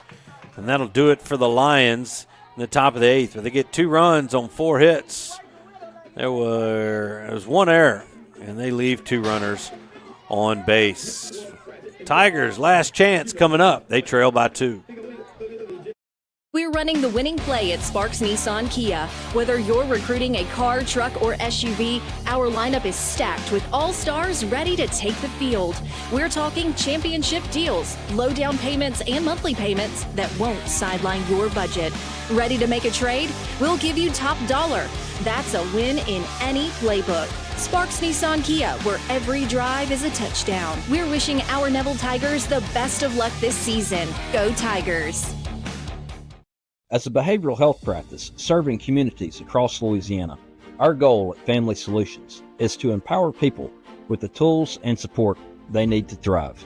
And that'll do it for the Lions in the top of the 8th. But they get 2 runs on 4 hits. There was 1 error. And they leave 2 runners on base. Tigers' last chance coming up. They trail by 2. We're running the winning play at Sparks Nissan Kia. Whether you're recruiting a car, truck, or SUV, our lineup is stacked with all-stars ready to take the field. We're talking championship deals, low down payments, and monthly payments that won't sideline your budget. Ready to make a trade? We'll give you top dollar. That's a win in any playbook. Sparks Nissan Kia, where every drive is a touchdown. We're wishing our Neville Tigers the best of luck this season. Go Tigers! As a behavioral health practice serving communities across Louisiana, our goal at Family Solutions is to empower people with the tools and support they need to thrive.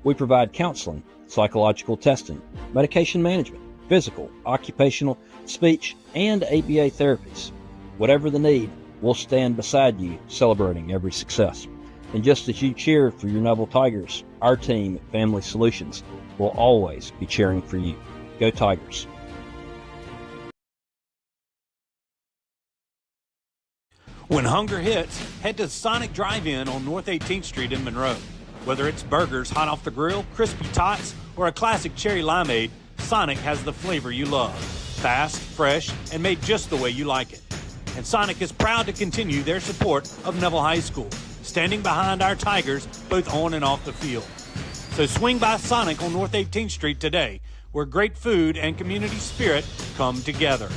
We provide counseling, psychological testing, medication management, physical, occupational, speech, and ABA therapies. Whatever the need, we'll stand beside you celebrating every success. And just as you cheer for your Neville Tigers, our team at Family Solutions will always be cheering for you. Go Tigers! When hunger hits, head to Sonic Drive-In on North 18th Street in Monroe. Whether it's burgers hot off the grill, crispy tots, or a classic cherry limeade, Sonic has the flavor you love. Fast, fresh, and made just the way you like it. And Sonic is proud to continue their support of Neville High School, standing behind our Tigers both on and off the field. So swing by Sonic on North 18th Street today, where great food and community spirit come together.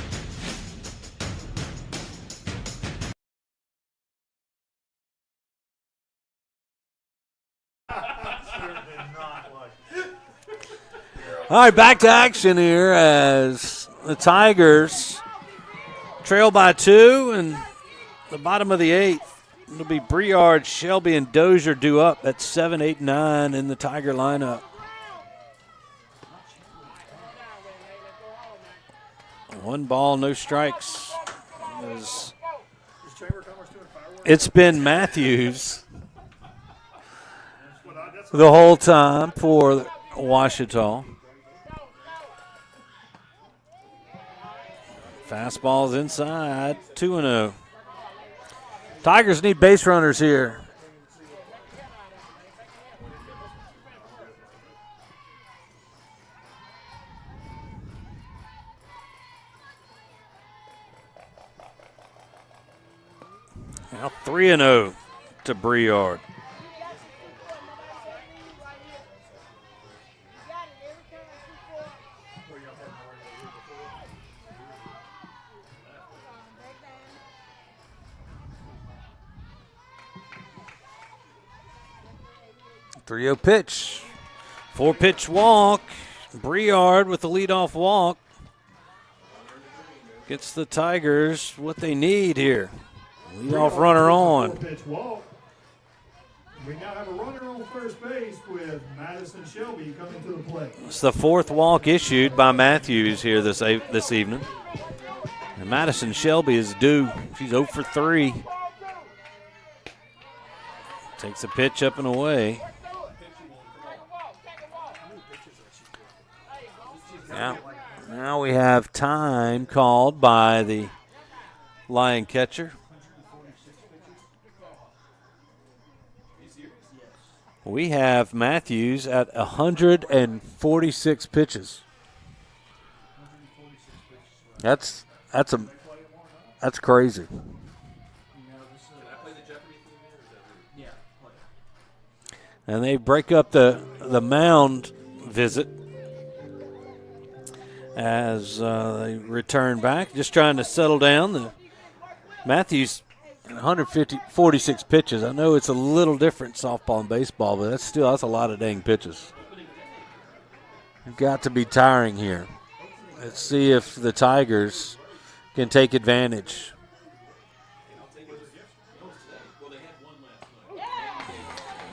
All right, back to action here as the Tigers trail by 2, and the bottom of the 8th. It'll be Briard, Shelby, and Dozier due up. That's 7, 8, 9 in the Tiger lineup. One ball, no strikes. It's been Matthews the whole time for Ouachita. Fastball's inside, 2-0. Tigers need base runners here. Now 3-0 to Briard. Three-0 pitch. 4-pitch walk. Briard with the leadoff walk. Gets the Tigers what they need here. Leadoff runner on. 4-pitch walk. We now have a runner on first base with Madison Shelby coming to the plate. It's the 4th walk issued by Matthews here this evening. And Madison Shelby is due. She's 0 for 3. Takes a pitch up and away. Now we have time called by the Lion catcher. We have Matthews at 146 pitches. That's crazy. And they break up the mound visit as they return back. Just trying to settle down. The Matthews, 146 pitches. I know it's a little different softball and baseball, but that's a lot of dang pitches. You've got to be tiring here. Let's see if the Tigers can take advantage.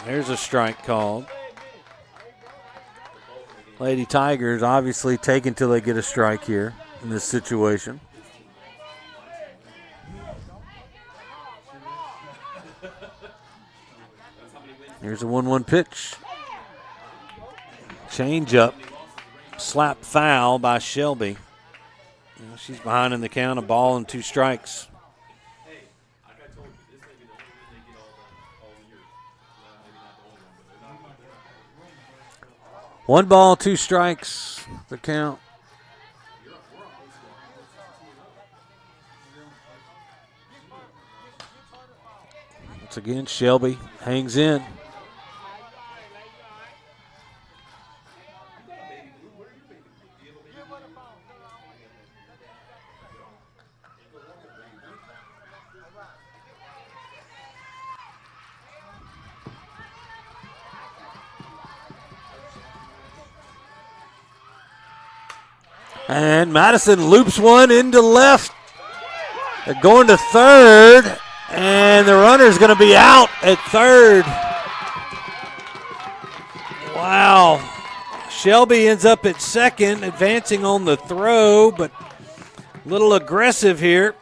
There's a strike called. Lady Tigers obviously take until they get a strike here in this situation. Here's a 1-1 pitch. Change up. Slap foul by Shelby. She's behind in the count, a ball and 2 strikes. One ball, 2 strikes, the count. Once again, Shelby hangs in. And Madison loops one into left. They're going to third, and the runner's going to be out at third. Wow. Shelby ends up at second, advancing on the throw, but a little aggressive here.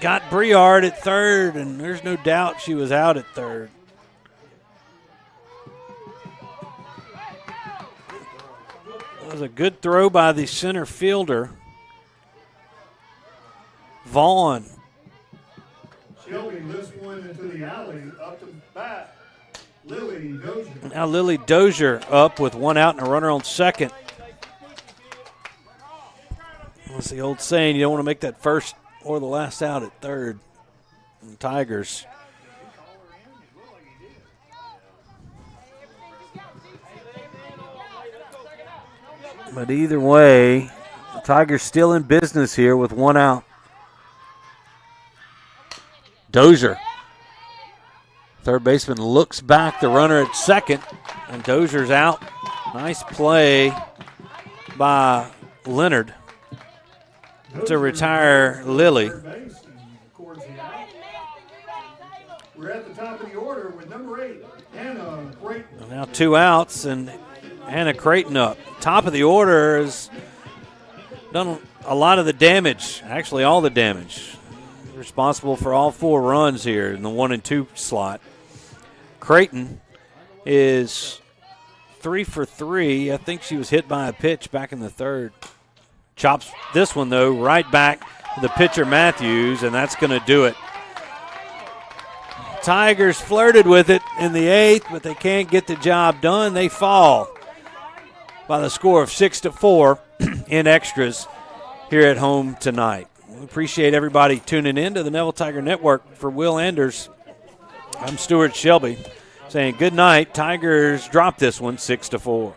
Got Briard at third, and there's no doubt she was out at third. That was a good throw by the center fielder, Vaughn. Shelby lifts one into the alley, up to bat. Lily Dozier. Now Lily Dozier up with 1 out and a runner on second. That's the old saying, you don't want to make that first or the last out at third. And Tigers. But either way, the Tigers still in business here with 1 out. Dozier. Third baseman looks back, the runner at second, and Dozier's out. Nice play by Leonard to retire Lily. We're at the top of the order with number 8, Hannah Creighton. Now 2 outs, and Hannah Creighton up. Top of the order has done a lot of the damage, actually all the damage. Responsible for all 4 runs here in the 1 and 2 slot. Creighton is 3 for 3. I think she was hit by a pitch back in the third. Chops this one, though, right back to the pitcher Matthews, and that's going to do it. Tigers flirted with it in the 8th, but they can't get the job done. They fall by the score of 6-4 in extras here at home tonight. We appreciate everybody tuning in to the Neville Tiger Network. For Will Anders, I'm Stewart Shelby saying good night. Tigers drop this one 6-4.